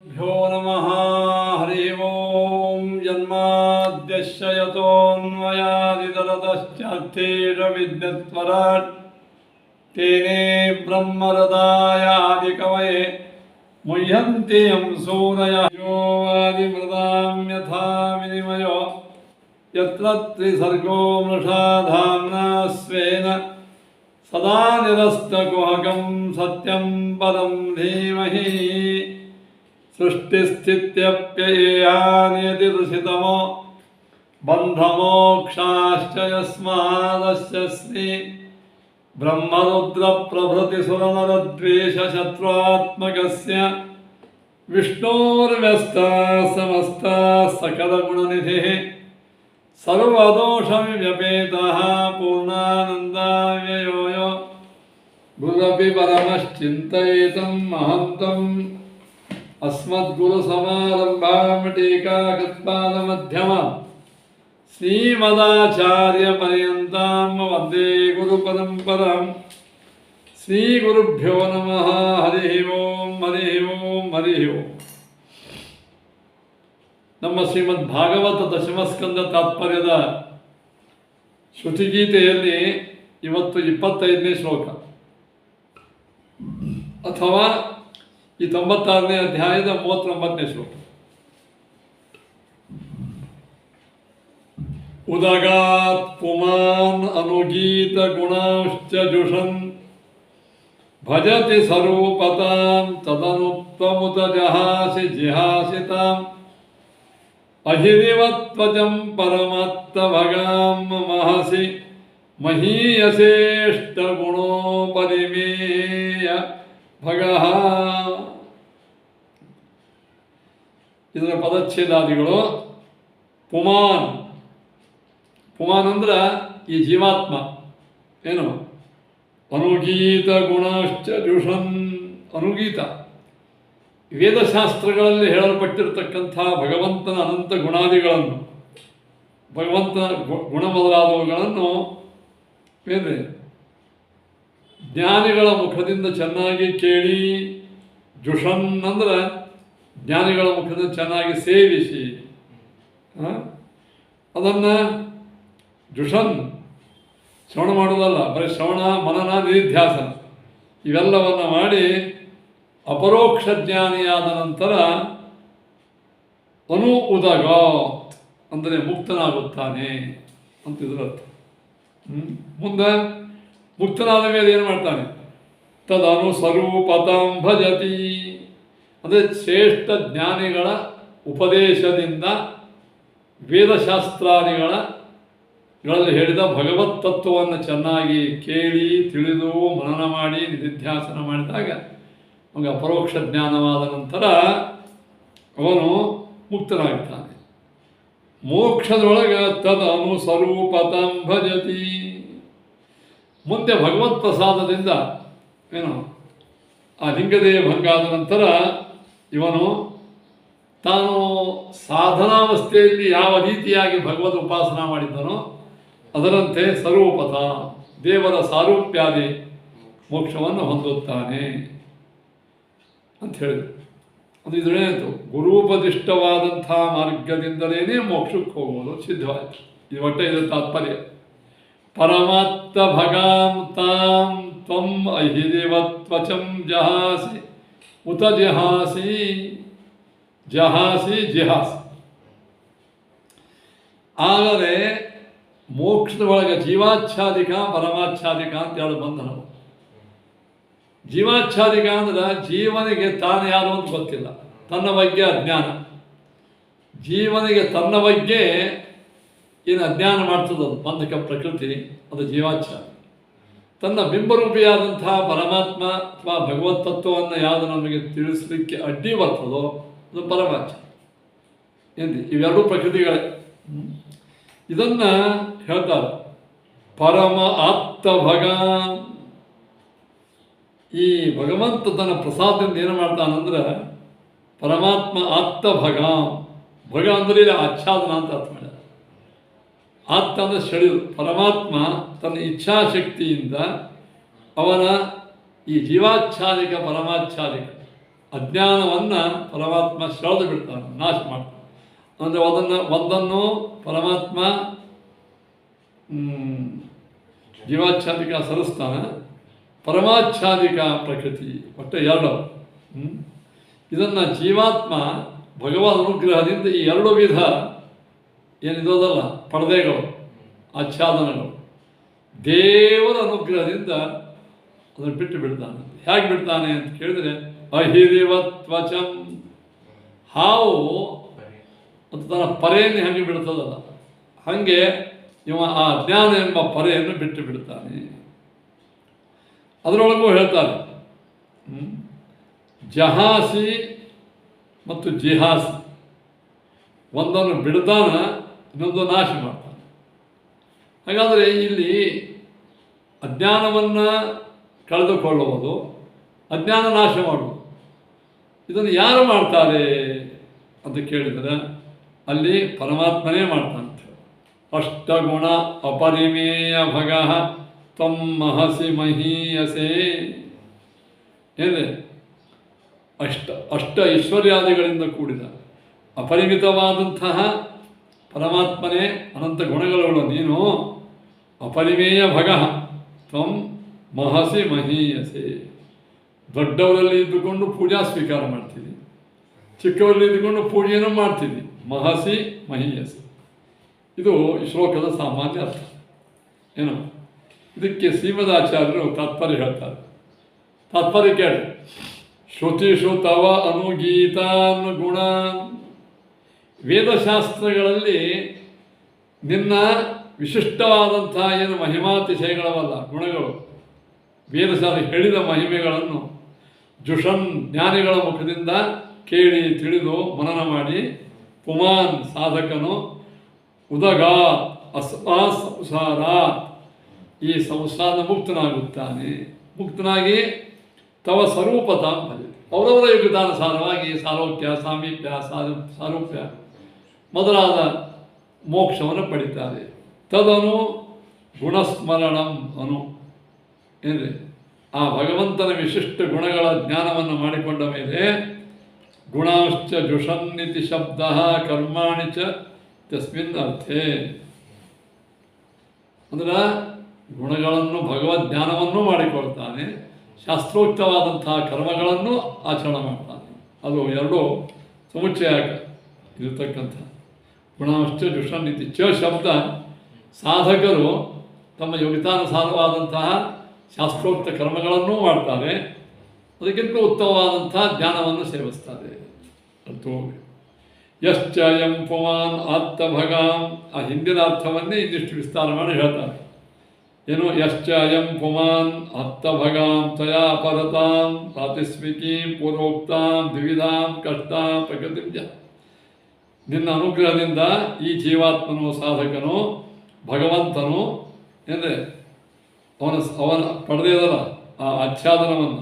भ्यो नमः। हरि ओं। जन्माद्यस्य यतोऽन्वयादितरतश्चार्थेषविद्यत्वराट् तेने ब्रह्मरदायादिकवये मुह्यन्ति यं सूरयः यो आदिमृतां यथा विनिमयो यत्र त्रिसर्गो मृषा धाम्ना स्वेन सदा निरस्तकुहकं सत्यं परं धीमहि सृष्टिस्थित्यप्ययेहानियतिदुषितमो बन्धमोक्षाश्च यस्मादस्य श्री ब्रह्मरुद्रप्रभृतिसुरनरद्वेषशत्रुआत्मकस्य विष्णोर्व्यस्ताः समस्ताः सकलगुणनिधिः सर्वदोषविव्यपेतः पूर्णानन्दाव्ययो यो गुरपि परमश्चिन्तयितं महन्तम् अस्मद्गुरुसमारम्भां टीकाकृत्पादमध्यमां श्रीमदाचार्यपर्यन्तां वन्दे गुरुपरम्परां। श्रीगुरुभ्यो नमः। हरिः ओं हरिः ओं हरिः ओं। ನಮ್ಮ ಶ್ರೀಮದ್ ಭಾಗವತ ದಶಮಸ್ಕಂದ ತಾತ್ಪರ್ಯದ ಶ್ರುತಿಗೀತೆಯಲ್ಲಿ ಇವತ್ತು 25ನೇ ಶ್ಲೋಕ ಅಥವಾ ಈ 96ನೇ ಅಧ್ಯಾಯದ 39ನೇ ಶ್ಲೋಕ. ಉದಗಾತ್ ಪುಮಾನ್ ಅನುಗೀತ ಗುಣಾಶ್ಚ ಜುಷನ್ ಭಜತಿ ಸ್ವರೂಪತಾಂ ತದನುತ್ವಮುತ ಜಹಾಸಿ ಜಿಹಾಸಿತಾಂ ಅಹಿರಿವತ್ವಜಂ ಪರಮತ್ತಭಗಾಂ ಮಹಸಿ ಮಹೀಯಸೇಷ್ಟ ಗುಣೋಪರಿಮೇಯ ಭಗಃ. ಇದರ ಪದಚ್ಛೇದಾದಿಗಳು ಪುಮಾನ್. ಪುಮಾನ್ ಅಂದ್ರೆ ಈ ಜೀವಾತ್ಮ ಏನು ಅನುಗೀತ ಗುಣಶ್ಚ ಜುಷನ್. ಅನುಗೀತ ವೇದಶಾಸ್ತ್ರಗಳಲ್ಲಿ ಹೇಳಲ್ಪಟ್ಟಿರತಕ್ಕಂಥ ಭಗವಂತನ ಅನಂತ ಗುಣಾದಿಗಳನ್ನು, ಭಗವಂತನ ಗುಣ ಮೊದಲಾದವುಗಳನ್ನು ಏನ್ರಿ ಜ್ಞಾನಿಗಳ ಮುಖದಿಂದ ಚೆನ್ನಾಗಿ ಕೇಳಿ, ಜುಷನ್ ಅಂದ್ರೆ ಜ್ಞಾನಿಗಳ ಮುಖದಿಂದ ಚೆನ್ನಾಗಿ ಸೇವಿಸಿ, ಅದನ್ನು ಜುಷನ್ ಶ್ರವಣ ಮಾಡೋದಲ್ಲ, ಬರೀ ಶ್ರವಣ ಮನನ ನಿಧಿಧ್ಯಾಸನ ಇವೆಲ್ಲವನ್ನು ಮಾಡಿ ಅಪರೋಕ್ಷ ಜ್ಞಾನಿಯಾದ ನಂತರ ಅನು ಉದಗಾತ್ ಅಂದರೆ ಮುಕ್ತನಾಗುತ್ತಾನೆ ಅಂತ ಇದರ ಅರ್ಥ. ಮುಂದೆ ಮುಕ್ತನಾದ ಮೇಲೆ ಏನು ಮಾಡ್ತಾನೆ? ತದನು ಸ್ವರೂಪತಾಂ ಭಜತಿ ಅಂದರೆ ಶ್ರೇಷ್ಠ ಜ್ಞಾನಿಗಳ ಉಪದೇಶದಿಂದ ವೇದಶಾಸ್ತ್ರಾದಿಗಳಲ್ಲಿ ಹೇಳಿದ ಭಗವತ್ ತತ್ವವನ್ನು ಚೆನ್ನಾಗಿ ಕೇಳಿ ತಿಳಿದು ಮನನ ಮಾಡಿ ನಿಧಿಧ್ಯಾಸನ ಮಾಡಿದಾಗ ಅವನಿಗೆ ಅಪರೋಕ್ಷ ಜ್ಞಾನವಾದ ನಂತರ ಅವನು ಮುಕ್ತನಾಗ್ತಾನೆ. ಮೋಕ್ಷದೊಳಗೆ ತದನು ಸ್ವರೂಪತಾಂ ಭಜತಿ. ಮುಂದೆ ಭಗವತ್ ಪ್ರಸಾದದಿಂದ ಏನು ಆ ಲಿಂಗದೇಹ ಭಂಗ ಆದ ನಂತರ ಇವನು ತಾನು ಸಾಧನಾವಸ್ಥೆಯಲ್ಲಿ ಯಾವ ರೀತಿಯಾಗಿ ಭಗವದ್ ಉಪಾಸನ ಮಾಡಿದ್ದನೋ ಅದರಂತೆ ಸ್ವರೂಪತ ದೇವರ ಸಾರೂಪ್ಯಾದಿ ಮೋಕ್ಷವನ್ನು ಹೊಂದುತ್ತಾನೆ ಅಂತ ಹೇಳಿದರು. ಅದು ಇದರೇನಾಯಿತು? ಗುರೂಪದಿಷ್ಟವಾದಂಥ ಮಾರ್ಗದಿಂದಲೇ ಮೋಕ್ಷಕ್ಕೆ ಹೋಗುವುದು ಸಿದ್ಧವಾಯಿತು. ಇದು ಒಟ್ಟೆ ಇದರ ತಾತ್ಪರ್ಯ. ಪರಮಾತ್ಮ ಭಗಾಂ ತಾಂ ತ್ವಂ ಅಹಿರಿವತ್ವಚಂ ಜಹಾಸಿ ಉತ ಜಿಹಾಸಿ ಜಹಾಸಿ ಜಿಹಾಸಿ. ಆದರೆ ಮೋಕ್ಷದ ಒಳಗೆ ಜೀವಾಚ್ಛಾದಿಕ ಪರಮಾಚ್ಛಾದಿಕ ಅಂತ ಹೇಳಿ ಬಂಧನವು. ಜೀವಾಚ್ಛಾದಿಕ ಅಂದ್ರೆ ಜೀವನಿಗೆ ತಾನು ಯಾರು ಅಂತ ಗೊತ್ತಿಲ್ಲ, ತನ್ನ ಬಗ್ಗೆ ಅಜ್ಞಾನ. ಜೀವನಿಗೆ ತನ್ನ ಬಗ್ಗೆ ಏನು ಅಜ್ಞಾನ ಮಾಡ್ತದದು ಬಂಧಕ ಪ್ರಕೃತಿ, ಅದು ಜೀವಾಚ್ಛಾದ. ತನ್ನ ಬಿಂಬರೂಪಿಯಾದಂತಹ ಪರಮಾತ್ಮ ಅಥವಾ ಭಗವತ್ ತತ್ವವನ್ನು ಯಾವುದು ನಮಗೆ ತಿಳಿಸಲಿಕ್ಕೆ ಅಡ್ಡಿ ಬರ್ತದೋ ಅದು ಪರಮಾಚ್ಛ. ಏನು ಇವೆರಡೂ ಪ್ರಕೃತಿಗಳೇ. ಇದನ್ನು ಹೇಳ್ತಾರೆ ಪರಮ ಆಪ್ತ ಭಗ. ಈ ಭಗವಂತ ತನ್ನ ಪ್ರಸಾದದಿಂದ ಏನು ಮಾಡ್ತಾನಂದ್ರೆ ಪರಮಾತ್ಮ ಆಪ್ತ ಭಗ. ಭಗ ಅಂದರೆ ಇಲ್ಲಿ ಆಚ್ಛಾದನ ಅಂತ ಅರ್ಥ ಮಾಡ್ಯಾರ. ಆಪ್ತ ಅಂದರೆ ಸೆಳೆದು. ಪರಮಾತ್ಮ ತನ್ನ ಇಚ್ಛಾಶಕ್ತಿಯಿಂದ ಅವನ ಈ ಜೀವಾಚ್ಛಾದಿಕ ಪರಮಾಚ್ಛಾದಿಕ ಅಜ್ಞಾನವನ್ನು ಪರಮಾತ್ಮ ಸೆಳೆದು ಬಿಡ್ತಾನೆ, ನಾಶ ಮಾಡ್ತಾನೆ. ಅಂದರೆ ಒಂದನ್ನು ಪರಮಾತ್ಮ ಜೀವಾಚ್ಛಾದಿಕ ಸರಿಸ್ತಾನೆ, ಪರಮಾಚ್ಛಾದಿಕ ಪ್ರಕೃತಿ, ಒಟ್ಟು ಎರಡು. ಇದನ್ನು ಜೀವಾತ್ಮ ಭಗವಾನ್ ಅನುಗ್ರಹದಿಂದ ಈ ಎರಡು ವಿಧ ಏನಿದೋದಲ್ಲ ಪರದೆಗಳು, ಆಚ್ಛಾದನಗಳು, ದೇವರ ಅನುಗ್ರಹದಿಂದ ಅದನ್ನು ಬಿಟ್ಟು ಬಿಡ್ತಾನೆ. ಹೇಗೆ ಬಿಡ್ತಾನೆ ಅಂತ ಕೇಳಿದರೆ, ಅಹಿರಿವತ್ವಚಂ, ಹಾವು ಮತ್ತು ತನ್ನ ಪರೆಯನ್ನು ಹೇಗೆ ಬಿಡ್ತದಲ್ಲ ಹಾಗೆ ಇವ ಆ ಅಜ್ಞಾನ ಎಂಬ ಪರೆಯನ್ನು ಬಿಟ್ಟು ಬಿಡ್ತಾನೆ. ಅದರೊಳಗೂ ಹೇಳ್ತಾರೆ, ಜಹಾಸಿ ಮತ್ತು ಜಿಹಾಸಿ, ಒಂದನ್ನು ಬಿಡ್ತಾನ, ಇನ್ನೊಂದು ನಾಶ ಮಾಡ್ತಾನೆ. ಹಾಗಾದರೆ ಇಲ್ಲಿ ಅಜ್ಞಾನವನ್ನು ಕಳೆದುಕೊಳ್ಳುವುದು, ಅಜ್ಞಾನ ನಾಶ ಮಾಡುವುದು, ಇದನ್ನು ಯಾರು ಮಾಡ್ತಾರೆ ಅಂತ ಕೇಳಿದರೆ ಅಲ್ಲಿ ಪರಮಾತ್ಮನೇ ಮಾಡ್ತಾನಂತೆ. ಅಷ್ಟಗುಣ ಅಪರಿಮೇಯ ಭಗಃ ತ್ವಂ ಮಹಸಿ ಮಹೀಯಸೆ. ಏನಿದೆ, ಅಷ್ಟ ಐಶ್ವರ್ಯಾದಿಗಳಿಂದ ಕೂಡಿದ ಅಪರಿಮಿತವಾದಂತಹ ಪರಮಾತ್ಮನೇ, ಅನಂತ ಗುಣಗಳುಳ್ಳ ನೀನು ಅಪರಿಮೇಯ ಭಗಃ ತ್ವಂ ಮಹಸಿ ಮಹೀಯಸೆ. ದೊಡ್ಡವರಲ್ಲಿ ಇದ್ದುಕೊಂಡು ಪೂಜಾ ಸ್ವೀಕಾರ ಮಾಡ್ತೀವಿ, ಚಿಕ್ಕವರಲ್ಲಿ ಇದ್ದುಕೊಂಡು ಪೂಜೆಯನ್ನು ಮಾಡ್ತೀವಿ. ಮಹಸಿ ಮಹೀಯಸೆ, ಇದು ಈ ಶ್ಲೋಕದ ಸಾಮಾನ್ಯ ಅರ್ಥ. ಏನು, ಇದಕ್ಕೆ ಶ್ರೀಮದಾಚಾರ್ಯರು ತಾತ್ಪರ್ಯ ಹೇಳ್ತಾರೆ. ತಾತ್ಪರ್ಯ ಕೇಳಿ, ಶ್ರುತಿಷು ತವ ಅನುಗೀತಾನ್ ಗುಣ, ವೇದಶಾಸ್ತ್ರಗಳಲ್ಲಿ ನಿನ್ನ ವಿಶಿಷ್ಟವಾದಂಥ ಏನು ಮಹಿಮಾತಿಶಯಗಳವಲ್ಲ ಗುಣಗಳು, ವೇದಶಾಸ್ತ್ರ ಹೇಳಿದ ಮಹಿಮೆಗಳನ್ನು ಜುಷನ್ ಜ್ಞಾನಿಗಳ ಮುಖದಿಂದ ಕೇಳಿ ತಿಳಿದು ಮನನ ಮಾಡಿ, ಪುಮಾನ್ ಸಾಧಕನು ಉದಗಾ ಅಸ್ಮಾ ಸಂಸಾರ, ಈ ಸಂಸಾರ ಮುಕ್ತನಾಗುತ್ತಾನೆ. ಮುಕ್ತನಾಗಿ ತವ ಸ್ವರೂಪತಾಂ ಭಜತೆ, ಅವರವರ ಯುಗದಾನುಸಾರವಾಗಿ ಸಾರೋಕ್ಯ, ಸಾಮೀಪ್ಯ, ಸಾರೂಪ್ಯ ಮೊದಲಾದ ಮೋಕ್ಷವನ್ನು ಪಡಿತಾರೆ. ತದನು ಗುಣಸ್ಮರಣಂ ಅನು, ಏನ್ರಿ, ಆ ಭಗವಂತನ ವಿಶಿಷ್ಟ ಗುಣಗಳ ಜ್ಞಾನವನ್ನು ಮಾಡಿಕೊಂಡ ಮೇಲೆ ಗುಣಾಶ್ಚ ಜುಷನ್ನಿತಿ ಶಬ್ದ ಕರ್ಮಾಣಿ ಚ ತಸ್ಮಿನ್ ಅರ್ಥೇ, ಅಂದ್ರೆ ಗುಣಗಳನ್ನು ಭಗವದ್ ಜ್ಞಾನವನ್ನು ಮಾಡಿಕೊಳ್ತಾನೆ, ಶಾಸ್ತ್ರೋಕ್ತವಾದಂತಹ ಕರ್ಮಗಳನ್ನು ಆಚರಣೆ ಮಾಡ್ತಾನೆ. ಅದು ಎರಡೂ ಸಮುಚ್ಚಯ ಇರತಕ್ಕಂಥ ಗುಣಾಶ್ಚ ಜುಷನ್ನಿತಿ. ಚ ಶಬ್ದ ಸಾಧಕರು ತಮ್ಮ ಯೋಗ್ಯತಾನುಸಾರವಾದಂತಹ ಶಾಸ್ತ್ರೋಕ್ತ ಕರ್ಮಗಳನ್ನೂ ಮಾಡ್ತಾರೆ, ಅದಕ್ಕಿಂತ ಉತ್ತಮವಾದಂಥ ಜ್ಞಾನವನ್ನು ಸೇವಿಸ್ತಾರೆ. ಅದು ಯಶ್ಚಯಂ ಪುಮಾನ್ ಆತ್ತಭಗಾಂ, ಆ ಹಿಂದಿನ ಅರ್ಥವನ್ನೇ ಇನ್ನಿಷ್ಟು ವಿಸ್ತಾರ ಮಾಡಿ ಹೇಳ್ತಾರೆ. ಏನು, ಯಶ್ಚಯಂ ಪುಮಾನ್ ಆತ್ತಭಗಾಂ ತ್ವಯಾ ಪರತಾಂ ಪ್ರಾತಿಸ್ಮಿಕೀಂ ಪೂರ್ವೋಕ್ತಾಂ ದ್ವಿವಿಧಾಂ ಕಷ್ಟಾಂ ಪ್ರಕೃತಿಂ ಜ. ನಿನ್ನ ಅನುಗ್ರಹದಿಂದ ಈ ಜೀವಾತ್ಮನು ಸಾಧಕನು ಭಗವಂತನು ಅಂದರೆ ಅವನ ಪಡೆದಿದಲ್ಲ ಆ ಆಚ್ಛಾದನವನ್ನು,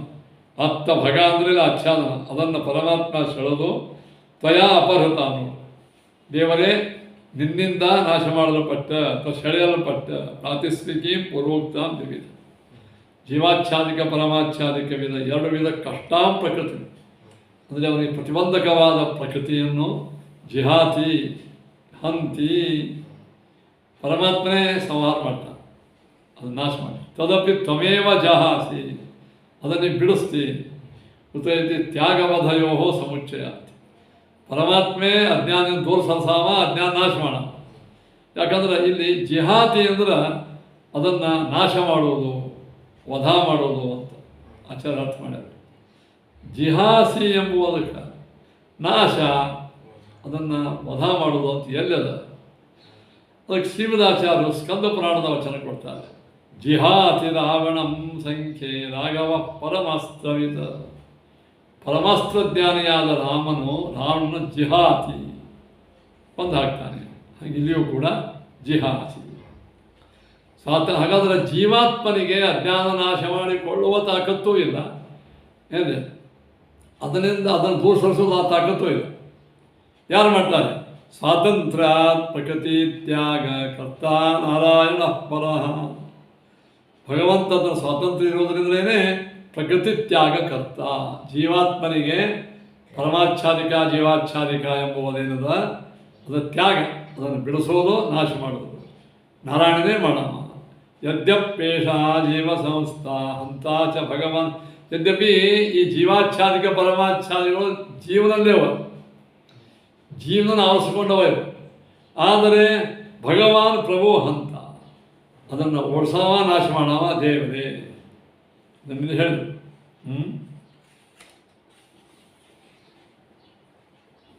ಅತ್ತ ಭಗ ಅಂದರೆ ಆಚ್ಛಾದನ, ಅದನ್ನು ಪರಮಾತ್ಮ ಸೆಳೆದು ತ್ವಯಾ ಅಪಹೃತಾನು, ದೇವರೇ ನಿನ್ನಿಂದ ನಾಶ ಮಾಡಲ್ಪಟ್ಟ ಅಥವಾ ಸೆಳೆಯಲ್ಪಟ್ಟ ಪ್ರಾತಿಸ್ಮಿಕಿ ಪೂರ್ವೋಕ್ತಾಂ ದ್ವಿವಿಧ, ಜೀವಾಚ್ಛಾದಿಕ ಪರಮಾಚ್ಛಾದಿಕ ವಿಧ, ಎರಡು ವಿಧ ಕಷ್ಟಾಂ ಪ್ರಕೃತಿ, ಅಂದರೆ ಅವನಿಗೆ ಪ್ರತಿಬಂಧಕವಾದ ಪ್ರಕೃತಿಯನ್ನು ಜಿಹಾತಿ ಹಂತಿ ಪರಮಾತ್ಮನೇ ಸಂಹಾರ ಮಾಡ್ತಾನೆ, ಅದನ್ನು ನಾಶ ಮಾಡಿ. ತದಪಿ ತ್ವಮೇವ ಜಹಾಸಿ, ಅದನ್ನೇ ಬಿಡಿಸ್ತಿ. ಕೃತೈತಿ ತ್ಯಾಗವಧಯೋ ಸಮುಚ್ಚಯ, ಪರಮಾತ್ಮೇ ಅಜ್ಞಾನ ದೂರ ಸಂಸಾಮ, ಅಜ್ಞಾನ ನಾಶ ಮಾಡ. ಯಾಕಂದ್ರೆ ಇಲ್ಲಿ ಜಿಹಾತಿ ಅಂದ್ರೆ ಅದನ್ನು ನಾಶ ಮಾಡೋದು, ವಧ ಮಾಡೋದು ಅಂತ ಆಚಾರ್ಯ ಅರ್ಥ ಮಾಡ್ಯಾರ. ಜಿಹಾಸಿ ಎಂಬುದಕ್ಕೆ ನಾಶ, ಅದನ್ನು ವಧ ಮಾಡೋದು ಅಂತ ಎಲ್ಲದ. ಅದಕ್ಕೆ ಶ್ರೀಮದಾಚಾರ್ಯರು ಸ್ಕಂದ ಪುರಾಣದ ವಚನ ಕೊಡ್ತಾರೆ. ಜಿಹಾತಿ ರಾವಣಂ ಸಂಖ್ಯೆ ರಾಘವ ಪರಮಾಸ್ತ್ರವಿದ, ಪರಮಾಸ್ತ್ರಜ್ಞಾನಿಯಾದ ರಾವಣನ ಜಿಹಾತಿ ಕೊಂದು ಹಾಕ್ತಾನೆ. ಹಾಗೆ ಇಲ್ಲಿಯೂ ಕೂಡ ಜಿಹಾತಿ ಹಾಗಾದರೆ ಜೀವಾತ್ಮನಿಗೆ ಅಜ್ಞಾನ ನಾಶ ಮಾಡಿಕೊಳ್ಳುವ ತಾಕತ್ತೂ ಇಲ್ಲ, ಏನಿದೆ ಅದನ್ನು ದೂರ ಸರಿಸೋದು ಆ ತಾಕತ್ತೂ ಇಲ್ಲ. ಯಾರು ಮಾಡ್ತಾರೆ? ಸ್ವಾತಂತ್ರ್ಯ ಪ್ರಕೃತಿ ತ್ಯಾಗ ಕರ್ತ ನಾರಾಯಣ ಪರಃ. ಭಗವಂತ ಅದರ ಸ್ವಾತಂತ್ರ್ಯ ಇರೋದರಿಂದಲೇ ಪ್ರಕೃತಿ ತ್ಯಾಗಕರ್ತ. ಜೀವಾತ್ಮನಿಗೆ ಪರಮಾಚ್ಛಾದಿಕ ಜೀವಾಚ್ಛಾದಿಕ ಎಂಬುವುದೇನದ ಅದರ ತ್ಯಾಗ, ಅದನ್ನು ಬಿಡಿಸೋದು, ನಾಶ ಮಾಡೋದು ನಾರಾಯಣನೇ ಮಾಡೋಣ. ಯದ್ಯಪೇಷ ಜೀವ ಸಂಸ್ಥಾ ಹಂತಾ ಚ ಭಗವಾನ್. ಯದ್ಯಪಿ ಈ ಜೀವಾಚ್ಛಾದಿಕ ಪರಮಾಚ್ಛಾದಿಗಳು ಜೀವನಲ್ಲೇ ಅವ, ಜೀವನ ಆವರಿಸಿಕೊಂಡವ ಇವು. ಆದರೆ ಭಗವಾನ್ ಪ್ರಭು ಹಂತ, ಅದನ್ನು ಓಡಿಸವ ನಾಶ ಮಾಡವ ದೇವರೇ. ಅದನ್ನು ಹೇಳಿ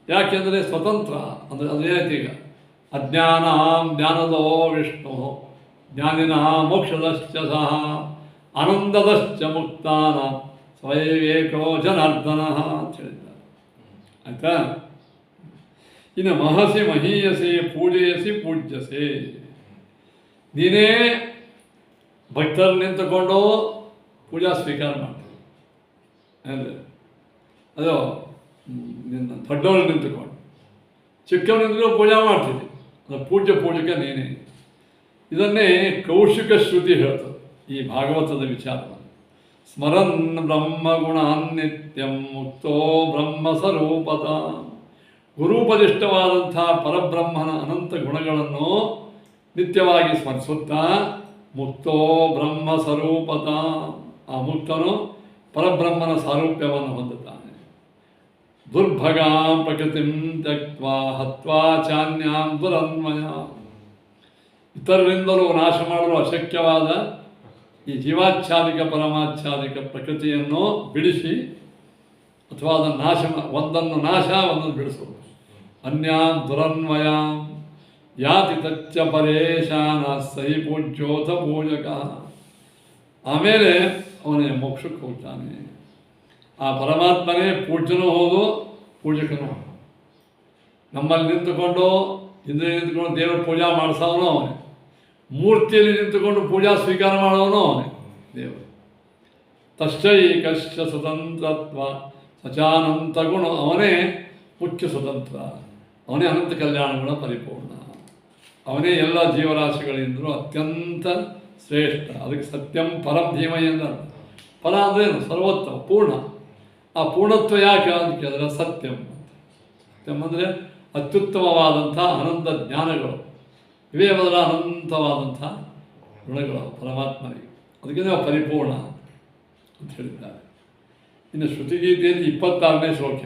ಯಾಕೆಂದರೆ ಸ್ವತಂತ್ರ ಅಂದರೆ ಅದೇನೈತಿ. ಈಗ ಅಜ್ಞಾನ ಜ್ಞಾನದೋ ವಿಷ್ಣು ಜ್ಞಾನಿನ ಮೋಕ್ಷದಶ್ಚ ಸಹ ಆನಂದದಶ್ಚ ಮುಕ್ತಾನ ಸ್ವಯವೇಕೋ ಜನಾರ್ದನ ಅಂತ ಹೇಳಿದ್ದಾರೆ. ಆಯ್ತಾ? ಇನ್ನು ಮಹಸಿ ಮಹೀಯಸಿ ಪೂಜೆಯಸಿ ಪೂಜ್ಯಸೆ. ನೀನೇ ಭಕ್ತರು ನಿಂತುಕೊಂಡು ಪೂಜಾ ಸ್ವೀಕಾರ ಮಾಡ್ತೀವಿ ಅಂದರೆ ಅದು ನಿನ್ನ ದೊಡ್ಡವರು ನಿಂತುಕೊಂಡು, ಚಿಕ್ಕವರು ನಿಂತುಕೊಂಡು ಪೂಜಾ ಮಾಡ್ತೀವಿ, ಅದು ಪೂಜಕ ನೀನೇ. ಇದನ್ನೇ ಕೌಶಿಕ ಶ್ರುತಿ ಹೇಳ್ತದೆ ಈ ಭಾಗವತದ ವಿಚಾರವನ್ನು. ಸ್ಮರನ್ ಬ್ರಹ್ಮಗುಣಾನ್ ನಿತ್ಯಂ ಮುಕ್ತೋ ಬ್ರಹ್ಮ ಸ್ವರೂಪತ. ಗುರೂಪದಿಷ್ಟವಾದಂಥ ಪರಬ್ರಹ್ಮನ ಅನಂತ ಗುಣಗಳನ್ನು ನಿತ್ಯವಾಗಿ ಸ್ಮರಿಸುತ್ತಾ ಮುಕ್ತೋ ಬ್ರಹ್ಮ ಸ್ವರೂಪತ, ಆ ಮುಕ್ತನು ಪರಬ್ರಹ್ಮನ ಸಾರೂಪ್ಯವನ್ನು ಹೊಂದುತ್ತಾನೆ. ದುರ್ಭಗಾಂ ಪ್ರಕೃತಿಂ ತ್ಯಕ್ತ್ವಾ ಹತ್ವಾ ಚಾನ್ಯಾಂ ದುರನ್ವಯ. ಇತರರಿಂದಲೂ ನಾಶ ಮಾಡಲು ಅಶಕ್ಯವಾದ ಈ ಜೀವಾಚ್ಛಾದಿಕ ಪರಮಾಚ್ಛಾದಿಕ ಪ್ರಕೃತಿಯನ್ನು ಬಿಡಿಸಿ, ಅಥವಾ ಅದನ್ನು ನಾಶ, ಒಂದನ್ನು ನಾಶ ಒಂದನ್ನು ಬಿಡಿಸೋದು. ಅನ್ಯಾಂ ದುರನ್ವಯಾಂ ಯಾತಿ ತಚ್ಚ ಪರೇಶಾನ ಸೈ ಪೂಜ್ಯೋಥ ಪೂಜಕ. ಆಮೇಲೆ ಅವನೇ ಮೋಕ್ಷಕ್ಕೆ ಹೋಗ್ತಾನೆ. ಆ ಪರಮಾತ್ಮನೇ ಪೂಜ್ಯನೂ ಹೌದು, ಪೂಜಕನೂ ಹೌದು. ನಮ್ಮಲ್ಲಿ ನಿಂತುಕೊಂಡು ಹಿಂದೆ ನಿಂತುಕೊಂಡು ದೇವರ ಪೂಜಾ ಮಾಡಿಸೋನು ಅವನೇ. ಮೂರ್ತಿಯಲ್ಲಿ ನಿಂತುಕೊಂಡು ಪೂಜಾ ಸ್ವೀಕಾರ ಮಾಡೋನು ಅವನೇ ದೇವರು. ತಶ್ಚೈಕಶ್ಚ ಸ್ವತಂತ್ರತ್ವ ಸಚಾನಂತ ಗುಣ. ಅವನೇ ಮುಖ್ಯ ಸ್ವತಂತ್ರ, ಅವನೇ ಅನಂತ ಕಲ್ಯಾಣಗುಣ ಪರಿಪೂರ್ಣ, ಅವನೇ ಎಲ್ಲ ಜೀವರಾಶಿಗಳಿಂದಲೂ ಅತ್ಯಂತ ಶ್ರೇಷ್ಠ. ಅದಕ್ಕೆ ಸತ್ಯಂ ಪರಂ ಧೀಮಹಿ ಎಂದ. ಫಲ ಅಂದ್ರೇನು? ಸರ್ವೋತ್ತಮ, ಪೂರ್ಣ. ಆ ಪೂರ್ಣತ್ವ ಯಾಕೆ ಅಂತ ಕೇಳಿದ್ರೆ ಸತ್ಯಂ. ಸತ್ಯಂ ಅಂದರೆ ಅತ್ಯುತ್ತಮವಾದಂಥ ಅನಂತ ಜ್ಞಾನಗಳು, ಇವೇ ಮೊದಲ ಅನಂತವಾದಂಥ ಗುಣಗಳು ಪರಮಾತ್ಮನಿಗೆ. ಅದಕ್ಕೆ ನಾವು ಪರಿಪೂರ್ಣ ಅಂತ ಹೇಳಿದ್ದಾರೆ. ಇನ್ನು ಶ್ರುತಿಗೀತೆಯಲ್ಲಿ 26ನೇ ಶ್ಲೋಕ.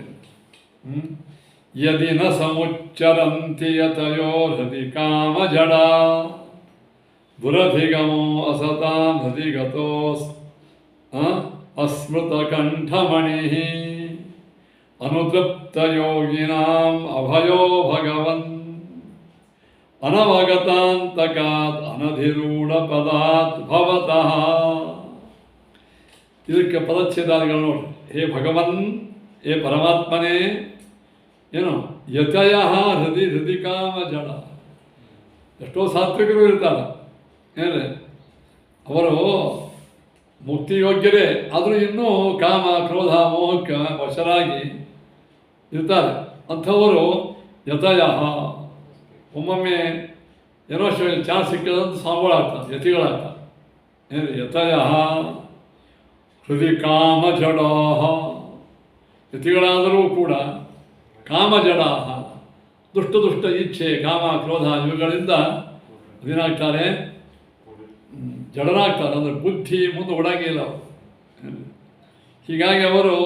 ಯದಿ ನ ಸಮುಚ್ಚರಂತಿ ಯತಯೋ ಹೃದಿ ಕಾಮ ಜಡ ದುರಧಿಗಮೋ ಅಸತಾಂ ಹೃದಿಗತೋ ಅಸ್ಮೃತ ಕಂಠಮಣಿ ಅನುತೃಪ್ತ ಯೋಗಿನಾಂ ಅಭಯೋ ಭಗವನ್ ಅನವಗತಾಂತಕಾತ್ ಅನಧಿರೂಢ ಪದಾತ್ ಭವತಃ. ಇದಕ್ಕೆ ಪದಚ್ಛೇದಾದಿಗಳು ನೋಡಿ. ಹೇ ಭಗವನ್, ಹೇ ಪರಮಾತ್ಮನೇ, ಏನು ಯತಯ ಹೃದಿ ಕಾಮ ಜಡ. ಎಷ್ಟೋ ಸಾತ್ವಿಕರು ಇರ್ತಾರೆ, ಏನೇ ಅವರು ಮುಕ್ತಿಯೋಗ್ಯರೇ, ಆದರೂ ಇನ್ನೂ ಕಾಮ ಕ್ರೋಧ ಮೋಹಕ್ಕೆ ವಶರಾಗಿ ಇರ್ತಾರೆ. ಅಂಥವರು ಯತಯ, ಒಮ್ಮೊಮ್ಮೆ ಏನೋ ಚಾನ್ಸ್ ಸಿಕ್ಕಿದಂತ ಸ್ವಾಮಿಗಳಾಗ್ತಾರೆ, ಯತಿಗಳಾಗ್ತಾರೆ. ಏನು ಯತಯ ಹೃದಯ ಕಾಮ ಜಡ. ಯತಿಗಳಾದರೂ ಕೂಡ ಕಾಮಜಡ, ದುಷ್ಟ ಇಚ್ಛೆ ಕಾಮ ಕ್ರೋಧ ಇವುಗಳಿಂದ ಅದೇನಾಗ್ತಾರೆ, ಜಡರಾಗ್ತಾರೆ. ಅಂದರೆ ಬುದ್ಧಿ ಮುಂದೆ ಓಡಾಗಿಲ್ಲ ಅವರು. ಹೀಗಾಗಿ ಅವರು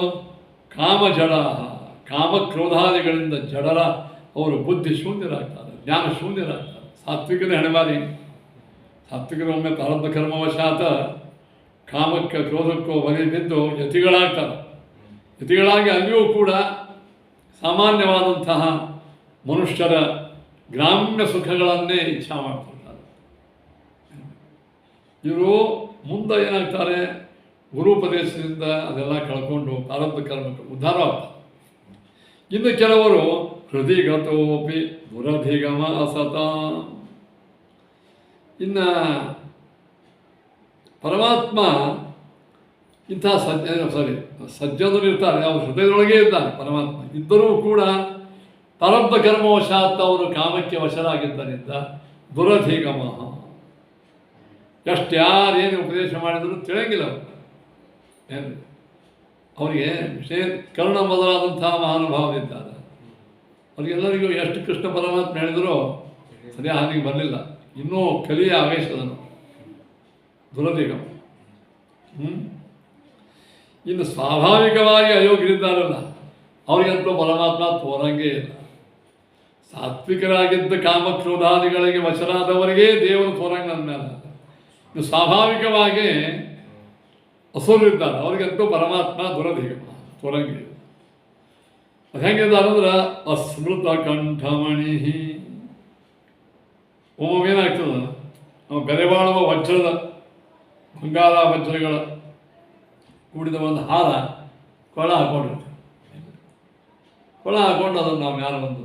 ಕಾಮಜಡ, ಕಾಮಕ್ರೋಧಾದಿಗಳಿಂದ ಜಡರ ಅವರು ಬುದ್ಧಿ ಶೂನ್ಯರಾಗ್ತಾರೆ, ಜ್ಞಾನ ಶೂನ್ಯರಾಗ್ತಾರೆ. ಸಾತ್ವಿಕನೇ ಹಣೆಮಾರಿ. ಸಾತ್ವಿಕರೊಮ್ಮೆ ಪ್ರಾರಬ್ಧ ಕರ್ಮವಶಾತ ಕಾಮಕ್ಕೆ ಕ್ರೋಧಕ್ಕೋ ಬಲಿ ಬಿದ್ದು ಯತಿಗಳಾಗ್ತಾರೆ. ಯತಿಗಳಾಗಿ ಅಲ್ಲಿಯೂ ಕೂಡ ಸಾಮಾನ್ಯವಾದಂತಹ ಮನುಷ್ಯರ ಗ್ರಾಮ್ಯ ಸುಖಗಳನ್ನೇ ಇಚ್ಛಾ ಮಾಡ್ತಿರ್ತಾರೆ. ಇವರು ಮುಂದೆ ಏನಾಗ್ತಾರೆ, ಗುರುಪದೇಶದಿಂದ ಅದೆಲ್ಲ ಕಳ್ಕೊಂಡು ಪ್ರಾರಬ್ಧ ಕರ್ಮಕ್ಕೆ ಉದ್ಧಾರ ಆಗ್ತಾರೆ. ಇನ್ನು ಕೆಲವರು ಹೃದಿಗತೋಪಿ ದುರಧಿಗಮ ಅಸತ. ಇನ್ನು ಪರಮಾತ್ಮ ಇಂಥ ಸಜ್ಜನರು ಇರ್ತಾರೆ, ಅವರು ಹೃದಯದೊಳಗೆ ಇದ್ದಾನೆ ಪರಮಾತ್ಮ. ಇದ್ದರೂ ಕೂಡ ಪ್ರಾರಬ್ಧ ಕರ್ಮವಶಾತ್ ಅವರು ಕಾಮಕ್ಕೆ ವಶರಾಗಿದ್ದರಿಂದ ದುರಧಿಗಮ. ಎಷ್ಟು ಯಾರೇನು ಉಪದೇಶ ಮಾಡಿದರೂ ತಿಳಿಯಂಗಿಲ್ಲ ಅವರು. ಏನು ಅವರಿಗೆ ವಿಷಯ ಕರ್ಣ ಮೊದಲಾದಂತಹ ಮಹಾನುಭಾವರಿದ್ದಾರೆ. ಅವರಿಗೆಲ್ಲರಿಗೂ ಎಷ್ಟು ಕೃಷ್ಣ ಪರಮಾತ್ಮ ಹೇಳಿದರೂ ಸರಿಯಾಗಿ ಹಾದಿಗೆ ಬರಲಿಲ್ಲ. ಇನ್ನೂ ಕಲಿಯ ಆವೇಶದನು ದುರದಿಗ. ಇನ್ನು ಸ್ವಾಭಾವಿಕವಾಗಿ ಅಯೋಗ್ಯರಿದ್ದಾರಲ್ಲ ಅವರಿಗಂತೂ ಪರಮಾತ್ಮ ತೋರಂಗೇ ಇಲ್ಲ. ಸಾತ್ವಿಕರಾಗಿದ್ದ ಕಾಮಕ್ರೋಧಾದಿಗಳಿಗೆ ವಶರಾದವರಿಗೆ ದೇವರು ತೋರಂಗ ಅಂದಮೇಲೆ ಇನ್ನು ಸ್ವಾಭಾವಿಕವಾಗಿ ಅಸುರರಿದ್ದಾರೆ ಅವರಿಗಂತೂ ಪರಮಾತ್ಮ ದುರಧಿಗ ತೋರಂಗಿ. ಅದು ಹೆಂಗಿದ್ದಾರೆ ಅಂದ್ರೆ ಅಸ್ಮೃತ ಕಂಠಮಣಿ. ಒಮ್ಮೊಮ್ಮೇನಾಗ್ತದೆ ನಾವು ಬೆಲೆ ಬಾಳುವ ವಜ್ರದ ಬಂಗಾರ ವಜ್ರಗಳ ಕೂಡಿದ ಒಂದು ಹಾರ ಕೊಳ ಹಾಕೊಂಡಿರ್ತೀವಿ. ಕೊಳ ಹಾಕೊಂಡು ಅದನ್ನು ನಾವು ಯಾರು ಒಂದು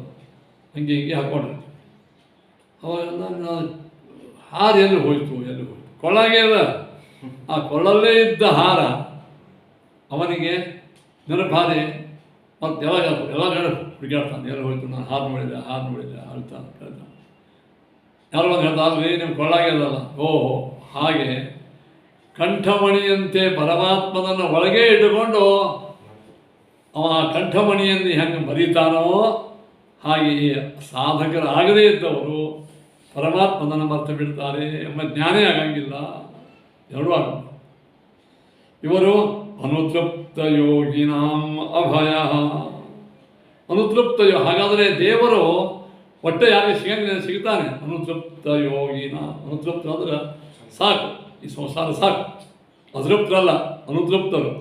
ಹಂಗೆ ಹಿಂಗೆ ಹಾಕೊಂಡಿರ್ತೀವಿ. ಅವಾಗ ನಾನು ಹಾರ ಎಲ್ಲಿ ಹೋಯ್ತು ಕೊಳ್ಳಾಗೆ ಅಲ್ಲ, ಆ ಕೊಳ್ಳಲ್ಲೇ ಇದ್ದ ಹಾರ ಅವನಿಗೆ ನೆನಪಾದೆ. ಮತ್ತು ಎಲ್ಲ ಕಡೆ ಹುಡುಗಾಡ್ತಾನೆ, ಎಲ್ಲಿ ಹೋಯ್ತು, ನಾನು ಹಾರು ನೋಡಿದೆ ಅಳ್ತಾನೆ ಕೇಳ್ತಾನೆ. ಯಾರೋ ಒಂದು ಹೇಳ್ತಾನೆ, ನಿಮ್ಮ ಕೊಳ್ಳಾಗೆ ಅಲ್ಲಲ್ಲ. ಓಹೋ, ಹಾಗೆ ಕಂಠಮಣಿಯಂತೆ ಪರಮಾತ್ಮನನ್ನು ಒಳಗೆ ಇಟ್ಟುಕೊಂಡು ಅವ ಕಂಠಮಣಿಯನ್ನು ಹೆಂಗೆ ಮರೀತಾನೋ ಹಾಗೆ ಸಾಧಕರಾಗದೇ ಇದ್ದವರು ಪರಮಾತ್ಮನನ್ನು ಮರ್ತು ಬಿಡ್ತಾರೆ ಎಂಬ ಜ್ಞಾನೇ ಆಗಂಗಿಲ್ಲ. ಎರಡೂ ಆಗಲ್ಲ. ಇವರು ಅನುತೃಪ್ತ ಯೋಗಿನಾಂ ಅಭಯ. ಅನುತೃಪ್ತ ಹಾಗಾದರೆ ದೇವರು ಒಟ್ಟೆ ಯಾರಿಗೆ ಸಿಗ್ತಾನೆ? ಅನುತೃಪ್ತ ಯೋಗಿನ. ಅನುತೃಪ್ತ ಅಂದ್ರೆ ಸಾಕು, ಈ ಸಂಸಾರ ಸಾಕು. ಅತೃಪ್ತರಲ್ಲ, ಅನುತೃಪ್ತರು.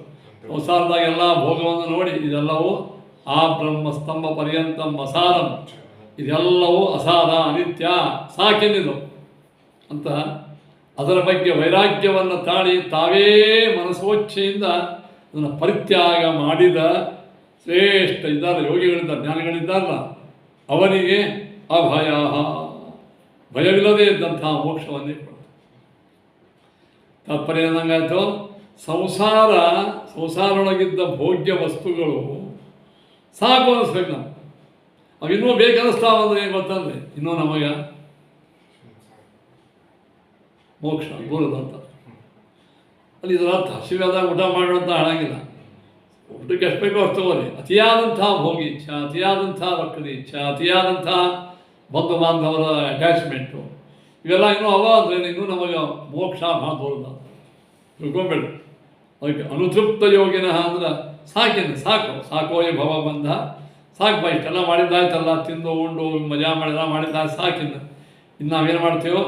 ಸಂಸಾರದಾಗ ಎಲ್ಲ ಭೋಗವನ್ನು ನೋಡಿ ಇದೆಲ್ಲವೂ ಆ ಬ್ರಹ್ಮಸ್ತಂಭ ಪರ್ಯಂತಂ ಅಸಾರಂ, ಇದೆಲ್ಲವೂ ಅಸಾರ ಅನಿತ್ಯ ಸಾಕೆಂದಿದು ಅಂತ ಅದರ ಬಗ್ಗೆ ವೈರಾಗ್ಯವನ್ನು ತಾಳಿ ತಾವೇ ಮನಸೋಚ್ಛೆಯಿಂದ ಅದನ್ನು ಪರಿತ್ಯಾಗ ಮಾಡಿದ ಶ್ರೇಷ್ಠ ಇದ್ದಾರೆ, ಯೋಗಿಗಳಿದ್ದಾರೆ, ಜ್ಞಾನಿಗಳಿದ್ದಾರಲ್ಲ, ಅವನಿಗೆ ಅಭಯ, ಭಯವಿಲ್ಲದೆ ಇದ್ದಂತಹ ಮೋಕ್ಷವನ್ನೇ ಕೊಡ್ತಾರೆ. ತಾತ್ಪರ್ಯ ಏನಂಗಾಯ್ತು? ಸಂಸಾರೊಳಗಿದ್ದ ಭೋಗ್ಯ ವಸ್ತುಗಳು ಸಾಕು ಅನಿಸ್ಬೇಕು ನಾವು. ಅವು ಇನ್ನೂ ಬೇಕನ್ನಿಸ್ತಾವಂದ್ರೆ ಏನು ಗೊತ್ತಂದ್ರೆ ಇನ್ನೂ ನಮಗೆ ಮೋಕ್ಷ ದೂರದಂತ. ಅಲ್ಲಿ ಇದರ ಅರ್ಥ ಹಸಿವಾದಾಗ ಊಟ ಮಾಡುವಂಥ ಹಾಳಾಗಿಲ್ಲ, ಊಟಕ್ಕೆ ಎಷ್ಟು ಬೇಕೋ ಅಷ್ಟು ತಗೋರಿ. ಅತಿಯಾದಂಥ ಭೋಗಿ ಇಚ್ಛೆ, ಅತಿಯಾದಂಥ ರೊಕ್ಕದ ಇಚ್ಛೆ, ಅತಿಯಾದಂಥ ಬಂಧು ಬಾಂಧವರ ಅಟ್ಯಾಚ್ಮೆಂಟು ಇವೆಲ್ಲ ಇನ್ನೂ ಅವ ಅಂದರೆ ಇನ್ನೂ ನಮಗೆ ಮೋಕ್ಷ ಭಾಳ ದೂರದ ತಿಳ್ಕೊಂಬೇಡ್ರಿ. ಅದಕ್ಕೆ ಅನುತೃಪ್ತ ಯೋಗಿನ ಅಂದ್ರೆ ಸಾಕೋಯ್ ಭವ ಬಂಧ. ಸಾಕಪ್ಪ, ಇಷ್ಟೆಲ್ಲ ಮಾಡಿದ್ದಾಯ್ತಲ್ಲ, ತಿಂದು ಉಂಡು ಮಜಾ ಮಾಡಿದ ಮಾಡಿದ್ದಾಯ್ತು ಸಾಕಿನ್ನು. ಇನ್ನು ನಾವೇನು ಮಾಡ್ತೀವೋ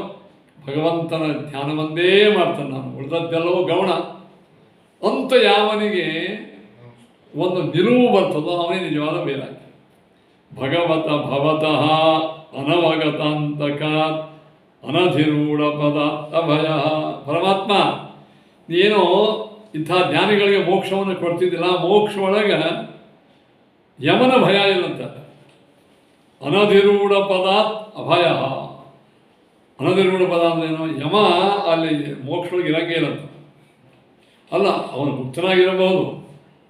ಭಗವಂತನ ಧ್ಯಾನವೊಂದೇ ಮಾಡ್ತಾನೆ ನಾನು, ಉಳಿದದ್ದೆಲ್ಲವೂ ಗೌಣ ಅಂತ ಯಾವನಿಗೆ ಒಂದು ನಿಲುವು ಬರ್ತದೋ ಅವನೇ ನಿಜವಾದ ಬೇರಾಗಿ. ಭಗವತ ಭವತಃ ಅನವಗತಾಂತಕ ಅನಧಿರೂಢ ಪದ ಅಭಯ. ಪರಮಾತ್ಮ ನೀನು ಇಂಥ ಜ್ಞಾನಿಗಳಿಗೆ ಮೋಕ್ಷವನ್ನು ಕೊಡ್ತಿದ್ದಿಲ್ಲ, ಮೋಕ್ಷ ಒಳಗೆ ಯಮನ ಭಯ ಇಲ್ಲಂತ. ಅನಧಿರೂಢ ಪದ ಅಭಯ. ಅನಧಿರೂಢ ಪದ ಅಂದ್ರೇನು? ಯಮ ಅಲ್ಲಿ ಮೋಕ್ಷೊಳಗೆ ಇರಂಗೇ ಇಲ್ಲಂತ. ಅಲ್ಲ, ಅವನು ಮುಕ್ತನಾಗಿರಬಹುದು,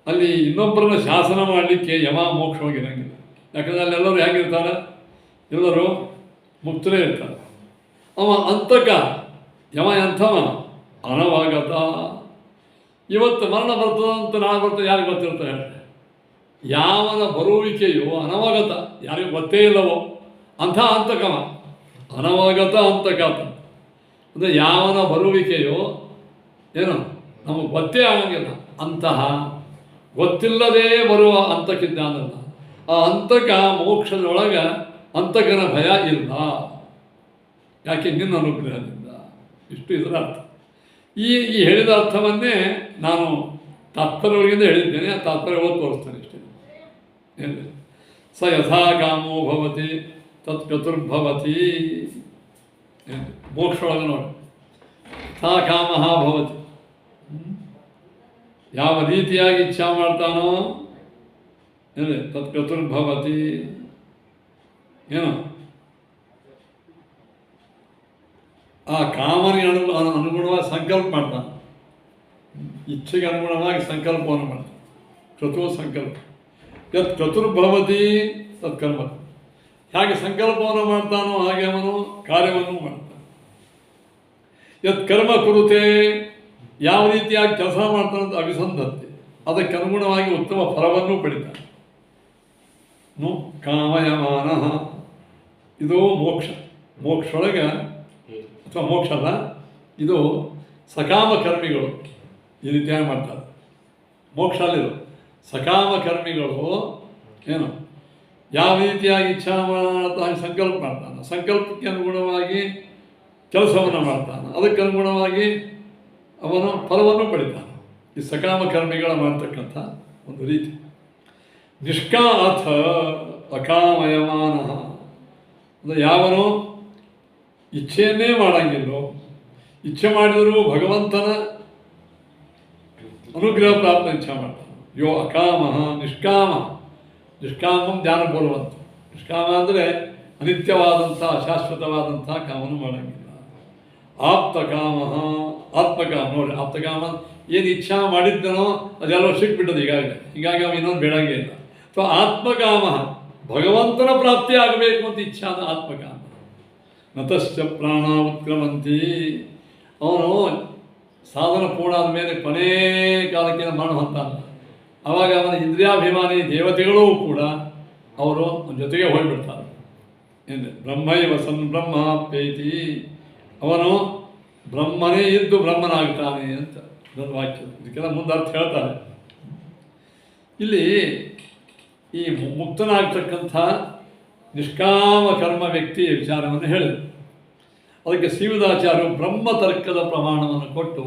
ಅಲ್ಲಿ ಇನ್ನೊಬ್ಬರನ್ನ ಶಾಸನ ಮಾಡಲಿಕ್ಕೆ ಯಮ ಮೋಕ್ಷವಾಗಿ ಇರಂಗಿಲ್ಲ. ಯಾಕಂದರೆ ಅಲ್ಲೆಲ್ಲರೂ ಹೇಗಿರ್ತಾರೆ? ಎಲ್ಲರೂ ಮುಕ್ತರೇ ಇರ್ತಾರೆ. ಅವ ಅಂತಕ ಯಮ ಎಂಥವ? ಅನವಾಗತ. ಇವತ್ತು ಮರಣ ಬರ್ತದಂತ ನಾಳೆ ಬರ್ತದೆ ಯಾರಿಗೆ ಗೊತ್ತಿರ್ತಾರೆ ಹೇಳಿ? ಯಾವನ ಬರುವಿಕೆಯು ಅನವಾಗತ, ಯಾರಿಗೂ ಗೊತ್ತೇ ಇಲ್ಲವೋ ಅಂಥ ಅಂತಕವ. ಅನವಾಗತ ಅಂತಕಾತ ಅಂದರೆ ಯಾವನ ಬರುವಿಕೆಯು ಏನು ನಮಗೆ ಗೊತ್ತೇ ಆಗಂಗಿಲ್ಲ. ಅಂತಹ ಗೊತ್ತಿಲ್ಲದೇ ಬರುವ ಅಂತಕ್ಕಿದ್ದ ಅನ್ನಲ್ಲ. ಆ ಅಂತಕ ಮೋಕ್ಷದೊಳಗೆ ಅಂತಕನ ಭಯ ಇಲ್ಲ. ಯಾಕೆ? ನಿನ್ನ ಅನುಗ್ರಹದಿಂದ. ಇಷ್ಟು ಇದರ ಅರ್ಥ. ಈ ಹೇಳಿದ ಅರ್ಥವನ್ನೇ ನಾನು ತಾತ್ಪರ್ಯಗಳಿಂದ ಹೇಳಿದ್ದೇನೆ. ಆ ತಾತ್ಪರ್ಯ ಓದಿ ತೋರಿಸ್ತೇನೆ ಇಷ್ಟೇ. ಏನು? ಸ ಯಥಾ ಕಾಮೋ ಭವತಿ ತತ್ ಚತುರ್ಭವತಿ. ಮೋಕ್ಷೊಳಗೆ ನೋಡಿ, ಯಥಾ ಕಾಮ ಭವತಿ, ಯಾವ ರೀತಿಯಾಗಿ ಇಚ್ಛಾ ಮಾಡ್ತಾನೋ ಏನು ತತ್ ಚತುರ್ಭವತಿ. ಏನು? ಆ ಕಾಮನಿಗೆ ಅನುಗುಣವಾಗಿ ಸಂಕಲ್ಪ ಮಾಡ್ತಾನೆ, ಇಚ್ಛೆಗೆ ಅನುಗುಣವಾಗಿ ಸಂಕಲ್ಪವನ್ನು ಮಾಡ್ತಾನೆ. ಚತುರ್ ಸಂಕಲ್ಪ. ಯತ್ ಚತುರ್ಭವತಿ ತತ್ಕರ್ಮ. ಹೇಗೆ ಸಂಕಲ್ಪವನ್ನು ಮಾಡ್ತಾನೋ ಹಾಗೆ ಅವನು ಕಾರ್ಯವನ್ನು ಮಾಡ್ತಾನೆ. ಯತ್ ಕರ್ಮ ಕುರುತೆ ಯಾವ ರೀತಿಯಾಗಿ ಕೆಲಸ ಮಾಡ್ತಾನಂತ ಅಭಿಸಂಧತ್ತೆ, ಅದಕ್ಕೆ ಅನುಗುಣವಾಗಿ ಉತ್ತಮ ಫಲವನ್ನು ಪಡಿತಾನೆ. ಕಾಮಯಮಾನ, ಇದು ಮೋಕ್ಷ. ಮೋಕ್ಷೊಳಗೆ ಅಥವಾ ಮೋಕ್ಷ ಅಲ್ಲ, ಇದು ಸಕಾಮ ಕರ್ಮಿಗಳು ಈ ರೀತಿಯಾಗಿ ಮಾಡ್ತಾರೆ. ಮೋಕ್ಷ ಅಲ್ಲಿರು ಸಕಾಮ ಕರ್ಮಿಗಳು ಏನು ಯಾವ ರೀತಿಯಾಗಿ ಇಚ್ಛಾ ಮಾಡ್ತಾ ಸಂಕಲ್ಪ ಮಾಡ್ತಾನೆ, ಸಂಕಲ್ಪಕ್ಕೆ ಅನುಗುಣವಾಗಿ ಕೆಲಸವನ್ನು ಮಾಡ್ತಾನೆ, ಅದಕ್ಕೆ ಅನುಗುಣವಾಗಿ ಅವನು ಫಲವನ್ನು ಪಡಿತಾನೆ. ಈ ಸಕಾಮ ಕರ್ಮಿಗಳ ಮಾಡ್ತಕ್ಕಂಥ ಒಂದು ರೀತಿ. ನಿಷ್ಕಾಥ ಅಕಾಮಯಮಾನ ಅಂದರೆ ಯಾವನು ಇಚ್ಛೆಯನ್ನೇ ಮಾಡಂಗಿಲ್ಲೋ, ಇಚ್ಛೆ ಮಾಡಿದರೂ ಭಗವಂತನ ಅನುಗ್ರಹ ಪ್ರಾಪ್ತ ಇಚ್ಛೆ ಮಾಡ್ತಾನೆ. ಯೋ ಅಕಾಮ ನಿಷ್ಕಾಮ, ನಿಷ್ಕಾಮಂ ಧ್ಯಾನ ಬರುವಂಥ. ನಿಷ್ಕಾಮ ಅಂದರೆ ಅನಿತ್ಯವಾದಂಥ ಶಾಶ್ವತವಾದಂಥ ಕಾಮನು ಮಾಡಂಗಿಲ್ಲ. ಆಪ್ತಕಾಮ, ಆತ್ಮಕಾಮ ನೋಡಿ, ಆಪ್ತಕಾಮ ಏನು ಇಚ್ಛಾ ಮಾಡಿದ್ದನೋ ಅದೆಲ್ಲೋ ಸಿಕ್ಬಿಟ್ಟದು ಈಗಾಗಲೇ, ಹೀಗಾಗಿ ಅವ ಇನ್ನೊಂದು ಬೇಡಂಗೆ ಇಲ್ಲ. ಸೊ ಆತ್ಮಕಾಮ ಭಗವಂತನ ಪ್ರಾಪ್ತಿ ಆಗಬೇಕು ಅಂತ ಇಚ್ಛಾದ ಆತ್ಮಕಾಮ. ನತಶ್ಚ ಪ್ರಾಣ ಉತ್ಕ್ರಮಂತಿ, ಅವನು ಸಾಧನ ಪೂರ್ಣ ಆದಮೇಲೆ ಕೊನೇ ಕಾಲಕ್ಕೆ ಮರಣ ಹೊಂತಾನ. ಆವಾಗ ಅವನ ಇಂದ್ರಿಯಾಭಿಮಾನಿ ದೇವತೆಗಳೂ ಕೂಡ ಅವರು ಜೊತೆಗೆ ಹೋಗಿಬಿಡ್ತಾರೆ. ಏನು ಬ್ರಹ್ಮೈವ ಸನ್ ಬ್ರಹ್ಮ ಪ್ರೀತಿ, ಅವನು ಬ್ರಹ್ಮನೇ ಇದ್ದು ಬ್ರಹ್ಮನಾಗ್ತಾನೆ ಅಂತ ನನ್ನ ವಾಕ್ಯ. ಇದಕ್ಕೆಲ್ಲ ಮುಂದೆ ಅರ್ಥ ಹೇಳ್ತಾರೆ. ಇಲ್ಲಿ ಈ ಮುಕ್ತನಾಗ್ತಕ್ಕಂಥ ನಿಷ್ಕಾಮ ಕರ್ಮ ವ್ಯಕ್ತಿಯ ವಿಚಾರವನ್ನು ಹೇಳಿದರು. ಅದಕ್ಕೆ ಶ್ರೀಮದಾಚಾರ್ಯರು ಬ್ರಹ್ಮತರ್ಕದ ಪ್ರಮಾಣವನ್ನು ಕೊಟ್ಟು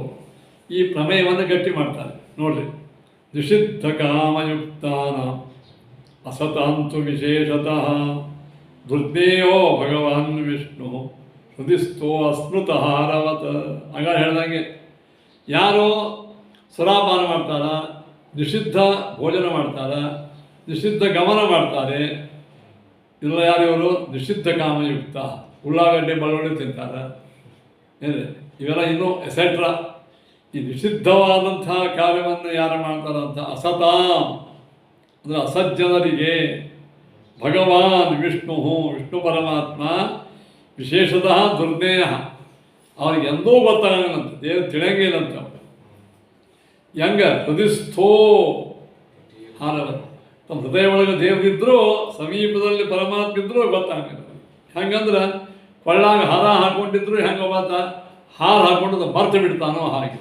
ಈ ಪ್ರಮೇಯವನ್ನು ಗಟ್ಟಿ ಮಾಡ್ತಾರೆ. ನೋಡ್ರಿ, ನಿಷಿದ್ಧ ಕಾಮಯುಕ್ತಾನ ಅಸತಾಂತು ವಿಶೇಷತಃ ದುರ್ದೇಯೋ ಭಗವಾನ್ ವಿಷ್ಣು ಹೃದಿಸ್ಥೋ ಅಸ್ಮೃತಃ ರವತ. ಆಗ ಹೇಳ್ದಂಗೆ ಯಾರೋ ಸುರಾಪಾನ ಮಾಡ್ತಾರ, ನಿಷಿದ್ಧ ಭೋಜನ ಮಾಡ್ತಾರ, ನಿಷಿದ್ಧ ಗಮನ ಮಾಡ್ತಾರೆ, ಇಲ್ಲ ಯಾರಿವರು ನಿಷಿದ್ಧ ಕಾಮಯುಕ್ತ, ಉಳ್ಳಾಗಡ್ಡೆ ಬೆಳ್ಳುಳ್ಳಿ ತಿಂತಾರೆ, ಏನಿದೆ ಇವೆಲ್ಲ ಇನ್ನೂ ಎಸೆಟ್ರಾ. ಈ ನಿಷಿದ್ಧವಾದಂಥ ಕಾರ್ಯವನ್ನು ಯಾರು ಮಾಡ್ತಾರಂತ ಅಸತಾಂ ಅಂದರೆ ಅಸಜ್ಜನರಿಗೆ ಭಗವಾನ್ ವಿಷ್ಣು, ವಿಷ್ಣು ಪರಮಾತ್ಮ ವಿಶೇಷತಃ ದುರ್ನೇಯ, ಅವ್ರಿಗೆ ಎಂದೂ ಗೊತ್ತಾಗಲ್ಲಂತೆ, ದೇವ್ರು ತಿಳಿಯಂಗೇ ಇಲ್ಲಂತೆ. ಅವ್ರು ಹೆಂಗ ಹೃದಯಸ್ಥೋ ಹಾರವ, ತಮ್ಮ ಹೃದಯ ಒಳಗೆ ದೇವರಿದ್ದರೂ ಸಮೀಪದಲ್ಲಿ ಪರಮಾತ್ಮ ಇದ್ದರೂ ಗೊತ್ತಾಗಲ್ಲ. ಹೆಂಗಂದ್ರೆ ಕೊಳ್ಳಾಗ ಹಾರ ಹಾಕೊಂಡಿದ್ರು ಹೆಂಗೆ ಮಾತ ಹಾರ ಹಾಕೊಂಡು ಮರ್ತು ಬಿಡ್ತಾನೋ ಹಾಗೆ.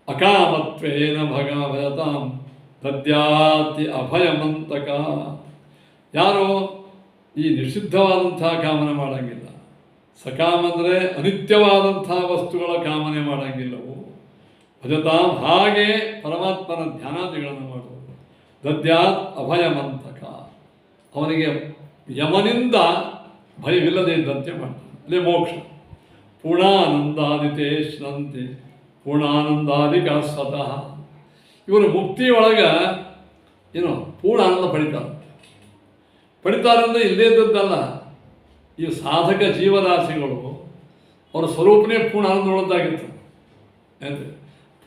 ಅಕಾಮತ್ವೇನ ಭಗವತಾಂ ತದ್ಯಾತಿ ಅಭಯಮಂತಕ, ಯಾರು ಈ ನಿಷಿದ್ಧವಾದಂಥ ಕಾಮನೆ ಮಾಡೋಂಗಿಲ್ಲ, ಸಕಾಮ ಅಂದರೆ ಅನಿತ್ಯವಾದಂಥ ವಸ್ತುಗಳ ಕಾಮನೆ ಮಾಡೋಂಗಿಲ್ಲವು, ಭಜತಾಂ ಹಾಗೆ ಪರಮಾತ್ಮನ ಧ್ಯಾನಾದಿಗಳನ್ನು ಮಾಡುವುದು. ದದ್ಯಾತ್ ಅಭಯಮಂತಕ, ಅವನಿಗೆ ಯಮನಿಂದ ಭಯವಿಲ್ಲದೆ ಇದ್ದಂತೆ ಮಾಡ್ತಾನೆ. ಅಲ್ಲೇ ಮೋಕ್ಷ. ಪೂರ್ಣಾನಂದಾದಿತೇ ಶ್ರಂತಿ ಪೂರ್ಣಾನಂದಾದಿಕ ಸ್ವತಃ. ಇವರು ಮುಕ್ತಿಯೊಳಗೆ ಏನು ಪೂರ್ಣ ಆನಂದ ಪಡಿತಾರೆ ಅಂದರೆ ಇಲ್ಲದೇ ಇದ್ದದ್ದಲ್ಲ. ಈ ಸಾಧಕ ಜೀವರಾಶಿಗಳು ಅವರ ಸ್ವರೂಪನೇ ಪೂರ್ಣ ಆನಂದವುಳ್ಳದ್ದಾಗಿರ್ತದೆ. ಅಂದರೆ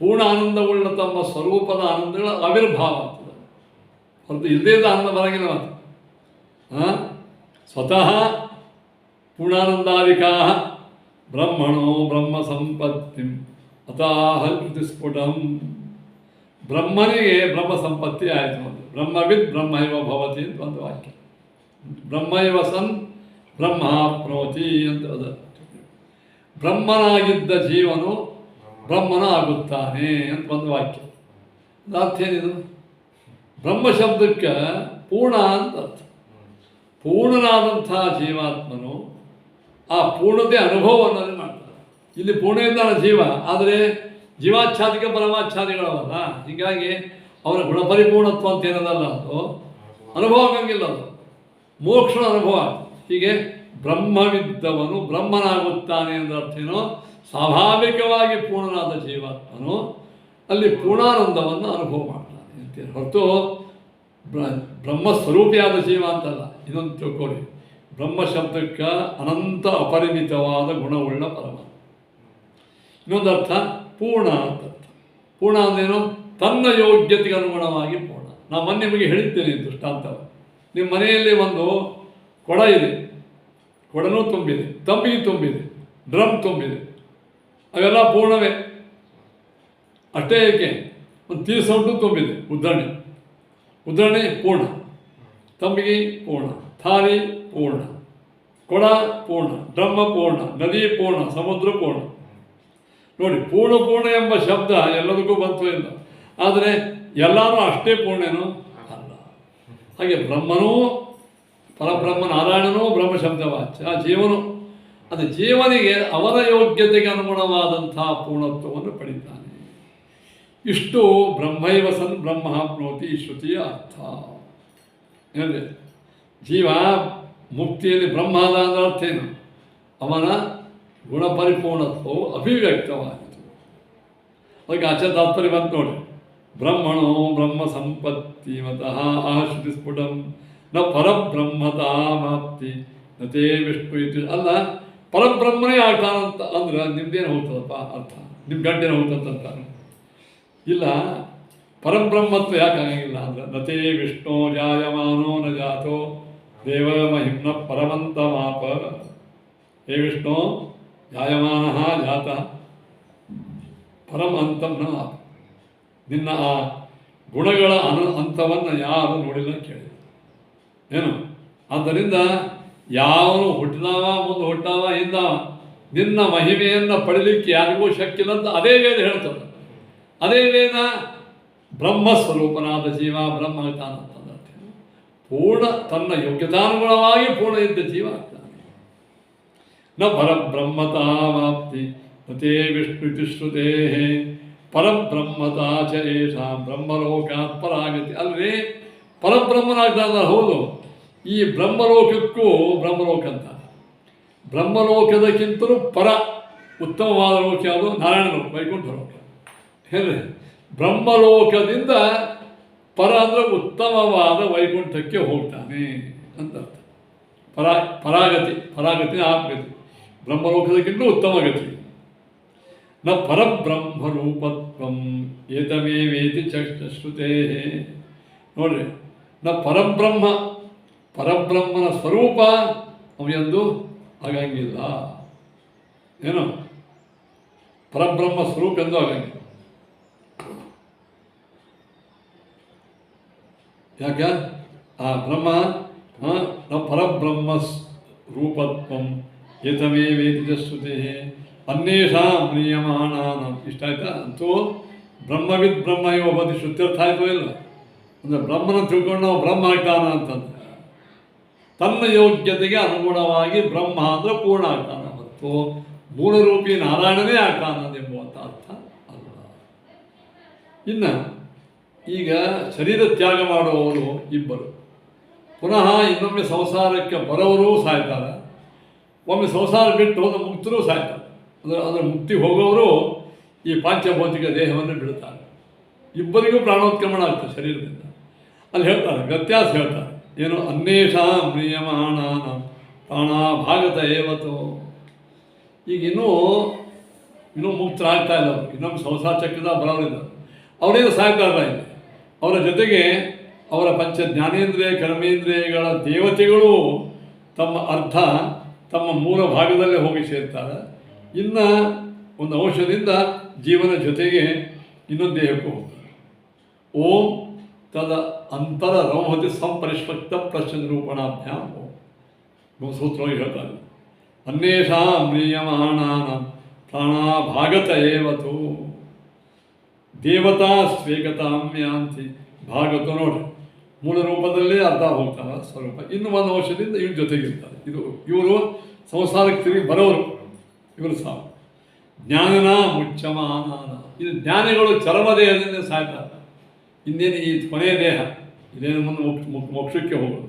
ಪೂರ್ಣ ಆನಂದವುಳ್ಳ ತಮ್ಮ ಸ್ವರೂಪದ ಆನಂದಗಳ ಆವಿರ್ಭಾವ ಆಗ್ತದೆ ಹೊರತು ಇಲ್ಲದೇ ಇದ್ದ ಆನಂದ ಬರಂಗಿಲ್ಲ. ಮಾತು ಸ್ವತಃ ಪೂರ್ಣಾನಂದಾದಿಕಾ ಬ್ರಹ್ಮಣೋ ಬ್ರಹ್ಮ ಸಂಪತ್ತಿ ಅತಾಹ ಸ್ಫುಟಂ. ಬ್ರಹ್ಮನಿಗೆ ಬ್ರಹ್ಮ ಸಂಪತ್ತಿ ಆಯಿತು ಅಂತ, ಬ್ರಹ್ಮವಿದ್ ಬ್ರಹ್ಮೈವ ಭವತಿ ಅಂತ ಒಂದು ವಾಕ್ಯ. ಬ್ರಹ್ಮೈವ ಸನ್ ಬ್ರಹ್ಮ ಪ್ರೋತಿ ಅಂತ ಅದ. ಬ್ರಹ್ಮನಾಗಿದ್ದ ಜೀವನು ಬ್ರಹ್ಮನ ಆಗುತ್ತಾನೆ ಅಂತ ಒಂದು ವಾಕ್ಯ. ಅರ್ಥ ಏನಿದು? ಬ್ರಹ್ಮ ಶಬ್ದಕ್ಕೆ ಪೂರ್ಣ ಅಂತ ಅರ್ಥ. ಪೂರ್ಣನಾದಂಥ ಜೀವಾತ್ಮನು ಆ ಪೂರ್ಣತೆ ಅನುಭವವನ್ನು ಮಾಡ್ತಾರೆ. ಇಲ್ಲಿ ಪೂರ್ಣ ಇದ್ದಾನೆ ಜೀವ, ಆದರೆ ಜೀವಾಚ್ಛಾದಿಕ ಪರಮಾಚ್ಛಾದಿಗಳವಲ್ಲ. ಹೀಗಾಗಿ ಅವರ ಗುಣಪರಿಪೂರ್ಣತ್ವ ಅಂತ ಏನದಲ್ಲ, ಅದು ಅನುಭವ ಆಗಂಗಿಲ್ಲ, ಅದು ಮೋಕ್ಷದ ಅನುಭವ. ಹೀಗೆ ಬ್ರಹ್ಮವಿದ್ದವನು ಬ್ರಹ್ಮನಾಗುತ್ತಾನೆ ಅಂದರೆ ಅರ್ಥ ಏನೋ, ಸ್ವಾಭಾವಿಕವಾಗಿ ಪೂರ್ಣನಾದ ಜೀವಾತ್ಮನು ಅಲ್ಲಿ ಪೂರ್ಣಾನಂದವನ್ನು ಅನುಭವ ಮಾಡ್ತಾನೆ ಅಂತೇಳಿ ಹೊರತು ಬ್ರಹ್ಮಸ್ವರೂಪಿಯಾದ ಜೀವ ಅಂತಲ್ಲ. ಇದೊಂದು ತಿಳ್ಕೊಳ್ಳಿ, ಬ್ರಹ್ಮ ಶಬ್ದಕ್ಕೆ ಅನಂತ ಅಪರಿಮಿತವಾದ ಗುಣವುಳ್ಳ ಪರಮಾತ್ಮ. ಇನ್ನೊಂದು ಅರ್ಥ ಪೂರ್ಣ ಅಂತ ಅರ್ಥ. ಪೂರ್ಣ ಅಂದೇನು? ತನ್ನ ಯೋಗ್ಯತೆಗೆ ಅನುಗುಣವಾಗಿ ಪೂರ್ಣ. ನಾನು ನಿಮಗೆ ಹೇಳಿದ್ದೇನೆ ದೃಷ್ಟಾಂತವ. ನಿಮ್ಮ ಮನೆಯಲ್ಲಿ ಒಂದು ಕೊಡ ಇದೆ, ಕೊಡನೂ ತುಂಬಿದೆ, ತಂಬಿಗೆ ತುಂಬಿದೆ, ಡ್ರಮ್ ತುಂಬಿದೆ, ಅವೆಲ್ಲ ಪೂರ್ಣವೇ. ಅಷ್ಟೇ ಏಕೆ ಒಂದು ತೀರ್ಸೌಟು ತುಂಬಿದೆ. ಉದ್ಧರಣೆ ಪೂರ್ಣ, ತಂಬಿಗೆ ಪೂರ್ಣ, ಥಾಲಿ ಪೂರ್ಣ, ಕೊಡ ಪೂರ್ಣ, ಡ್ರಮ್ಮ ಪೂರ್ಣ, ನದಿ ಪೂರ್ಣ, ಸಮುದ್ರ ಪೂರ್ಣ. ನೋಡಿ, ಪೂರ್ಣ ಎಂಬ ಶಬ್ದ ಎಲ್ಲದಕ್ಕೂ ಬಂತು ಇಲ್ಲ. ಆದರೆ ಎಲ್ಲರೂ ಅಷ್ಟೇ ಪೂರ್ಣೇನೋ ಅಲ್ಲ. ಹಾಗೆ ಬ್ರಹ್ಮನೂ ಪರಬ್ರಹ್ಮ ನಾರಾಯಣನೂ ಬ್ರಹ್ಮ ಶಬ್ದವಾಚ್ಯ, ಜೀವನು ಅದು ಜೀವನಿಗೆ ಅವರ ಯೋಗ್ಯತೆಗೆ ಅನುಗುಣವಾದಂಥ ಪೂರ್ಣತ್ವವನ್ನು ಪಡಿತಾನೆ. ಇಷ್ಟು ಬ್ರಹ್ಮೈವ ಸನ್ ಬ್ರಹ್ಮ ಆಪ್ನೋತಿ ಶ್ರುತಿಯ ಅರ್ಥ. ಏನಿದೆ ಜೀವ ಮುಕ್ತಿಯಲ್ಲಿ ಬ್ರಹ್ಮದ ಅಂದ್ರೆ ಅರ್ಥ ಏನು? ಅವನ ಗುಣಪರಿಪೂರ್ಣತ್ವವು ಅಭಿವ್ಯಕ್ತವಾಯಿತು. ಅದಕ್ಕೆ ಆಚಾರ್ಯ ತಾತ್ಪರ್ಯ ಬಂತು ನೋಡಿ, ಬ್ರಹ್ಮಣೋ ಬ್ರಹ್ಮ ಸಂಪತ್ತಿ ಮತಃ ಶ್ರುತಿ ಸ್ಫುಟಂ ನ ಪರಬ್ರಹ್ಮತಾಮಾಪ್ತಿ ನತೇ ವಿಷ್ಣು ಇತಿ. ಅಲ್ಲ, ಪರಬ್ರಹ್ಮನೇ ಆಗ್ತಾನಂತ ಅಂದ್ರೆ ನಿಮ್ದೇನು ಹೋಗ್ತದಪ್ಪ ಅರ್ಥ? ನಿಮ್ಮ ಗಂಟೇನು ಹೋಗ್ತದಂತ ಇಲ್ಲ. ಪರಬ್ರಹ್ಮತ್ವ ಯಾಕೆ ಆಗಂಗಿಲ್ಲ ಅಂದ್ರೆ ನತೇ ವಿಷ್ಣು ಜಾಯಮಾನೋ ನ ಜಾತೋ ದೇವ ಮಹಿಮ್ನ ಪರಮಂತಮಾಪ. ಹೇ ವಿಷ್ಣು ಜಾಯಮಾನ ಜಾತ ಪರಮ ಅಂತಂ ನ ಆಪ. ನಿನ್ನ ಆ ಗುಣಗಳ ಅಂತವನ್ನು ಯಾರು ನೋಡಿಲ್ಲ ಕೇಳಿ ಏನು. ಆದ್ದರಿಂದ ಯಾವನು ಹುಟ್ಟಿದವ ಮುಂದೆ ಹುಟ್ಟವ ಹಿಂದವ ನಿನ್ನ ಮಹಿಮೆಯನ್ನು ಪಡೀಲಿಕ್ಕೆ ಯಾರಿಗೂ ಶಕ್ಯ ಇಲ್ಲ ಅಂತ ಅದೇ ವೇದ ಹೇಳ್ತದೆ. ಅದೇ ವೇದ ಬ್ರಹ್ಮಸ್ವರೂಪನಾದ ಜೀವ ಬ್ರಹ್ಮ ಆಗ್ತಾನಂತಂದ್ರೆ ಪೂರ್ಣ ತನ್ನ ಯೋಗ್ಯತಾನುಗುಣವಾಗಿ ಪೂರ್ಣ ಇದ್ದ ಜೀವ ಆಗ್ತಾನೆ. ನ ಪರಬ್ರಹ್ಮತಾಮಾಪ್ತಿ ನತೇ ವಿಷ್ಣು ಶ್ರುತೇ ಪರಬ್ರಹ್ಮತಾ ಚ ಏಷಾಂ ಬ್ರಹ್ಮಲೋಕಾತ್ ಪರಾಗತಿ. ಅಲ್ವೇ ಪರಬ್ರಹ್ಮನಾಗ್ತಾನಲ್ಲ, ಹೌದು. ಈ ಬ್ರಹ್ಮಲೋಕಕ್ಕೂ ಬ್ರಹ್ಮಲೋಕ ಅಂತ, ಬ್ರಹ್ಮಲೋಕದಕ್ಕಿಂತಲೂ ಪರ ಉತ್ತಮವಾದ ಲೋಕ ಯಾವುದು? ನಾರಾಯಣ ಲೋಕ, ವೈಕುಂಠ ಲೋಕ. ಹೇಳಿ, ಬ್ರಹ್ಮಲೋಕದಿಂದ ಪರ ಅಂದರೆ ಉತ್ತಮವಾದ ವೈಕುಂಠಕ್ಕೆ ಹೋಗ್ತಾನೆ ಅಂತ ಅರ್ಥ. ಪರಾಗತಿ ಆತ್ಮಗತಿ, ಬ್ರಹ್ಮಲೋಕದಕ್ಕಿಂತ ಉತ್ತಮ ಗತಿ. ನ ಪರಬ್ರಹ್ಮರೂಪತ್ವಂ ಏತಮೇವೇತಿ ಚಕ್ಷುಶ್ರುತೇ. ನೋಡ್ರಿ, ನ ಪರಬ್ರಹ್ಮನ ಸ್ವರೂಪ ಅವೆಂದು ಆಗಂಗಿಲ್ಲ. ಏನು ಪರಬ್ರಹ್ಮ ಸ್ವರೂಪ ಎಂದು ಆಗಂಗಿಲ್ಲ. ಯಾಕೆ? ಆ ಬ್ರಹ್ಮ ನ ಪರಬ್ರಹ್ಮ ರೂಪತ್ವಂ ಏತಮೇವೇತಿ ಶ್ರುತಿ ಅನ್ಯೇಷಾಂ ನಿಯಮಾನಾಂ. ಇಷ್ಟ ಆಯ್ತಾ? ಅಂತೂ ಬ್ರಹ್ಮವಿದ್ ಬ್ರಹ್ಮ ಇವ ಬದಿ ಶ್ರುತ್ಯರ್ಥ ಆಯಿತು ಇಲ್ಲ ಅಂದರೆ ಬ್ರಹ್ಮನ ತಿಳ್ಕೊಂಡು ನಾವು ಬ್ರಹ್ಮ ಆಗ್ತಾನ ಅಂತಂದ್ರೆ ತನ್ನ ಯೋಗ್ಯತೆಗೆ ಅನುಗುಣವಾಗಿ ಬ್ರಹ್ಮ ಅಂದರೆ ಪೂರ್ಣ ಆಗ್ತಾನ, ಮತ್ತು ಮೂಲರೂಪಿ ನಾರಾಯಣನೇ ಆಗ್ತಾನ ಎಂಬುವಂಥ ಅರ್ಥ ಅಲ್ಲ. ಇನ್ನು ಈಗ ಶರೀರ ತ್ಯಾಗ ಮಾಡುವವರು ಇಬ್ಬರು, ಪುನಃ ಇನ್ನೊಮ್ಮೆ ಸಂಸಾರಕ್ಕೆ ಬರೋರು ಸಾಯ್ತಾರೆ, ಒಮ್ಮೆ ಸಂಸಾರ ಬಿಟ್ಟು ಹೋದ ಮುಕ್ತರೂ ಸಾಯ್ತಾರೆ. ಅಂದರೆ ಮುಕ್ತಿ ಹೋಗೋರು ಈ ಪಾಂಚಭೌತಿಕ ದೇಹವನ್ನು ಬಿಡುತ್ತಾರೆ. ಇಬ್ಬರಿಗೂ ಪ್ರಾಣೋತ್ಕ್ರಮಣ ಆಗ್ತದೆ ಶರೀರದಿಂದ. ಅಲ್ಲಿ ಹೇಳ್ತಾರೆ, ವ್ಯತ್ಯಾಸ ಹೇಳ್ತಾರೆ ಏನು? ಅನ್ಯೇಷಾಂ ನಿಯಮಾನಾನ ಪ್ರಾಣಾಭಾಗತ ಏವತೋ. ಈಗ ಇನ್ನೂ ಮುಕ್ತರಾಗ್ತಾ ಇಲ್ಲ ಅವರು, ಇನ್ನೊಮ್ಮೆ ಸಂಸಾರ ಚಕ್ರದ ಬರೋರಿಲ್ಲ. ಅವರೇನು ಸಾಯ್ತಾ ಇಲ್ಲ ಇಲ್ಲಿ. ಅವರ ಜೊತೆಗೆ ಅವರ ಪಂಚ ಜ್ಞಾನೇಂದ್ರಿಯ ಕರ್ಮೇಂದ್ರಿಯಗಳ ದೇವತೆಗಳು ತಮ್ಮ ಮೂಲ ಭಾಗದಲ್ಲೇ ಹೋಗಿ ಸೇರ್ತಾರೆ. ಇನ್ನು ಒಂದು ಅಂಶದಿಂದ ಜೀವನ ಜೊತೆಗೆ ಇನ್ನೊಂದು ದೇಹಕ್ಕೂ ಹೋಗ್ತಾರೆ. ಓಂ ತದ ಅಂತರ ರೋಮಹತಿ ಸಂಪರಿಷ್ಪಕ್ತ ಪ್ರಶ್ನ ರೂಪಣಾಭ್ಯಾಂ ಓಂ ಸೂತ್ರವಾಗಿ ಹೇಳ್ತಾರೆ. ಅನ್ಯೇಷಾಂ ನಿಯಮಾನಾನ ಪ್ರಾಣಾಭಾಗತ ಏವತು ದೇವತಾ ಸ್ವೇಕತಾಂ ಯಾಂತಿ. ಭಾಗತ ನೋಡ್ರಿ, ಮೂಲ ರೂಪದಲ್ಲೇ ಅರ್ಧ ಹೋಗ್ತಾರೆ ಸ್ವರೂಪ. ಇನ್ನು ಒಂದು ಅಂಶದಿಂದ ಇವ್ರ ಜೊತೆಗಿರ್ತಾರೆ. ಇವರು ಸಂಸಾರಕ್ಕೆ ತಿರುಗಿ ಬರೋರು, ಇವರು ಸಾವು. ಜ್ಞಾನನ ಮುಚ್ಚಮಾನಾನ. ಇದು ಜ್ಞಾನಿಗಳು ಚರಮ ದೇಹದಿಂದ ಸಾಯ್ತಾರೆ. ಇನ್ನೇನು ಈ ಕೊನೆಯ ದೇಹ ಇದೇನು ಮುಂದೆ ಮೋಕ್ಷಕ್ಕೆ ಹೋಗೋದು.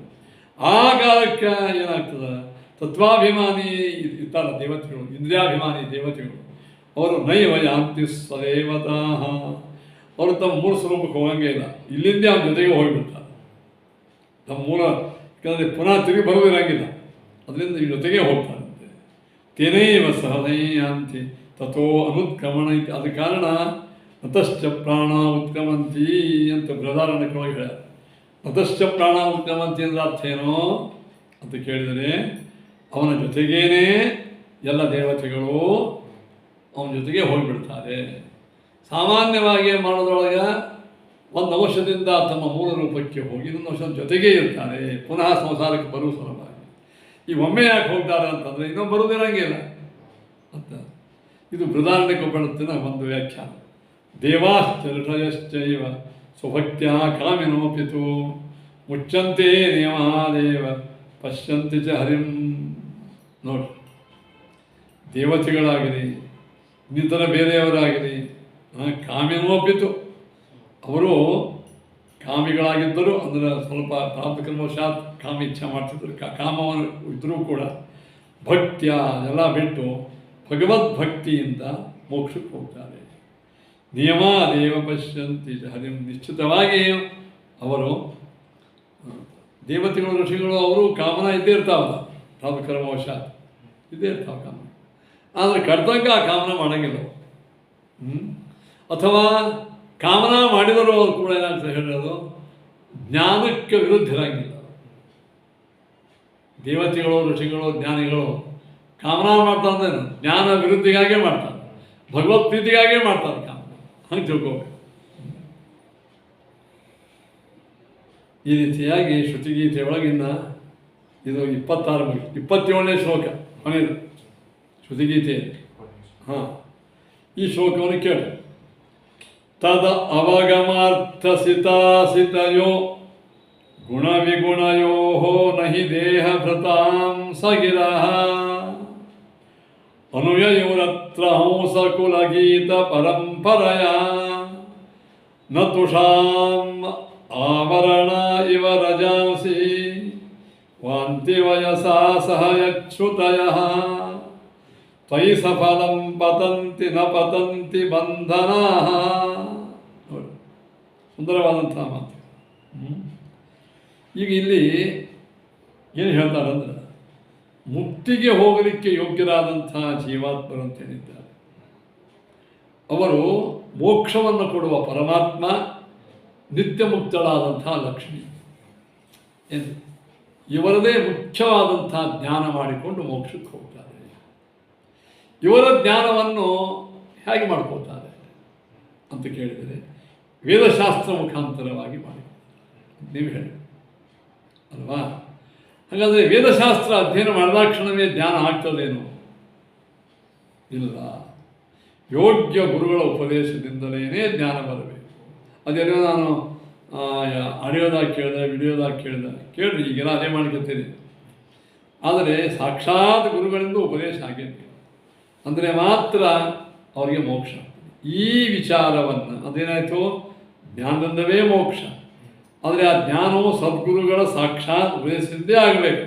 ಆ ಕಾಲಕ್ಕೆ ಏನಾಗ್ತದೆ? ತತ್ವಾಭಿಮಾನಿ ಇರ್ತಾರ ದೇವತೆಗಳು, ಇಂದ್ರಿಯಾಭಿಮಾನಿ ದೇವತೆಗಳು, ಅವರು ನೈವ ಯಾಂತಿ ಸ್ವದೇವತಾ. ಅವರು ತಮ್ಮ ಮೂಲ ಸ್ವರೂಪಕ್ಕೆ ಹೋಗಂಗೆ ಇಲ್ಲ, ಇಲ್ಲಿಂದೇ ಅವ್ನ ಜೊತೆಗೆ ಹೋಗಿಬಿಡ್ತಾರೆ. ತಮ್ಮ ಮೂಲ ಯಾಕಂದರೆ ಪುನಃ ತಿರುಗಿ ಬರೋದಿರಂಗಿಲ್ಲ, ಅದರಿಂದ ಈ ಜೊತೆಗೆ ಹೋಗ್ತಾರಂತೆ. ತೇನೈವ ಸಹನೈ ಯಾಂತಿ ತಥೋ ಅನುತ್ಕ್ರಮಣ ಇತಿ. ಅದ ಕಾರಣ ನತಶ್ಚ ಪ್ರಾಣ ಉತ್ಕ್ರಮಂತಿ ಅಂತ ಬೃಹದಾರಣ್ಯಕವಾಗಿ ಹೇಳ್ಯಾರ. ನತಶ್ಚ ಪ್ರಾಣ ಉತ್ಕ್ರಮಂತಿ ಅಂದ್ರೆ ಅರ್ಥ ಏನೋ ಅಂತ ಕೇಳಿದರೆ, ಅವನ ಜೊತೆಗೇನೆ ಎಲ್ಲ ದೇವತೆಗಳು ಅವನ ಜೊತೆಗೆ ಹೋಗಿಬಿಡ್ತಾರೆ. ಸಾಮಾನ್ಯವಾಗಿ ಮಾಡೋದ್ರೊಳಗೆ ಒಂದು ಅಂಶದಿಂದ ತಮ್ಮ ಮೂಲ ರೂಪಕ್ಕೆ ಹೋಗಿ ಇನ್ನೊಂದು ಅಂಶದ ಜೊತೆಗೇ ಇರ್ತಾರೆ, ಪುನಃ ಸಂಸಾರಕ್ಕೆ ಬರುವ ಸಲುವಾಗಿ. ಈ ಒಮ್ಮೆ ಯಾಕೆ ಹೋಗ್ತಾರೆ ಅಂತಂದರೆ ಇನ್ನೊಂದು ಬರುವುದಿರಂಗಿಲ್ಲ ಅಂತ. ಇದು ಬೃಹದಾರಣ್ಯಕೋಪನಿಷತ್ತಿನ ಒಂದು ವ್ಯಾಖ್ಯಾನ. ದೇವಾಶ್ಚ ಸ್ವಭಕ್ತ್ಯ ಕಾಮಿನೋಪಿತು ಮುಚ್ಚಂತೆ ನಿಯಮದೇವ ಪಶ್ಯಂತಿ ಚ ಹರಿಂ. ನೋಡಿ, ದೇವತೆಗಳಾಗಲಿ ಇನ್ನಿತರ ಬೇರೆಯವರಾಗಲಿ ಕಾಮಿನೋಪಿತು, ಅವರು ಕಾಮಿಗಳಾಗಿದ್ದರು, ಅಂದರೆ ಸ್ವಲ್ಪ ಪ್ರಾಪ್ತಕರ್ಮವಶಾತ್ ಕಾಮ ಇಚ್ಛೆ ಮಾಡ್ತಿದ್ದರು, ಕಾಮವನ್ನು ಇದ್ದರೂ ಕೂಡ ಭಕ್ತಿಯ ಎಲ್ಲ ಬಿಟ್ಟು ಭಗವದ್ಭಕ್ತಿಯಿಂದ ಮೋಕ್ಷಕ್ಕೆ ಹೋಗ್ತಾರೆ. ನಿಯಮ ದೇವ ಪಶ್ಯಂತಿ ಹರಿಂ. ನಿಶ್ಚಿತವಾಗಿ ಅವರು ದೇವತೆಗಳು ಋಷಿಗಳು ಅವರು ಕಾಮನ ಇದ್ದೇ ಇರ್ತಾವಲ್ಲ, ಪ್ರಾಪ್ತಕರ್ಮವಶಾತ್ ಇದ್ದೇ ಇರ್ತಾವೆ ಕಾಮನ. ಆದರೆ ಕರ್ತಂಗ ಆ ಕಾಮನ ಮಾಡೋಂಗಿಲ್ಲ. ಅಥವಾ ಕಾಮನ ಮಾಡಿದರೂ ಅವರು ಕೂಡ ಏನಾಗ್ತದೆ ಹೇಳೋದು, ಜ್ಞಾನಕ್ಕೆ ವಿರುದ್ಧ ಇರಂಗಿಲ್ಲ. ದೇವತೆಗಳು ಋಷಿಗಳು ಜ್ಞಾನಿಗಳು ಕಾಮನ ಮಾಡ್ತಾರೆ ಅಂದ್ರೆ ಜ್ಞಾನ ವಿರುದ್ಧಿಗಾಗೇ ಮಾಡ್ತಾರೆ, ಭಗವತ್ ಪ್ರೀತಿಗಾಗೇ ಮಾಡ್ತಾರೆ ಕಾಮನ. ಹಂಗೆ ತಿಳ್ಕೋಬೇಕು. ಈ ರೀತಿಯಾಗಿ ಶ್ರುತಿಗೀತೆ ಒಳಗಿನ್ನ ಇದು 26 27ನೇ ಶ್ಲೋಕ ಕೊನೆಯದು ಶ್ರುತಿಗೀತೆ. ಹಾಂ, ಈ ಶ್ಲೋಕವನ್ನು ಕೇಳಿ. ತದ ಅವಗಮಾರ್ಥಸಿತಾಸಿತಯೋ ಗುಣವಿಗುಣಯೋ ನಹಿ ದೇಹಭೃತಾಂ ಸಗಿರಃ ಅನುಯಯೋರತ್ರ ಹಂಸಕುಲಗೀತ ಪರಂಪರಯ ನ ತುಷಾಂ ಆವರಣ ಇವ ರಜಾಂಸಿ ವಾಂತಿ ವಯಸಾ ಸಹ ಯಚ್ಯುತಯಃ ತ್ವಯಿ ಸಫಲಂ ಪತಂತಿ ನ ಪತಂತಿ ಬಂಧನಾಃ. ನೋಡಿ, ಸುಂದರವಾದಂತಹ ಮಾತು. ಈಗ ಇಲ್ಲಿ ಏನು ಹೇಳ್ತಾರಂದ್ರೆ, ಮುಕ್ತಿಗೆ ಹೋಗಲಿಕ್ಕೆ ಯೋಗ್ಯರಾದಂತಹ ಜೀವಾತ್ಮರಂತೇನಿದ್ದಾರೆ ಅವರು ಮೋಕ್ಷವನ್ನು ಕೊಡುವ ಪರಮಾತ್ಮ, ನಿತ್ಯ ಮುಕ್ತಳಾದಂತಹ ಲಕ್ಷ್ಮಿ ಏನು ಇವರದೇ ಮುಖ್ಯವಾದಂತಹ ಜ್ಞಾನ ಮಾಡಿಕೊಂಡು ಮೋಕ್ಷಕ್ಕೆ ಹೋಗ್ತಾರೆ. ಇವರ ಜ್ಞಾನವನ್ನು ಹೇಗೆ ಮಾಡ್ಕೋತಾರೆ ಅಂತ ಕೇಳಿದರೆ ವೇದಶಾಸ್ತ್ರ ಮುಖಾಂತರವಾಗಿ ಮಾಡಿ. ನೀವು ಹೇಳಿ ಅಲ್ವಾ? ಹಾಗಾದರೆ ವೇದಶಾಸ್ತ್ರ ಅಧ್ಯಯನ ಮಾಡಿದಾಕ್ಷಣವೇ ಜ್ಞಾನ ಆಗ್ತದೇನು? ಇಲ್ಲ, ಯೋಗ್ಯ ಗುರುಗಳ ಉಪದೇಶದಿಂದಲೇ ಜ್ಞಾನ ಬರಬೇಕು. ಅದೇನೋ ನಾನು ಆಡಿಯೋದಾಗ ಕೇಳಿದೆ, ವಿಡಿಯೋದಾಗ ಕೇಳ್ರಿ, ಈಗೆಲ್ಲ ಅದೇ ಮಾಡ್ಕೊತೀರಿ. ಆದರೆ ಸಾಕ್ಷಾತ್ ಗುರುಗಳಿಂದ ಉಪದೇಶ ಆಗೈತಿ ಅಂದರೆ ಮಾತ್ರ ಅವರಿಗೆ ಮೋಕ್ಷ. ಈ ವಿಚಾರವನ್ನು ಅದೇನಾಯಿತು, ಜ್ಞಾನದಿಂದವೇ ಮೋಕ್ಷ. ಆದರೆ ಆ ಜ್ಞಾನವು ಸದ್ಗುರುಗಳ ಸಾಕ್ಷಾತ್ ಉಪದೇಶದಿಂದೇ ಆಗಬೇಕು.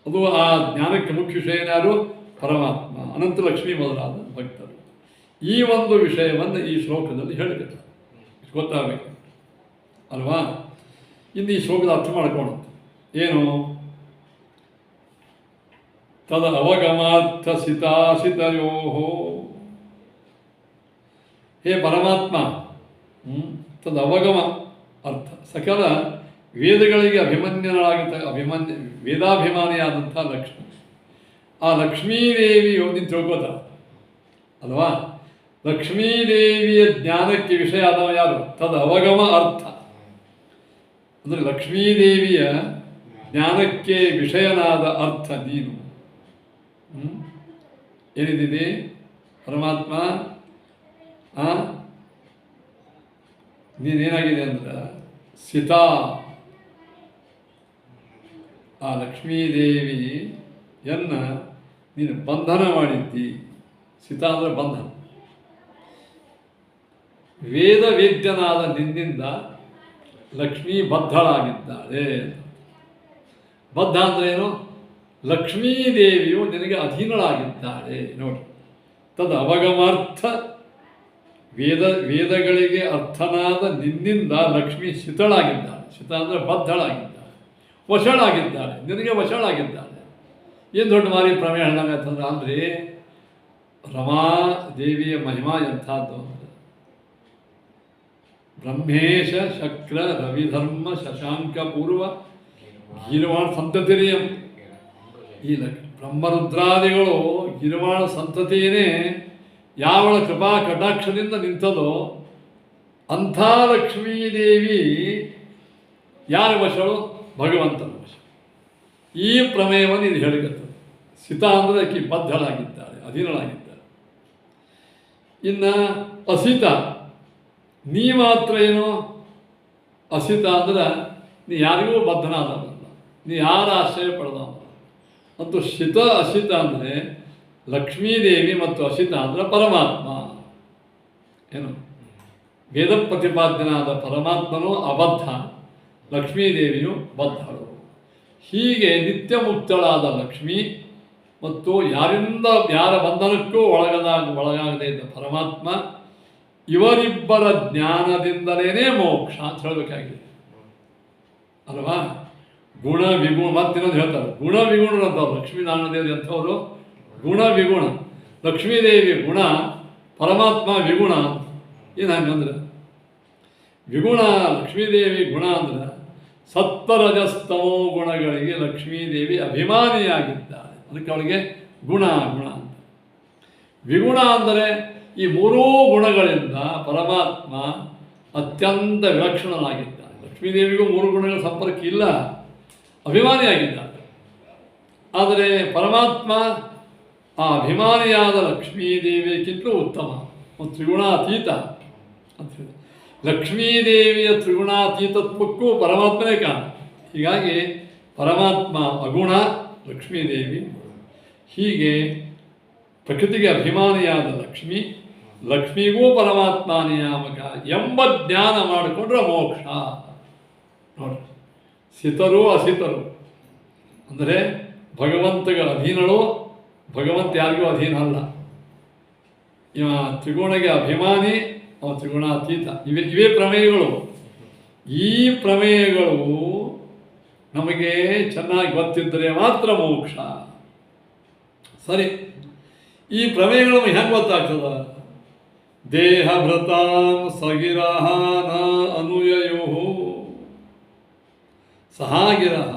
ಅದು ಆ ಜ್ಞಾನಕ್ಕೆ ಮುಖ್ಯ ವಿಷಯ ಯಾರು? ಪರಮಾತ್ಮ, ಅನಂತ ಲಕ್ಷ್ಮಿ ಮೊದಲಾದ ಭಕ್ತರು. ಈ ಒಂದು ವಿಷಯವನ್ನು ಈ ಶ್ಲೋಕದಲ್ಲಿ ಹೇಳಿದ್ದಾರೆ, ಗೊತ್ತಾಗಬೇಕು ಅಲ್ವಾ? ಇನ್ನು ಈ ಶ್ಲೋಕದ ಅರ್ಥ ಮಾಡ್ಕೊಳ್ಳೋದು ಏನು? ತದ ಅವಗಮಾರ್ಥ ಸಿತಾಸಿತಯೋ. ಹೇ ಪರಮಾತ್ಮ, ತದ ಅವಗಮ ಅರ್ಥ ಸಕಲ ವೇದಗಳಿಗೆ ವೇದಾಭಿಮಾನಿಯಾದಂಥ ಲಕ್ಷ್ಮಿ. ಆ ಲಕ್ಷ್ಮೀದೇವಿಯು ನೀನು ತಿಳ್ಕೋತ ಅಲ್ವಾ? ಲಕ್ಷ್ಮೀದೇವಿಯ ಜ್ಞಾನಕ್ಕೆ ವಿಷಯ ಆದವ ಯಾರು? ತದ ಅವಗಮ ಅರ್ಥ ಅಂದರೆ ಲಕ್ಷ್ಮೀದೇವಿಯ ಜ್ಞಾನಕ್ಕೆ ವಿಷಯನಾದ ಅರ್ಥ ನೀನು. ಏನಿದ್ದೀನಿ ಪರಮಾತ್ಮ? ನೀನೇನಾಗಿದೆ ಅಂದ್ರೆ ಸೀತಾ, ಆ ಲಕ್ಷ್ಮೀದೇವಿಯನ್ನು ನೀನು ಬಂಧನ ಮಾಡಿದ್ದಿ. ಸೀತಾ ಅಂದರೆ ಬಂಧನ. ವೇದ ವೇದ್ಯನಾದ ನಿನ್ನಿಂದ ಲಕ್ಷ್ಮೀ ಬದ್ಧಳಾಗಿದ್ದಾಳೆ. ಬದ್ಧ ಅಂದರೆ ಏನು? ಲಕ್ಷ್ಮೀದೇವಿಯು ನಿನಗೆ ಅಧೀನಳಾಗಿದ್ದಾಳೆ. ನೋಡಿ, ತದ ಅವಗಮಾರ್ಥ ವೇದಗಳಿಗೆ ಅರ್ಥನಾದ ನಿನ್ನಿಂದ ಲಕ್ಷ್ಮೀ ಶಿತಳಾಗಿದ್ದಾಳೆ. ಶಿತ ಅಂದರೆ ಬದ್ಧಳಾಗಿದ್ದಾಳೆ, ವಶಳಾಗಿದ್ದಾಳೆ, ನಿನಗೆ ವಶಳಾಗಿದ್ದಾಳೆ. ಏನು ದೊಡ್ಡ ಮಾರಿ ಪ್ರಮೇಯ ಹೇಳಂಗಂತಂದ್ರೆ ಅಂದರೆ ರಮಾದೇವಿಯ ಮಹಿಮಾ ಎಂಥದ್ದು ಅಂದರೆ ಬ್ರಹ್ಮೇಶ ಶಕ್ರ ರವಿಧರ್ಮ ಶಶಾಂಕ ಪೂರ್ವ ಗೀರ್ವಾಣ ಸಂತತಿರಿಯಂ. ಈ ಬ್ರಹ್ಮರುದ್ರಾದಿಗಳು ಗಿರ್ವಾಣ ಸಂತತಿಯೇ ಯಾವಳ ಕೃಪಾ ಕಟಾಕ್ಷದಿಂದ ನಿಂತದೋ ಅಂಥ ಲಕ್ಷ್ಮೀದೇವಿ ಯಾರ ವಶಳು? ಭಗವಂತನ ವಶ. ಈ ಪ್ರಮೇಯವನ್ನು ಇದು ಹೇಳಿರುತ್ತದೆ. ಸಿತ ಅಂದರೆ ಆಕೆ ಬದ್ಧಳಾಗಿದ್ದಾಳೆ, ಅಧೀನಳಾಗಿದ್ದಾಳೆ. ಇನ್ನು ಅಸಿತ, ನೀ ಮಾತ್ರ ಏನು? ಅಸಿತ ಅಂದ್ರೆ ನೀ ಯಾರಿಗೂ ಬದ್ಧನಾದವಲ್ಲ, ನೀ ಯಾರ ಆಶ್ರಯ ಪಡೆದವಲ್ಲ. ಮತ್ತು ಶಿತ ಅಸಿತ ಅಂದರೆ ಲಕ್ಷ್ಮೀದೇವಿ ಮತ್ತು ಅಸಿತ ಅಂದರೆ ಪರಮಾತ್ಮ. ಏನು? ವೇದ ಪ್ರತಿಪಾದ್ಯನಾದ ಪರಮಾತ್ಮನೂ ಅಬದ್ಧ, ಲಕ್ಷ್ಮೀದೇವಿಯು ಬದ್ಧಳು. ಹೀಗೆ ನಿತ್ಯ ಮುಕ್ತಳಾದ ಲಕ್ಷ್ಮಿ ಮತ್ತು ಯಾರ ಬಂಧನಕ್ಕೂ ಒಳಗಾಗದೇ ಇದ್ದ ಪರಮಾತ್ಮ, ಇವರಿಬ್ಬರ ಜ್ಞಾನದಿಂದಲೇ ಮೋಕ್ಷ ಅಂತ ಹೇಳಬೇಕಾಗಿದೆ ಅಲ್ವಾ? ಗುಣ ವಿಗುಣ, ಮತ್ತಿನ್ನೊಂದು ಹೇಳ್ತಾರೆ ಗುಣ ವಿಗುಣರು ಅಂತವ್ರು. ಲಕ್ಷ್ಮೀನಾರಾಯಣ ದೇವರು ಅಂಥವರು ಗುಣ ವಿಗುಣ. ಲಕ್ಷ್ಮೀದೇವಿ ಗುಣ, ಪರಮಾತ್ಮ ವಿಗುಣ. ಏನು ಹಂಗಂದ್ರೆ ವಿಗುಣ ಲಕ್ಷ್ಮೀದೇವಿ ಗುಣ ಅಂದ್ರೆ ಸತ್ವರಜಸ್ತಮೋ ಗುಣಗಳಿಗೆ ಲಕ್ಷ್ಮೀದೇವಿ ಅಭಿಮಾನಿಯಾಗಿದ್ದಾಳೆ. ಅದಕ್ಕೆ ಅವಳಿಗೆ ಗುಣ ಗುಣ ಅಂತ. ವಿಗುಣ ಅಂದರೆ ಈ ಮೂರೂ ಗುಣಗಳಿಂದ ಪರಮಾತ್ಮ ಅತ್ಯಂತ ವಿಲಕ್ಷಣನಾಗಿದ್ದಾನೆ. ಲಕ್ಷ್ಮೀದೇವಿಗೂ ಮೂರು ಗುಣಗಳ ಸಂಪರ್ಕ ಇಲ್ಲ, ಅಭಿಮಾನಿಯಾಗಿದ್ದಾನೆ. ಆದರೆ ಪರಮಾತ್ಮ ಆ ಅಭಿಮಾನಿಯಾದ ಲಕ್ಷ್ಮೀದೇವಿಗಿಂತಲೂ ಉತ್ತಮ, ತ್ರಿಗುಣಾತೀತ ಅಂತ ಹೇಳಿ. ಲಕ್ಷ್ಮೀದೇವಿಯ ತ್ರಿಗುಣಾತೀತತ್ವಕ್ಕೂ ಪರಮಾತ್ಮನೇ ಕಾರಣ. ಹೀಗಾಗಿ ಪರಮಾತ್ಮ ಅಗುಣ, ಲಕ್ಷ್ಮೀದೇವಿ. ಹೀಗೆ ಪ್ರಕೃತಿಗೆ ಅಭಿಮಾನಿಯಾದ ಲಕ್ಷ್ಮಿ, ಲಕ್ಷ್ಮಿಗೂ ಪರಮಾತ್ಮ ನಿಯಾಮಕ ಎಂಬ ಜ್ಞಾನ ಮಾಡಿಕೊಂಡ್ರೆ ಮೋಕ್ಷ. ನೋಡ್ರಿ, ಸಿತರು ಅಸಿತರು ಅಂದರೆ ಭಗವಂತಗಳ ಅಧೀನಳು, ಭಗವಂತ ಯಾರಿಗೂ ಅಧೀನ ಅಲ್ಲ. ಇವ ತ್ರಿಗುಣಗೆ ಅಭಿಮಾನಿ, ಅವ ತ್ರಿಗುಣಾತೀತ. ಇವೇ ಪ್ರಮೇಯಗಳು. ಈ ಪ್ರಮೇಯಗಳು ನಮಗೆ ಚೆನ್ನಾಗಿ ಗೊತ್ತಿದ್ದರೆ ಮಾತ್ರ ಮೋಕ್ಷ. ಸರಿ, ಈ ಪ್ರಮೇಯಗಳು ಹೆಂಗೆ ಗೊತ್ತಾಗ್ತದ? ದೇಹಭೃತಾಂ ಸಗಿರಹ ನ ಅನುಯಯೋ ಸಹಾಗಿರಹ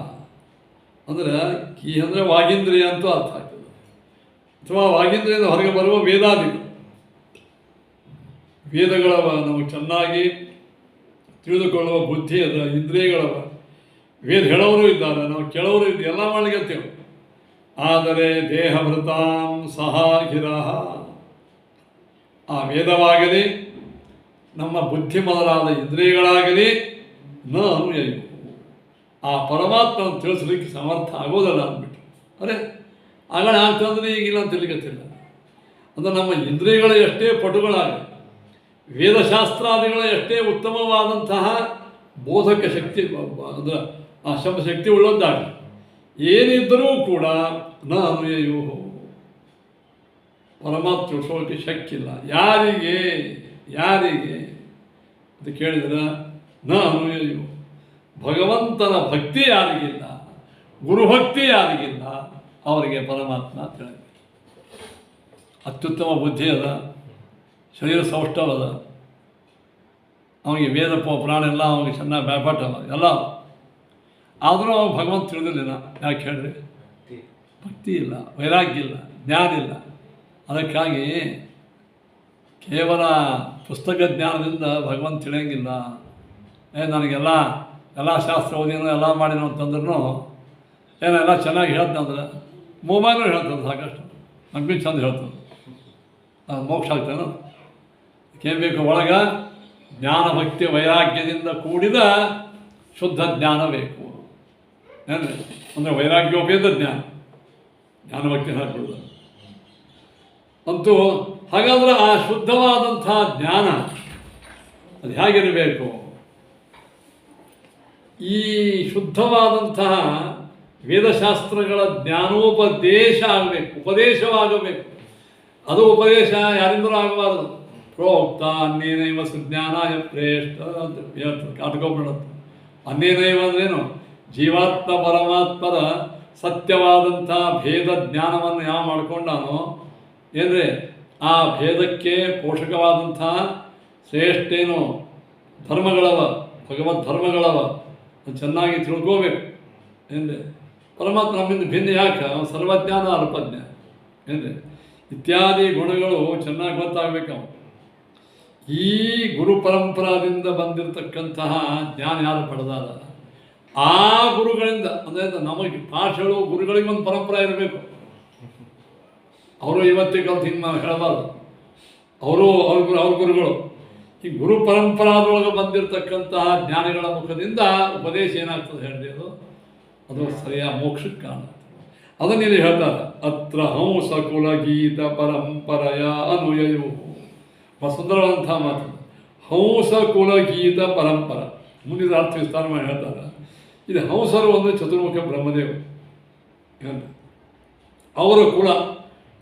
ಅಂದರೆ ಕೀ ಅಂದರೆ ವಾಗೀಂದ್ರಿಯ ಅಂತೂ ಅರ್ಥ ಆಗ್ತದೆ. ಅಥವಾ ವಾಗಿಂದ್ರಿಯಿಂದ ಹೊರಗೆ ಬರುವ ವೇದಾದಿಗಳು, ವೇದಗಳವ, ನಮಗೆ ಚೆನ್ನಾಗಿ ತಿಳಿದುಕೊಳ್ಳುವ ಬುದ್ಧಿ ಅದ, ಇಂದ್ರಿಯಗಳವ. ವೇದ ಹೇಳೋರು ಇದ್ದಾರೆ, ನಾವು ಕೇಳೋರು ಇದ್ದು ಎಲ್ಲ ಮಾಡ್ಲಿಕ್ಕತ್ತೇವೆ. ಆದರೆ ದೇಹಭೃತಾಂ ಸಹ ಗಿರಹ, ಆ ವೇದವಾಗಲಿ ನಮ್ಮ ಬುದ್ಧಿ ಮೊದಲಾದ ಇಂದ್ರಿಯಗಳಾಗಲಿ ನ ಅನುಯಯು, ಆ ಪರಮಾತ್ಮನ ತಿಳಿಸ್ಲಿಕ್ಕೆ ಸಮರ್ಥ ಆಗೋದಲ್ಲ ಅಂದ್ಬಿಟ್ಟು. ಅರೆ ಆಗಲೇ ಆಗ್ತಂದ್ರೆ ಈಗಿಲ್ಲ ಅಂತ ತಿಳಿಕತ್ತಿಲ್ಲ. ಅಂದರೆ ನಮ್ಮ ಇಂದ್ರಿಯಗಳು ಎಷ್ಟೇ ಪಟುಗಳಾಗಲಿ, ವೇದಶಾಸ್ತ್ರಾದಿಗಳ ಎಷ್ಟೇ ಉತ್ತಮವಾದಂತಹ ಬೋಧಕ ಶಕ್ತಿ ಅಂದರೆ ಆ ಶಕ್ತಿ ಉಳ್ಳದ್ದಾಗಲಿ, ಏನಿದ್ದರೂ ಕೂಡ ನ ಅನುಯಯೋ, ಪರಮಾತ್ಮ ತಿಳಿಸೋಕೆ ಶಕ್ತಿಲ್ಲ. ಯಾರಿಗೆ ಅಂತ ಕೇಳಿದ್ರೆ ನ ಅನುಯಯೋ, ಭಗವಂತನ ಭಕ್ತಿ ಯಾರಿಗಿಲ್ಲ, ಗುರುಭಕ್ತಿ ಯಾರಿಗಿಲ್ಲ, ಅವರಿಗೆ ಪರಮಾತ್ಮ ತಿಳಿದ. ಅತ್ಯುತ್ತಮ ಬುದ್ಧಿ ಅದ, ಶರೀರ ಸೌಷ್ಠವದ, ಅವನಿಗೆ ವೇದ ಪುರಾಣ ಎಲ್ಲ ಅವನಿಗೆ ಚೆನ್ನಾಗಿ ಬ್ಯಾಪಾಟಲ್ಲ ಎಲ್ಲ. ಆದರೂ ಅವನು ಭಗವಂತ ತಿಳಿದಿಲ್ಲ. ಯಾಕೆ ಹೇಳ್ರಿ? ಭಕ್ತಿ ಇಲ್ಲ, ವೈರಾಗ್ಯ ಇಲ್ಲ, ಜ್ಞಾನ ಇಲ್ಲ. ಅದಕ್ಕಾಗಿ ಕೇವಲ ಪುಸ್ತಕ ಜ್ಞಾನದಿಂದ ಭಗವಂತ ತಿಳಿಯಂಗಿಲ್ಲ. ನನಗೆಲ್ಲ ಶಾಸ್ತ್ರ ಓದಿನೋ ಎಲ್ಲ ಮಾಡಿನೋ ಅಂತಂದ್ರೂ ಏನೆಲ್ಲ ಚೆನ್ನಾಗಿ ಹೇಳ್ತಂದ್ರೆ ಮೊಬೈಲು ಹೇಳ್ತದೆ ಸಾಕಷ್ಟು, ನಮಗೂ ಚಂದ ಹೇಳ್ತದೆ. ಮೋಕ್ಷ ಆಗ್ತಾನೆ. ಏನು ಬೇಕು ಒಳಗೆ? ಜ್ಞಾನ ಭಕ್ತಿ ವೈರಾಗ್ಯದಿಂದ ಕೂಡಿದ ಶುದ್ಧ ಜ್ಞಾನ ಬೇಕು. ಏನ್ರಿ ಅಂದರೆ ವೈರಾಗ್ಯೋಪೇತ ಜ್ಞಾನ ಭಕ್ತಿ ಹಾಕೊಳ್ಳೋದು ಅಂತೂ. ಹಾಗಾದ್ರೆ ಆ ಶುದ್ಧವಾದಂಥ ಜ್ಞಾನ ಅದು ಹೇಗಿರಬೇಕು? ಈ ಶುದ್ಧವಾದಂತಹ ವೇದಶಾಸ್ತ್ರಗಳ ಜ್ಞಾನೋಪದೇಶ ಆಗಬೇಕು, ಉಪದೇಶವಾಗಬೇಕು. ಅದು ಉಪದೇಶ ಯಾರಿಂದಲೂ ಆಗಬಾರದು. ಪ್ರೋಕ್ತ ಅನ್ನೇನೈವ ಸುಜ್ಞಾನಾಯ ಪ್ರೇಷ್ಠ ಅಂತ ಹೇಳ್ತಾರೆ, ಕಾಟ್ಕೊಬಿಡತ್ತೆ. ಅನ್ನೇನೈವ ಅಂದ್ರೇನು? ಜೀವಾತ್ಮ ಪರಮಾತ್ಮರ ಸತ್ಯವಾದಂಥ ಭೇದ ಜ್ಞಾನವನ್ನು ಯಾವ ಮಾಡ್ಕೊಂಡಾನೋ ಏನ್ರಿ, ಆ ಭೇದಕ್ಕೆ ಪೋಷಕವಾದಂಥ ಶ್ರೇಷ್ಠೇನು ಧರ್ಮಗಳವ, ಭಗವದ್ ಧರ್ಮಗಳವ, ಚೆನ್ನಾಗಿ ತಿಳ್ಕೋಬೇಕು. ಏನ್ರಿ, ಪರಮಾತ್ಮ ನಮ್ಮಿಂದ ಭಿನ್ನ ಯಾಕೆ? ಸರ್ವಜ್ಞಾನ ಅಲ್ಪಜ್ಞ. ಏನ್ರಿ, ಇತ್ಯಾದಿ ಗುಣಗಳು ಚೆನ್ನಾಗಿ ಗೊತ್ತಾಗಬೇಕು. ಈ ಗುರು ಪರಂಪರಾದಿಂದ ಬಂದಿರತಕ್ಕಂತಹ ಜ್ಞಾನ ಯಾರು ಪಡೆದಾರ ಆ ಗುರುಗಳಿಂದ, ಅಂದರೆ ನಮಗೆ ಪಾಠ ಹೇಳುವ ಗುರುಗಳಿಗೆ ಒಂದು ಪರಂಪರೆ ಇರಬೇಕು. ಅವರು ಇವತ್ತಿಗೆ ಕಲ್ತು ಹಿಂಗೆ ನಾವು ಹೇಳಬಾರ್ದು. ಅವ್ರ ಗುರುಗಳು ಈ ಗುರು ಪರಂಪರಾದೊಳಗೆ ಬಂದಿರತಕ್ಕಂತಹ ಜ್ಞಾನಿಗಳ ಮುಖದಿಂದ ಉಪದೇಶ ಏನಾಗ್ತದೆ ಹೇಳಿ, ಅದು ಸರಿಯಾದ ಮೋಕ್ಷಕ್ಕೆ ಕಾರಣ. ಅದನ್ನು ಇಲ್ಲಿ ಹೇಳ್ತಾರೆ, ಅತ್ರ ಹಂಸ ಕುಲ ಗೀತ ಪರಂಪರೆಯ ಅನುಯಯೋ. ಸುಂದರವಂಥ ಮಾತು, ಹಂಸ ಕುಲ ಗೀತ ಪರಂಪರ. ಮುಂದಿನ ಅರ್ಥ ವಿಸ್ತಾರ ಮಾಡಿ ಹೇಳ್ತಾರೆ. ಇದು ಹಂಸರು ಒಂದು ಚತುರ್ಮುಖ ಬ್ರಹ್ಮದೇವರು, ಅವರ ಕುಲ,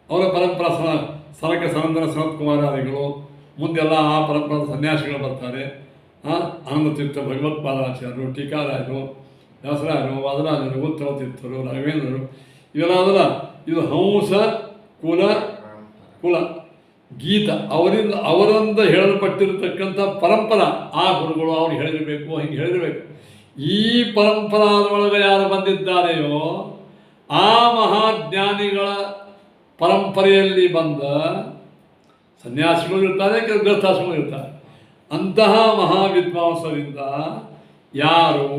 ಅವರ ಪರಂಪರಾ ಸರಕ ಸನಂದನ ಸನತ್ ಕುಮಾರಾದಿಗಳು, ಮುಂದೆಲ್ಲ ಆ ಪರಂಪರಾದ ಸನ್ಯಾಸಿಗಳು ಬರ್ತಾರೆ. ಆನಂದ ತೀರ್ಥ ಭಗವತ್ಪಾದಾಚಾರ್ಯರು, ಟೀಕಾರಾಯರು, ವ್ಯಾಸರಾಯರು, ವಾದರಾಜರು, ಉತ್ತಮ ತೀರ್ಥರು, ರಾಘವೇಂದ್ರರು, ಇವೆಲ್ಲ ಇದು ಹಂಸ ಕುಲ ಗೀತ ಅವರಿಂದ ಹೇಳಲ್ಪಟ್ಟಿರತಕ್ಕಂಥ ಪರಂಪರಾ. ಆ ಗುರುಗಳು ಅವ್ರು ಹೇಳಿರಬೇಕು, ಹಿಂಗೆ ಹೇಳಿರಬೇಕು. ಈ ಪರಂಪರಾದೊಳಗೆ ಯಾರು ಬಂದಿದ್ದಾರೆಯೋ ಆ ಮಹಾಜ್ಞಾನಿಗಳ ಪರಂಪರೆಯಲ್ಲಿ ಬಂದ ಸನ್ಯಾಸಿಗಳು ಇರ್ತಾರೆ, ಕೆಲವು ಗೃಹಸ್ಥಾಶ್ರಮಗಳು ಇರ್ತಾರೆ. ಅಂತಹ ಮಹಾವಿದ್ವಾಂಸರಿಂದ ಯಾರು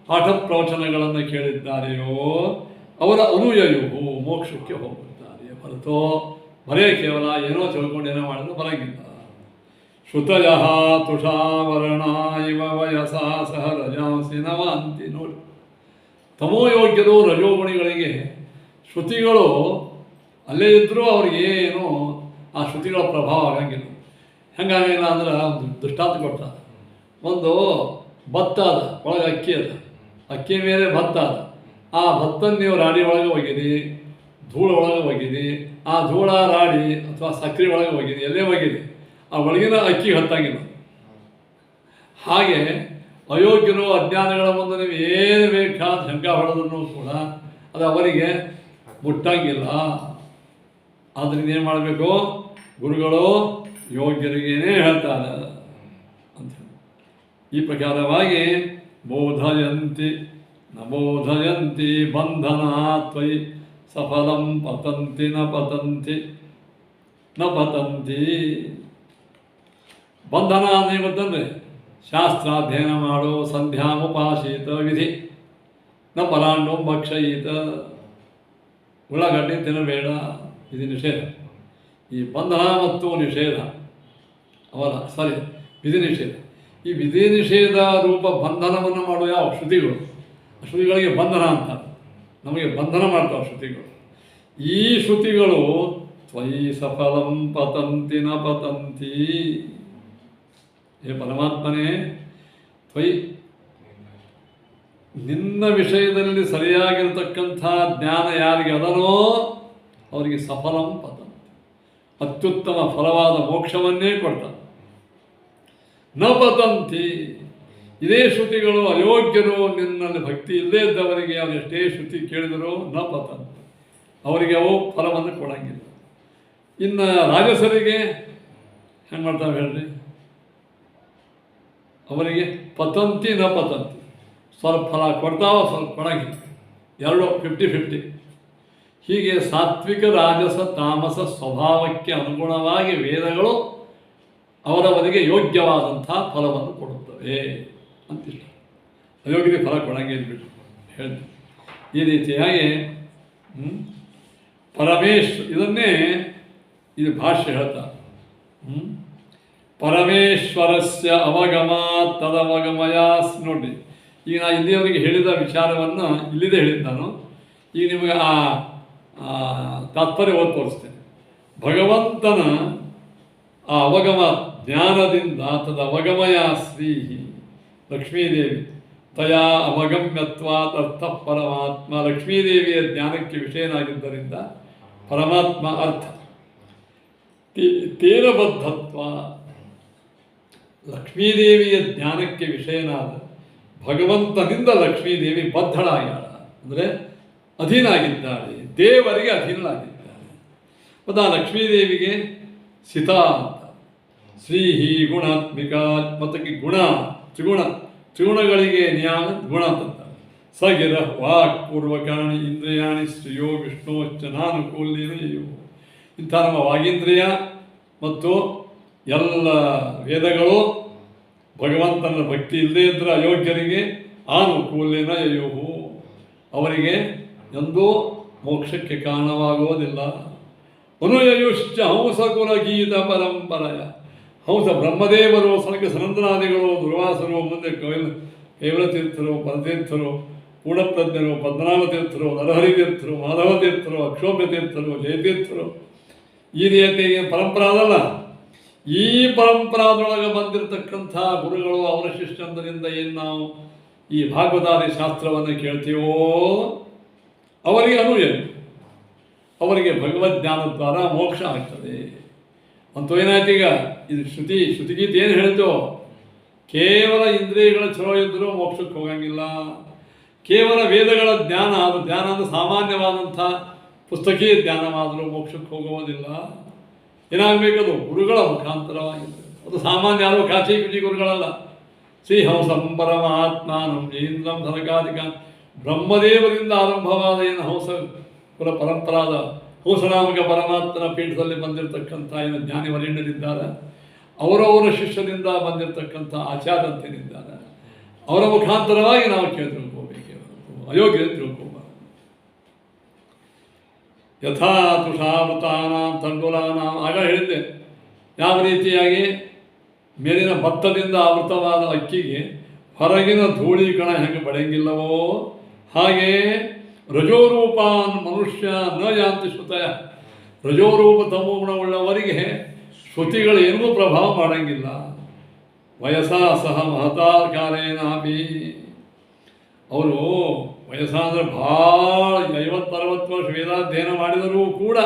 ಪಾಠ ಪ್ರವಚನಗಳನ್ನು ಕೇಳಿದ್ದಾರೆಯೋ ಅವರ ಅನುಯಾಯಿಯು ಮೋಕ್ಷಕ್ಕೆ ಹೋಗುತ್ತಾರೆ ಹೊರತು ಬರೇ ಕೇವಲ ಏನೋ ತಿಳ್ಕೊಂಡು ಏನೋ ಮಾಡಿದ್ರು ಬರಂಗಿಲ್ಲ. ಶ್ರುತಯ ತುಷಾವರಣ ಇವ ವಯಸ ಸಹ ರಜಾಂಸಿ ನವಾಂತಿ. ನೋಡಿ, ತಮೋಯೋಗ್ಯರು ರಜೋಗುಣಿಗಳಿಗೆ ಶ್ರುತಿಗಳು ಅಲ್ಲೇ ಇದ್ದರೂ ಅವ್ರಿಗೇನು ಆ ಶ್ರುತಿಗಳ ಪ್ರಭಾವ ಆಗಂಗಿಲ್ಲ. ಹೆಂಗಾಗಿಲ್ಲ ಅಂದ್ರೆ ಒಂದು ದೃಷ್ಟಾಂತ ಕೊಡ್ತಾರೆ. ಒಂದು ಭತ್ತ ಅದ, ಒಳಗೆ ಅಕ್ಕಿ ಅದ, ಅಕ್ಕಿ ಮೇಲೆ ಭತ್ತ ಅದ. ಆ ಭತ್ತನ ನೀವು ರಾಡಿ ಒಳಗೆ ಒಗಿರಿ, ಧೂಳ ಒಳಗೆ ಒಗಿರಿ, ಆ ಧೂಳ ರಾಡಿ ಅಥವಾ ಸಕ್ಕರೆ ಒಳಗೆ ಒಗಿರಿ, ಎಲ್ಲೇ ಒಗಿರಿ, ಆ ಒಳಗಿನ ಅಕ್ಕಿ ಹತ್ತಂಗಿಲ್ಲ. ಹಾಗೆ ಅಯೋಗ್ಯರು ಅಜ್ಞಾನಗಳ ಮುಂದೆ ನೀವು ಏನು ಬೇಕಾದ ಶಂಕ ಹೊಡೆದ್ರೂ ಕೂಡ ಅದು ಅವರಿಗೆ ಮುಟ್ಟಂಗಿಲ್ಲ. ಆದ್ದರಿಂದ ಏನು ಮಾಡಬೇಕು, ಗುರುಗಳು ಯೋಗ್ಯರಿಗೇನೇ ಹೇಳ್ತಾರೆ ಅಂತ. ಈ ಪ್ರಕಾರವಾಗಿ ಬೋಧಯಂತಿ ನ ಬೋಧಯಂತಿ ಬಂಧನ ತ್ವಯಿ ಸಫಲಂ ಪತಂತಿ ನ ಪತಂತಿ ಬಂಧನ ಅಂದರೆ ಗೊತ್ತಂದರೆ ಶಾಸ್ತ್ರಾಧ್ಯಯನ ಮಾಡೋ, ಸಂಧ್ಯಾಮುಪಾಸೀತ ವಿಧಿ, ನ ಪಲಾಂಡೋ ಭಕ್ಷಯಿತ, ಉಳ್ಳಾಗಡ್ಡೆ ತಿನ್ನಬೇಡ, ಇದು ನಿಷೇಧ. ಈ ಬಂಧನ ಮತ್ತು ನಿಷೇಧ ವಿಧಿ ನಿಷೇಧ. ಈ ವಿಧಿ ನಿಷೇಧ ರೂಪ ಬಂಧನವನ್ನು ಮಾಡುವ ಯಾವ ಶ್ರುತಿಗಳು, ಶ್ರುತಿಗಳಿಗೆ ಬಂಧನ ಅಂತಾರೆ, ನಮಗೆ ಬಂಧನ ಮಾಡ್ತಾವೆ ಶ್ರುತಿಗಳು. ಈ ಶ್ರುತಿಗಳು ತ್ವಯಿ ಸಫಲಂ ಪತಂತಿ ನ ಪತಂತಿ. ಹೇ ಪರಮಾತ್ಮನೇ, ತ್ವಯಿ ನಿನ್ನ ವಿಷಯದಲ್ಲಿ ಸರಿಯಾಗಿರತಕ್ಕಂಥ ಜ್ಞಾನ ಯಾರಿಗೆ ಅದನೋ ಅವರಿಗೆ ಸಫಲಂ ಪತಂತಿ, ಅತ್ಯುತ್ತಮ ಫಲವಾದ ಮೋಕ್ಷವನ್ನೇ ಕೊಡ್ತಾನೆ. ನ ಪತಂತಿ, ಇದೇ ಶ್ರುತಿಗಳು ಅಯೋಗ್ಯರು, ನಿನ್ನಲ್ಲಿ ಭಕ್ತಿ ಇಲ್ಲದೇ ಇದ್ದವರಿಗೆ ಅವರು ಎಷ್ಟೇ ಶ್ರುತಿ ಕೇಳಿದರೂ ನ ಪತಂತಿ, ಅವರಿಗೆ ಅವು ಫಲವನ್ನು ಕೊಡಂಗಿಲ್ಲ. ಇನ್ನು ರಾಜಸರಿಗೆ ಹೆಂಗೆ ಮಾಡ್ತಾವೆ ಹೇಳ್ರಿ, ಅವರಿಗೆ ಪತಂತಿ ನ ಪತಂತಿ, ಸ್ವಲ್ಪ ಫಲ ಕೊಡ್ತಾವ, ಸ್ವಲ್ಪ ಕೊಡಂಗಿಲ್ಲ, ಎರಡು 50-50. ಹೀಗೆ ಸಾತ್ವಿಕ ರಾಜಸ ತಾಮಸ ಸ್ವಭಾವಕ್ಕೆ ಅನುಗುಣವಾಗಿ ವೇದಗಳು ಅವರವರಿಗೆ ಯೋಗ್ಯವಾದಂಥ ಫಲವನ್ನು ಕೊಡುತ್ತವೆ ಅಂತಿಷ್ಟ. ಅಯೋಗ್ಯರಿಗೆ ಫಲ ಕೊಡಂಗಿಲ್ಲ ಬಿಟ್ಟು ಹೇಳಿ. ಈ ರೀತಿಯಾಗಿ ಇದನ್ನೇ ಇದು ಭಾಷ್ಯ ಹೇಳ್ತಾರೆ. ಪರಮೇಶ್ವರಸ್ಯ ಅವಗಮಾತ್ ತದವಗಮಯಾಸ್. ನೋಡಿ, ಈಗ ನಾನು ಇಲ್ಲಿಯವರಿಗೆ ಹೇಳಿದ ವಿಚಾರವನ್ನು ಇಲ್ಲಿದೆ ಹೇಳಿದ್ದು ನಾನು. ಈಗ ನಿಮಗೆ ಆ ತಾತ್ಪರ್ಯ ಓದಿ ತೋರಿಸ್ತೇನೆ. ಭಗವಂತನ ಆ ಅವಗಮ ಜ್ಞಾನದಿಂದ ತದವಗಮಯ ಶ್ರೀ ಲಕ್ಷ್ಮೀದೇವಿ ತಯಾ ಅವಗಮ್ಯತ್ವಾತ್ ಅರ್ಥ ಪರಮಾತ್ಮ. ಲಕ್ಷ್ಮೀದೇವಿಯ ಜ್ಞಾನಕ್ಕೆ ವಿಷಯನಾಗಿದ್ದರಿಂದ ಪರಮಾತ್ಮ ಅರ್ಥ. ತೇನ ಬದ್ಧತ್ವ, ಲಕ್ಷ್ಮೀದೇವಿಯ ಜ್ಞಾನಕ್ಕೆ ವಿಷಯನಾದ ಭಗವಂತನಿಂದ ಲಕ್ಷ್ಮೀದೇವಿ ಬದ್ಧಳಾಗ್ಯಾಳ, ಅಂದರೆ ಅಧೀನಾಗಿದ್ದಾಳೆ, ದೇವರಿಗೆ ಅಧೀನಳಾಗಿದ್ದಾಳೆ. ಮತ್ತು ಆ ಲಕ್ಷ್ಮೀದೇವಿಗೆ ಸಿತಾ ಅಂತ, ಶ್ರೀಹಿ ಗುಣಾತ್ಮಿಕ, ಮತ್ತಕ್ಕೆ ಗುಣ ತ್ರಿಗುಣಗಳಿಗೆ ನಿಯಾಮ ಗುಣ ಅಂತ. ಸಗಿರ ವಾಕ್ ಪೂರ್ವಕಾಣಿ ಇಂದ್ರಿಯಾಣಿ ಶ್ರೇಯೋ ವಿಷ್ಣುಶ್ಚ ನಾನುಕೂಲ್ಯೋ. ಇಂಥ ನಮ್ಮ ವಾಗೀಂದ್ರಿಯ ಮತ್ತು ಎಲ್ಲ ವೇದಗಳು ಭಗವಂತನ ಭಕ್ತಿ ಇಲ್ಲದೇ ಇದ್ದರೆ ಅಯೋಗ್ಯರಿಗೆ ಆನುಕೂಲ್ಯನ ಯಯುಹು, ಅವರಿಗೆ ಎಂದೂ ಮೋಕ್ಷಕ್ಕೆ ಕಾರಣವಾಗುವುದಿಲ್ಲ. ಅನುಯಯುಶ್ಚ ಹಂಸಕುಲ ಗೀತ ಪರಂಪರೆಯ, ಹಂಸ ಬ್ರಹ್ಮದೇವರು, ಸನಕ ಸನಂದನಾದಿಗಳು, ದುರ್ವಾಸರು, ಮುಂದೆ ಕೇವಲ ತೀರ್ಥರು, ಪರತೀರ್ಥರು, ಪೂರ್ಣಪ್ರಜ್ಞರು, ಪದ್ಮನಾಭ ತೀರ್ಥರು, ನರಹರಿ ತೀರ್ಥರು, ಮಾಧವ ತೀರ್ಥರು, ಅಕ್ಷೋಭ್ಯ ತೀರ್ಥರು, ಜಯತೀರ್ಥರು, ಈ ರೀತಿಯ ಪರಂಪರಾ ಅದಲ್ಲ. ಈ ಪರಂಪರಾದೊಳಗೆ ಬಂದಿರತಕ್ಕಂಥ ಗುರುಗಳು, ಅವರ ಶಿಷ್ಯಂದರಿಂದ ಏನು ನಾವು ಈ ಭಾಗವತಾದಿ ಶಾಸ್ತ್ರವನ್ನು ಕೇಳ್ತೀವೋ ಅವರಿಗೆ ಅನುಯ, ಅವರಿಗೆ ಭಗವದ್ಜ್ಞಾನ ದ್ವಾರ ಮೋಕ್ಷ ಆಗ್ತದೆ. ಅಂತೂ ಏನಾಯ್ತು ಈಗ, ಇದು ಶ್ರುತಿಗೀತೆ ಏನು ಹೇಳ್ತೋ, ಕೇವಲ ಇಂದ್ರಿಯಗಳ ಚಲೋ ಇದ್ದರೂ ಮೋಕ್ಷಕ್ಕೆ ಹೋಗಂಗಿಲ್ಲ. ಕೇವಲ ವೇದಗಳ ಜ್ಞಾನ, ಅದು ಜ್ಞಾನ ಅಂದರೆ ಸಾಮಾನ್ಯವಾದಂಥ ಪುಸ್ತಕೀಯ ಜ್ಞಾನವಾದರೂ ಮೋಕ್ಷಕ್ಕೆ ಹೋಗುವುದಿಲ್ಲ. ಏನಾಗಬೇಕದು ಗುರುಗಳ ಮುಖಾಂತರವಾಗಿರ್ತದೆ. ಅದು ಸಾಮಾನ್ಯ ಯಾರು ಕಾಚಿ ಕುಚಿ ಗುರುಗಳಲ್ಲ. ಶ್ರೀಹಂಸಂ ಪರಮಾತ್ಮಾನಂ ಜೀಂದ್ರಂ ಸನಕಾದಿಕ, ಬ್ರಹ್ಮದೇವರಿಂದ ಆರಂಭವಾದ ಏನು ಹಂಸ ಕುಲ ಪರಂಪರಾದ ಹಂಸನಾಮಕ ಪರಮಾತ್ಮನ ಪೀಠದಲ್ಲಿ ಬಂದಿರತಕ್ಕಂಥ ಏನು ಜ್ಞಾನಿ ವರೇಣ್ಯರಿದ್ದಾರೆ, ಅವರವರ ಶಿಷ್ಯರಿಂದ ಬಂದಿರತಕ್ಕಂಥ ಆಚಾರ್ಯಂತನಿದ್ದಾರೆ, ಅವರ ಮುಖಾಂತರವಾಗಿ ನಾವು ತಿಳ್ಕೋಬೇಕೆ, ಅಯೋಗ್ಯ ತಿಳ್ಕೋಬಾರದು. ಯಥಾ ತುಷಾವೃತಾನಾಂ ತಂಡುಲಾನಾಂ, ಆಗ ಹೇಳಿದ್ದೆ ಯಾವ ರೀತಿಯಾಗಿ ಮೇಲಿನ ಭತ್ತದಿಂದ ಆವೃತವಾದ ಅಕ್ಕಿಗೆ ಹೊರಗಿನ ಧೂಳಿ ಕಣ ಹೆಂಗೆ ಬಡಂಗಿಲ್ಲವೋ, ಹಾಗೆ ರಜೋರೂಪಾನ್ ಮನುಷ್ಯ ನ ಯಾಂತಿ ಶ್ರುತಯ, ರಜೋರೂಪ ತಮೋಗುಣವುಳ್ಳವರಿಗೆ ಶ್ರುತಿಗಳೇನೂ ಪ್ರಭಾವ ಮಾಡಂಗಿಲ್ಲ. ವಯಸ್ಸಾ ಸಹ ಮಹತಾ ಕಾಲೇನಾಪಿ, ಅವರು ವಯಸ್ಸಾದರೆ ಭಾಳ 50-60 ವರ್ಷ ವೇದಾಧ್ಯಯನ ಮಾಡಿದರೂ ಕೂಡ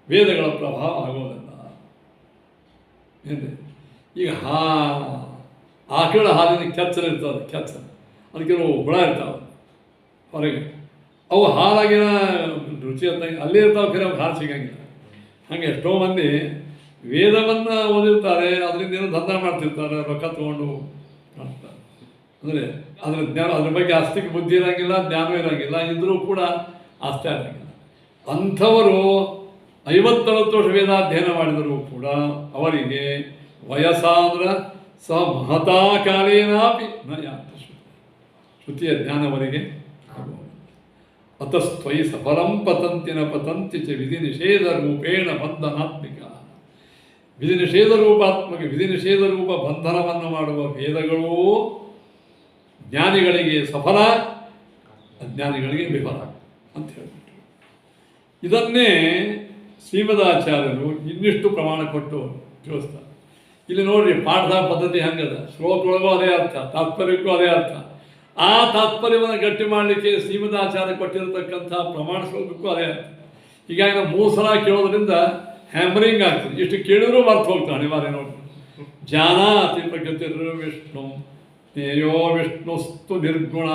ವೇದಗಳ ಪ್ರಭಾವ ಆಗೋದಿಲ್ಲ. ಏನ್ರಿ ಈಗ ಆಕಳ ಹಾಲಿನ ಕೆಚ್ಚಲು ಇರ್ತದೆ, ಕೆಚ್ಚಲು ಅದಕ್ಕೆ ಹುಳ ಇರ್ತಾವೆ ಹೊರಗೆ, ಅವು ಹಾಲಾಗಿನ ರುಚಿ ಅಂತ ಅಲ್ಲೇ ಇರ್ತಾವೆ, ಬೇರೆ ಅವ್ರು ಹಾಲು ಸಿಗಂಗಿಲ್ಲ. ಹಾಗೆ ಎಷ್ಟೋ ಮಂದಿ ವೇದವನ್ನು ಓದಿರ್ತಾರೆ, ಅದರಿಂದ ಏನೋ ದಂಧ ಮಾಡ್ತಿರ್ತಾರೆ, ರೊಕ್ಕ ತೊಗೊಂಡು ಮಾಡ್ತಾರೆ. ಅಂದರೆ ಅದ್ರ ಜ್ಞಾನ, ಅದ್ರ ಬಗ್ಗೆ ಆಸ್ತಿಗೆ ಬುದ್ಧಿ ಇರೋಂಗಿಲ್ಲ, ಜ್ಞಾನ ಇರೋಂಗಿಲ್ಲ, ಇದ್ದರೂ ಕೂಡ ಆಸ್ತಿ ಆಗೋಂಗಿಲ್ಲ. ಅಂಥವರು 50-60 ವರ್ಷ ವೇದಾಧ್ಯಯನ ಮಾಡಿದರೂ ಕೂಡ ಅವರಿಗೆ ವಯಸ್ಸಾದ್ರ ಸ ಮಹತಾ ಕಾಲೇನಾಪಿ ನ ಯಾಂತಿ ಶ್ರುತಿಯ ಜ್ಞಾನವರಿಗೆ ಅತಸ್ತ್ವಯಿ ಸಫಲಂ ಪತಂತಿನ ಪತಂತಿ ಚ ವಿಧಿ ನಿಷೇಧ ರೂಪೇಣ ಬಂಧನಾತ್ಮಿಕ, ವಿಧಿ ನಿಷೇಧ ರೂಪಾತ್ಮಕ, ವಿಧಿ ನಿಷೇಧ ರೂಪ ಬಂಧನವನ್ನು ಮಾಡುವ ವೇದಗಳು ಜ್ಞಾನಿಗಳಿಗೆ ಸಫಲ, ಅಜ್ಞಾನಿಗಳಿಗೆ ವಿಫಲ ಅಂತ ಹೇಳ್ಬಿಟ್ಟು, ಇದನ್ನೇ ಶ್ರೀಮದಾಚಾರ್ಯರು ಇನ್ನಿಷ್ಟು ಪ್ರಮಾಣ ಕೊಟ್ಟು ತಿಳಿಸ್ತಾರೆ. ಇಲ್ಲಿ ನೋಡ್ರಿ, ಪಾಠದ ಪದ್ಧತಿ ಹಂಗದ, ಶ್ಲೋಕಗಳಿಗೂ ಅದೇ ಅರ್ಥ, ತಾತ್ಪರ್ಯಕ್ಕೂ ಅದೇ ಅರ್ಥ. ಆ ತಾತ್ಪರ್ಯವನ್ನು ಗಟ್ಟಿ ಮಾಡಲಿಕ್ಕೆ ಶ್ರೀಮದಾಚಾರ್ಯ ಕೊಟ್ಟಿರತಕ್ಕಂಥ ಪ್ರಮಾಣ ಶ್ಲೋಕಕ್ಕೂ ಅದೇ ಅರ್ಥ. ಹೀಗಾಗಿ ನಾವು 3 ಸಲ ಕೇಳೋದ್ರಿಂದ ಹ್ಯಾಮರಿಂಗ್ ಆಗ್ತದೆ. ಇಷ್ಟು ಕೇಳಿದ್ರೂ ಮರ್ತು ಹೋಗ್ತಾನೆ ಅನಿವಾರ್ಯ. ನೋಡಿ, ಜಾನಾತಿ ಪ್ರಕೃತಿರ್ ವಿಷ್ಣು ನೇಯೋ ವಿಷ್ಣುಸ್ತು ನಿರ್ಗುಣ,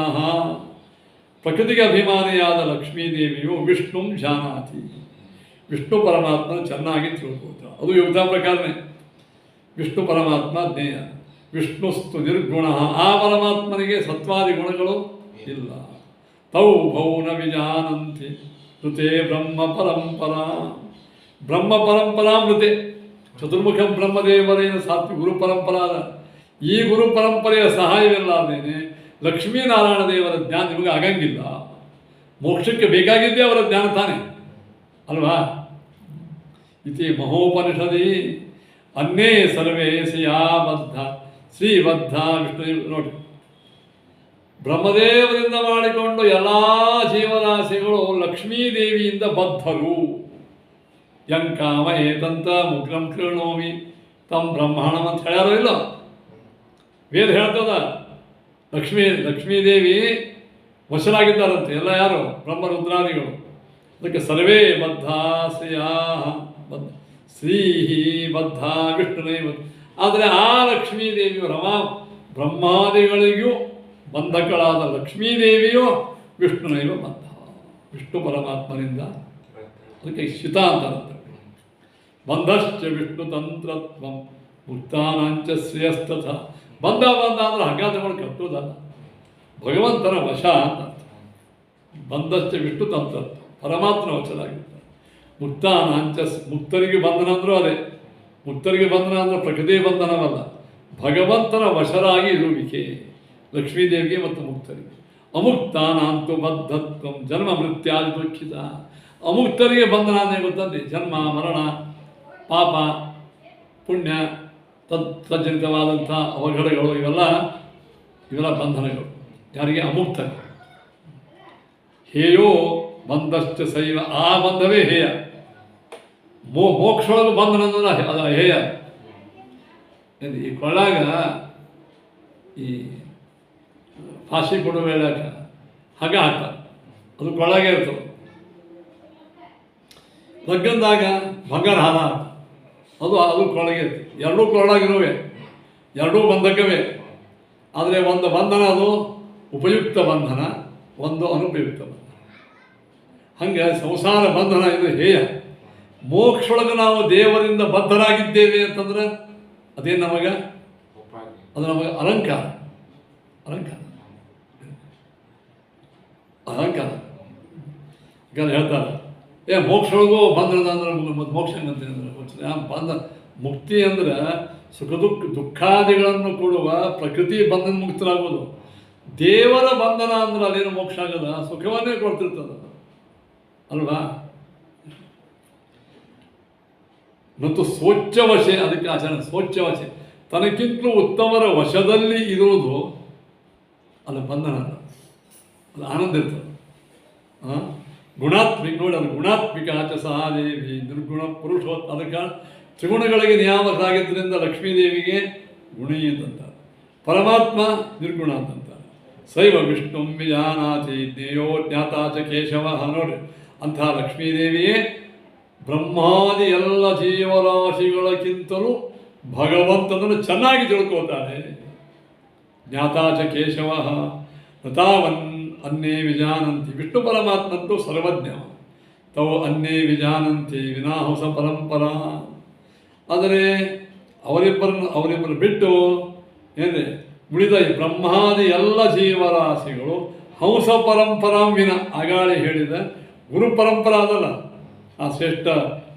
ಪ್ರಕೃತಿಗೆ ಅಭಿಮಾನಿಯಾದ ಲಕ್ಷ್ಮೀದೇವಿಯು ವಿಷ್ಣು ಜಾನಾತಿ, ವಿಷ್ಣು ಪರಮಾತ್ಮನ ಚೆನ್ನಾಗಿ ತಿಳ್ಕೊಳ್ತಾರೆ. ಅದು ಯುಕ್ತ ಪ್ರಕಾರನೇ. ವಿಷ್ಣು ಪರಮಾತ್ಮ ಜ್ಞೇಯ, ವಿಷ್ಣುಸ್ತು ನಿರ್ಗುಣ, ಆ ಪರಮಾತ್ಮನಿಗೆ ಸತ್ವಾದಿ ಗುಣಗಳು ಇಲ್ಲ. ತೌ ಭೌ ನ ವಿಜಾನಂತಿ ಋತೆ ಬ್ರಹ್ಮ ಪರಂಪರಾ, ಬ್ರಹ್ಮ ಪರಂಪರಾಮೃತೆ, ಚತುರ್ಮುಖ ಬ್ರಹ್ಮದೇವರೇನು ಸಾತ್ವಿ ಗುರು ಪರಂಪರಾದ ಈ ಗುರು ಪರಂಪರೆಯ ಸಹಾಯವಿಲ್ಲಾದೇನೆ ಲಕ್ಷ್ಮೀನಾರಾಯಣ ದೇವರ ಜ್ಞಾನ ನಿಮಗೆ ಆಗಂಗಿಲ್ಲ. ಮೋಕ್ಷಕ್ಕೆ ಬೇಕಾಗಿದ್ದೇ ಅವರ ಜ್ಞಾನ ತಾನೆ ಅಲ್ವಾ. ಇತಿ ಮಹೋಪನಿಷದಿ ಅನ್ನೇ ಸರ್ವೇ ಸಿಯಾಬದ್ಧ ಶ್ರೀಬದ್ಧ ವಿಷ್ಣು. ನೋಡಿ, ಬ್ರಹ್ಮದೇವರಿಂದ ಮಾಡಿಕೊಂಡು ಎಲ್ಲ ಜೀವರಾಶಿಗಳು ಲಕ್ಷ್ಮೀದೇವಿಯಿಂದ ಬದ್ಧರು. ಯಂಕಾಮ ಏತಂತ ಮುಗ್ರಂ ಕೃಣೋಮಿ ತಮ್ಮ ಬ್ರಹ್ಮಾಣಂ ಅಂತ ಹೇಳ್ಯಾರೋ ಇಲ್ಲ, ವೇದ ಹೇಳ್ತದ. ಲಕ್ಷ್ಮೀದೇವಿ ವಶರಾಗಿದ್ದಾರಂತೆ ಎಲ್ಲ, ಯಾರು? ಬ್ರಹ್ಮರುದ್ರಾದಿಗಳು. ಅದಕ್ಕೆ ಸರ್ವೇ ಬದ್ಧ ಶ್ರೀಯಾ ಬದ್ಧ, ಶ್ರೀ ಬದ್ಧ ವಿಷ್ಣುನೇ ಬದ್ಧ. ಆದರೆ ಆ ಲಕ್ಷ್ಮೀದೇವಿಯು ಬ್ರಹ್ಮಾದಿಗಳಿಗೂ ಬಂಧಕಳಾದ ಲಕ್ಷ್ಮೀದೇವಿಯು ವಿಷ್ಣುನೈವ ಬದ್ಧ, ವಿಷ್ಣು ಪರಮಾತ್ಮನಿಂದ. ಅದಕ್ಕೆ ಶಿತ ಅಂತಾರಂತೆ. ಬಂಧಶ್ಚ ವಿಷ್ಣು ತಂತ್ರತ್ವ ಮುಕ್ತಾನಾಂಚ ಶ್ರೇಯಸ್ತಥ. ಬಂಧ ಅಂದ್ರೆ ಹಗ್ಗಾದಗಳು ಕಟ್ಟುವುದಲ್ಲ, ಭಗವಂತನ ವಶ ಅಂತ. ಬಂಧಶ್ಚ ವಿಷ್ಣು ತಂತ್ರತ್ವ, ಪರಮಾತ್ಮನ ವಶರಾಗಿರ್ತಾರೆ. ಮುಕ್ತಾನಾಂಚ ಮುಕ್ತರಿಗೆ ಬಂಧನ ಅಂದರೂ ಅದೇ. ಮುಕ್ತರಿಗೆ ಬಂಧನ ಅಂದರೆ ಪ್ರಕೃತಿ ಬಂಧನವಲ್ಲ, ಭಗವಂತನ ವಶರಾಗಿ ಇರುವಿಕೆ ಲಕ್ಷ್ಮೀದೇವಿಗೆ ಮತ್ತು ಮುಕ್ತರಿಗೆ. ಅಮುಕ್ತಾನಾಂತು ಬದ್ಧತ್ವಂ ಜನ್ಮ ಮೃತ್ಯಾದಿ ದುಃಖಿತ. ಅಮುಕ್ತರಿಗೆ ಬಂಧನ ಅಂದರೆ ಗೊತ್ತಂತೆ, ಜನ್ಮ ಮರಣ ಪಾಪ ಪುಣ್ಯ ತಜ್ಜನಿತವಾದಂಥ ಅವಘಡಗಳು ಇವೆಲ್ಲ ಬಂಧನಗಳು. ಯಾರಿಗೆ? ಅಮುಕ್ತ. ಹೇಯೋ ಬಂಧಶ್ಚ ಶೈವ, ಆ ಬಂಧವೇ ಹೇಯ. ಮೋಕ್ಷೊಳಗೆ ಬಂಧನ ಅಂದ್ರೆ ಅದು ಹೇಯ. ಈ ಕೊಳ್ಳಾಗ ಈ ಫಾಸಿ ಕೊಡುವ ವೇಳೆಗ ಹಗ್ಗ ಹಾಕ್ತಾರೆ, ಅದು ಕೊಳ್ಳಾಗೆ ಇರ್ತದೆ. ಲಗ್ನದಾಗ ಬಂಗಾರ ಹಾರ ಅದು ಕೊಳ್ಳಗೆ ಇರ್ತದೆ. ಎರಡೂ ಕೊಳ್ಳಾಗಿರುವೆ, ಎರಡೂ ಬಂಧಕವೇ. ಆದರೆ ಒಂದು ಬಂಧನ ಅದು ಉಪಯುಕ್ತ ಬಂಧನ, ಒಂದು ಅನುಪಯುಕ್ತ ಬಂಧನ. ಹಂಗೆ ಸಂಸಾರ ಬಂಧನ ಇದು ಹೇಯ. ಮೋಕ್ಷೊಳಗೆ ನಾವು ದೇವರಿಂದ ಬದ್ಧರಾಗಿದ್ದೇವೆ ಅಂತಂದ್ರೆ ಅದೇನು ನಮಗೆ? ಅದು ನಮಗೆ ಅಲಂಕಾರ. ಈಗ ಹೇಳ್ತಾರೆ ಮೋಕ್ಷೊಳಗೂ ಬಂಧನದ ಅಂದ್ರೆ ಮೋಕ್ಷ ಅಂದ್ರೆ ಬಂಧ ಮುಕ್ತಿ ಅಂದ್ರೆ ಸುಖ ದುಃಖಾದಿಗಳನ್ನು ಕೊಡುವ ಪ್ರಕೃತಿ ಬಂಧನ ಮುಕ್ತರಾಗೋದು. ದೇವರ ಬಂಧನ ಅಂದ್ರೆ ಅದೇನು ಮೋಕ್ಷ ಆಗಲ್ಲ, ಸುಖವನ್ನೇ ಕೊಡ್ತಿರ್ತದ ಅಲ್ವಾ. ಮತ್ತು ಸ್ವಚ್ಛವಶೆ, ಅದಕ್ಕೆ ಆಚರಣೆ ಸ್ವಚ್ಛವಶೆ, ತನಕ್ಕಿಂತಲೂ ಉತ್ತಮರ ವಶದಲ್ಲಿ ಇರುವುದು ಅದು ಬಂಧನ ಅಲ್ಲ, ಅದು ಆನಂದ ಇರ್ತದೆ. ಗುಣಾತ್ಮಿಕ ನೋಡಿ, ಅದು ಗುಣಾತ್ಮಿಕ ಆಚ ಸಹಾದೇವಿ ನಿರ್ಗುಣ ಪುರುಷೋತ್. ಅದಕ್ಕೆ ತ್ರಿಗುಣಗಳಿಗೆ ನಿಯಾಮಕರಾಗಿದ್ದರಿಂದ ಲಕ್ಷ್ಮೀದೇವಿಗೆ ಗುಣಿ ಅಂತಂತಾರೆ, ಪರಮಾತ್ಮ ನಿರ್ಗುಣ ಅಂತಂತಾರೆ. ಶೈವ ವಿಷ್ಣು ವಿಜಾನಾತಿ ಜ್ಞೇಯೋ ಜ್ಞಾತಾಚ ಕೇಶವ. ನೋಡ್ರಿ, ಅಂತಹ ಲಕ್ಷ್ಮೀದೇವಿಯೇ ಬ್ರಹ್ಮಾದಿ ಎಲ್ಲ ಜೀವರಾಶಿಗಳಕ್ಕಿಂತಲೂ ಭಗವಂತನನ್ನು ಚೆನ್ನಾಗಿ ತಿಳ್ಕೋತಾನೆ. ಜ್ಞಾತಾಚ ಕೇಶವ ತಾವನ್ ಅನ್ನೇ ವಿಜಾನಂತಿ. ವಿಷ್ಣು ಪರಮಾತ್ಮಂತೂ ಸರ್ವಜ್ಞ. ತವು ಅನ್ನೇ ವಿಜಾನಂತಿ ವಿನಾಹುಸ ಪರಂಪರಾ. ಆದರೆ ಅವರಿಬ್ಬರು ಬಿಟ್ಟು ಏನ್ರಿ ಉಳಿದ ಬ್ರಹ್ಮಾದಿ ಎಲ್ಲ ಜೀವರಾಶಿಗಳು ಹಂಸ ಪರಂಪರಾಂ ವಿನ, ಆಗಾಳಿ ಹೇಳಿದ ಗುರು ಪರಂಪರಾ ಅದಲ್ಲ, ಆ ಶ್ರೇಷ್ಠ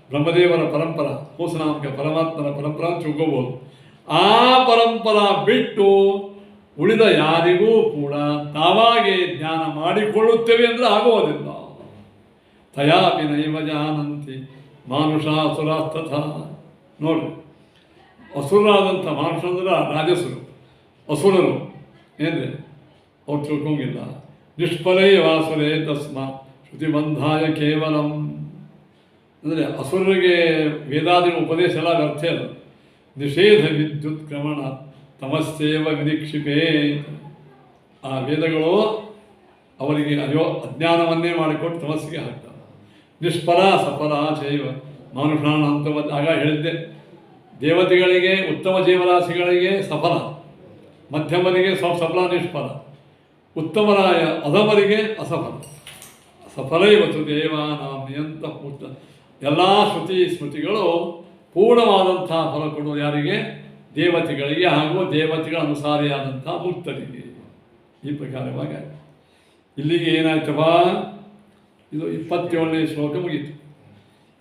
ಬ್ರಹ್ಮದೇವರ ಪರಂಪರ, ಹಂಸನಾಮಕ ಪರಮಾತ್ಮನ ಪರಂಪರ ಅಂತ ತಿಳ್ಕೋಬಹುದು. ಆ ಪರಂಪರಾ ಬಿಟ್ಟು ಉಳಿದ ಯಾರಿಗೂ ಕೂಡ ತಾವಾಗೆ ಜ್ಞಾನ ಮಾಡಿಕೊಳ್ಳುತ್ತೇವೆ ಅಂದರೆ ಆಗುವುದಿಲ್ಲ. ತಯಾಪಿ ನೈವ ಜಾನಂತಿ ಮಾನುಷಾಸುರಾಸ್ತಥ. ನೋಡಿ, ಅಸುರರಾದಂಥ ಮಾನುಷ ಅಂದ್ರೆ ರಾಜಸರು, ಅಸುರರು ಏನ್ರಿ ಅವ್ರು ತಿಳ್ಕೊಂಗಿಲ್ಲ. ನಿಷ್ಫಲೇ ವಾಸುರೇ ತಸ್ಮ ಶ್ರುತಿಬಂಧಾಯ ಕೇವಲಂ. ಅಂದರೆ ಅಸುರರಿಗೆ ವೇದಾದಿಗಳ ಉಪದೇಶ ಎಲ್ಲ ವ್ಯರ್ಥ ಅದು. ನಿಷೇಧ ವಿದ್ಯುತ್ ಕ್ರಮಣ ತಮಸ್ಸೇವ ವಿನಿಕ್ಷಿಪೇ. ಆ ವೇದಗಳು ಅವರಿಗೆ ಅಜ್ಞಾನವನ್ನೇ ಮಾಡಿಕೊಟ್ಟು ತಮಸ್ಸಿಗೆ ಹಾಕ್ತಾರೆ. ನಿಷ್ಫಲ ಸಫಲ ಚೈವ ಮಾನುಷಾಣ ಅಂತ ಆಗ ಹೇಳಿದ್ದೆ. ದೇವತೆಗಳಿಗೆ ಉತ್ತಮ ಜೀವರಾಶಿಗಳಿಗೆ ಸಫಲ, ಮಧ್ಯಮರಿಗೆ ಸಫಲ ನಿಷ್ಫಲ, ಉತ್ತಮರಾಯ ಅಧಮರಿಗೆ ಅಸಫಲ. ಸಫಲ ಇವತ್ತು ದೇವಾನಾಂ ನಿಯಂತ ಪೂರ್ತ. ಎಲ್ಲ ಶ್ರುತಿ ಸ್ಮೃತಿಗಳು ಪೂರ್ಣವಾದಂಥ ಫಲ ಕೊಡುವ ಯಾರಿಗೆ? ದೇವತೆಗಳಿಗೆ ಹಾಗೂ ದೇವತೆಗಳ ಅನುಸಾರಿಯಾದಂಥ ಮುಕ್ತರಿಗೆ. ಈ ಪ್ರಕಾರವಾಗಿ ಇಲ್ಲಿಗೆ ಏನಾಯ್ತವಾ? ಇದು 27ನೇ ಶ್ಲೋಕ ಮುಗೀತು.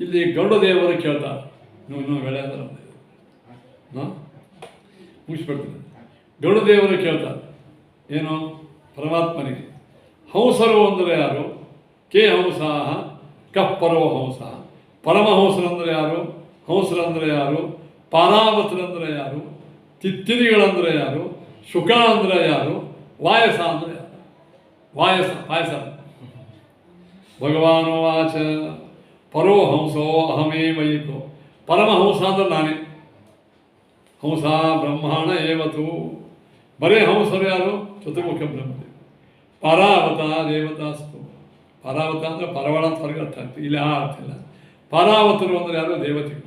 ಇಲ್ಲಿ ಗರುಡ ದೇವರು ಕೇಳ್ತಾರೆ, ಇನ್ನೂ ವೇಳೆ ಅಂದ್ರೆ ಮುಗಿಸ್ಬಿಡ್ತೀನಿ. ಗರುಡ ದೇವರು ಕೇಳ್ತಾರೆ ಏನು? ಪರಮಾತ್ಮನಿಗೆ ಹಂಸರು ಅಂದರೆ ಯಾರು? ಕೆ ಹಂಸಾಹ ಕಪ್ಪರೋ ಹಂಸ. ಪರಮಹಂಸರಂದರೆ ಯಾರು? ಹಂಸರಂದರೆ ಯಾರು? ಪಾರಾವತರಂದರೆ ಯಾರು? ತಿತ್ತಿರಿಗಳಂದರೆ ಯಾರು? ಶುಕ ಅಂದರೆ ಯಾರು? ವಾಯಸ ಅಂದರೆ ಯಾರು? ಪಾಯಸ. ಭಗವಾನ್ ವಾಚ ಪರೋ ಹಂಸೋ ಅಹಮೇವ ಇಕೋ. ಪರಮಹಂಸ ಅಂದ್ರೆ ನಾನೇ. ಹಂಸ ಬ್ರಹ್ಮಾಣ ಏವತು. ಬರೇ ಹಂಸರು ಯಾರು? ಚತುರ್ಮುಖ ಬ್ರಹ್ಮದೇವ. ಪಾರಾವತ ದೇವತಾಸ್ತು. ಪಾರಾವತ ಅಂದರೆ ಪರವಾಳ ಅಂತ ಹೊರಗೆ ಅರ್ಥ ಆಗ್ತದೆ, ಇಲ್ಲಿ ಆ ಅರ್ಥ ಇಲ್ಲ. ಪಾರಾವತರು ಅಂದರೆ ಯಾರು? ದೇವತೆಗಳು.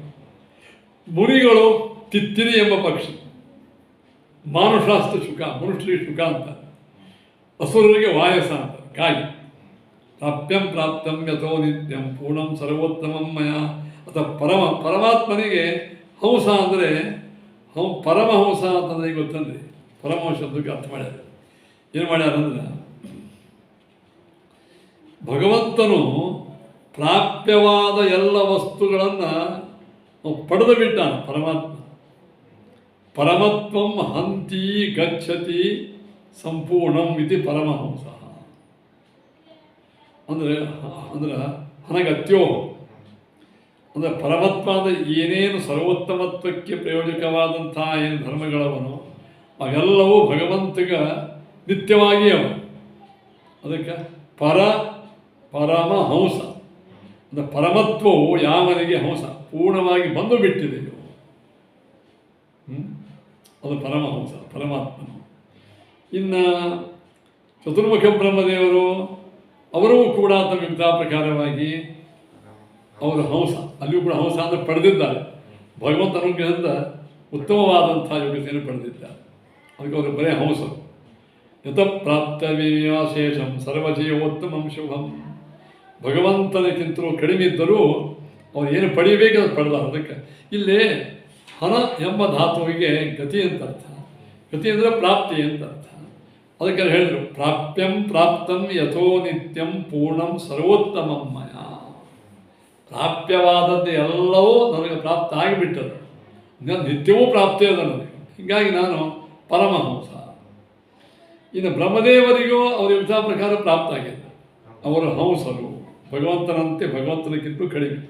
ಮುನಿಗಳು ತಿತ್ತಿರಿ ಎಂಬ ಪಕ್ಷಿ. ಮಾನುಷಾಸ್ತು ಶುಕ, ಮನುಷ್ಯರಿಗೆ ಶುಕ ಅಂತ. ಅಸುರರಿಗೆ ವಾಯಸ ಅಂತ, ಕಾಯಿ. ಪ್ರಾಪ್ತಂ ಯಥೋ ನಿತ್ಯಂ ಪೂರ್ಣಂ ಸರ್ವೋತ್ತಮಂ ಮಯ. ಅಥವಾ ಪರಮಾತ್ಮನಿಗೆ ಹಂಸ ಅಂದರೆ ಪರಮಹಂಸ ಅಂತಂದ್ರೆ ಈಗ ಗೊತ್ತಂದ್ರಿ. ಪರಮಹಂಸ ಶಬ್ದಕ್ಕೆ ಅರ್ಥ ಮಾಡ್ಯಾರ. ಏನು ಮಾಡ್ಯಾರಂದ್ರೆ, ಭಗವಂತನು ಪ್ರಾಪ್ಯವಾದ ಎಲ್ಲ ವಸ್ತುಗಳನ್ನು ಪಡೆದು ಬಿಟ್ಟಾನ ಪರಮಾತ್ಮ. ಪರಮತ್ವಂ ಹಂತಿ ಗಚ್ಚತಿ ಸಂಪೂರ್ಣಂ ಇತಿ ಪರಮಹಂಸ. ಅಂದರೆ ಹನಗತ್ಯೋ ಅಂದರೆ ಪರಮಾತ್ಮ ಅಂದರೆ ಏನೇನು ಸರ್ವೋತ್ತಮತ್ವಕ್ಕೆ ಪ್ರಯೋಜಕವಾದಂಥ ಏನು ಧರ್ಮಗಳವನು ಅವೆಲ್ಲವೂ ಭಗವಂತಗ ನಿತ್ಯವಾಗಿ ಅವ. ಅದಕ್ಕೆ ಪರಮಹಂಸ ಅಂದರೆ ಪರಮತ್ವವು ಯಾವನಿಗೆ ಹಂಸ ಪೂರ್ಣವಾಗಿ ಬಂದು ಬಿಟ್ಟಿದೆ. ಅದು ಪರಮಹಂಸ ಪರಮಾತ್ಮನು. ಇನ್ನು ಚತುರ್ಮುಖ ಬ್ರಹ್ಮದೇವರು ಅವರೂ ಕೂಡ ತಮ್ಮ ಪ್ರಕಾರವಾಗಿ ಅವರು ಹಂಸ, ಅಲ್ಲಿಯೂ ಕೂಡ ಹಂಸ ಅಂದರೆ ಪಡೆದಿದ್ದಾರೆ. ಭಗವಂತ ಅನುಗ್ರಹದಿಂದ ಉತ್ತಮವಾದಂಥ ಯೋಗ್ಯತೆಯನ್ನು ಪಡೆದಿದ್ದಾರೆ. ಅದಕ್ಕೆ ಅವರು ಬರೇ ಹಂಸರು. ಯತ ಪ್ರಾಪ್ತವ್ಯಾಶೇಷಂ ಸರ್ವಜೀವೋತ್ತಮಂ ಶುಭಂ. ಭಗವಂತನಕ್ಕಿಂತಲೂ ಕಡಿಮೆ ಇದ್ದರೂ ಅವ್ರು ಏನು ಪಡಿಬೇಕು ಅದು ಪಡೆದ. ಅದಕ್ಕೆ ಇಲ್ಲಿ ಹನ ಎಂಬ ಧಾತುವಿಗೆ ಗತಿ ಅಂತ ಅರ್ಥ. ಗತಿ ಅಂದರೆ ಪ್ರಾಪ್ತಿ ಅಂತ ಅರ್ಥ. ಅದಕ್ಕೆ ಹೇಳಿದರು ಪ್ರಾಪ್ಯಂ ಪ್ರಾಪ್ತಂ ಯಥೋ ನಿತ್ಯಂ ಪೂರ್ಣಂ ಸರ್ವೋತ್ತಮಂ ಮಯ. ಪ್ರಾಪ್ಯವಾದದ್ದು ಎಲ್ಲವೂ ನನಗೆ ಪ್ರಾಪ್ತ ಆಗಿಬಿಟ್ಟದು, ನಿತ್ಯವೂ ಪ್ರಾಪ್ತಿ ಅದ ನನಗೆ. ಹೀಗಾಗಿ ನಾನು ಪರಮಹಂಸ. ಇನ್ನು ಬ್ರಹ್ಮದೇವರಿಗೂ ಅವರ ಯುಕ್ತ ಪ್ರಕಾರ ಪ್ರಾಪ್ತ ಆಗಿದೆ. ಅವರು ಹಂಸರು, ಭಗವಂತನಂತೆ ಭಗವಂತನಕ್ಕಿಂತ ಕಡಿಮೆ.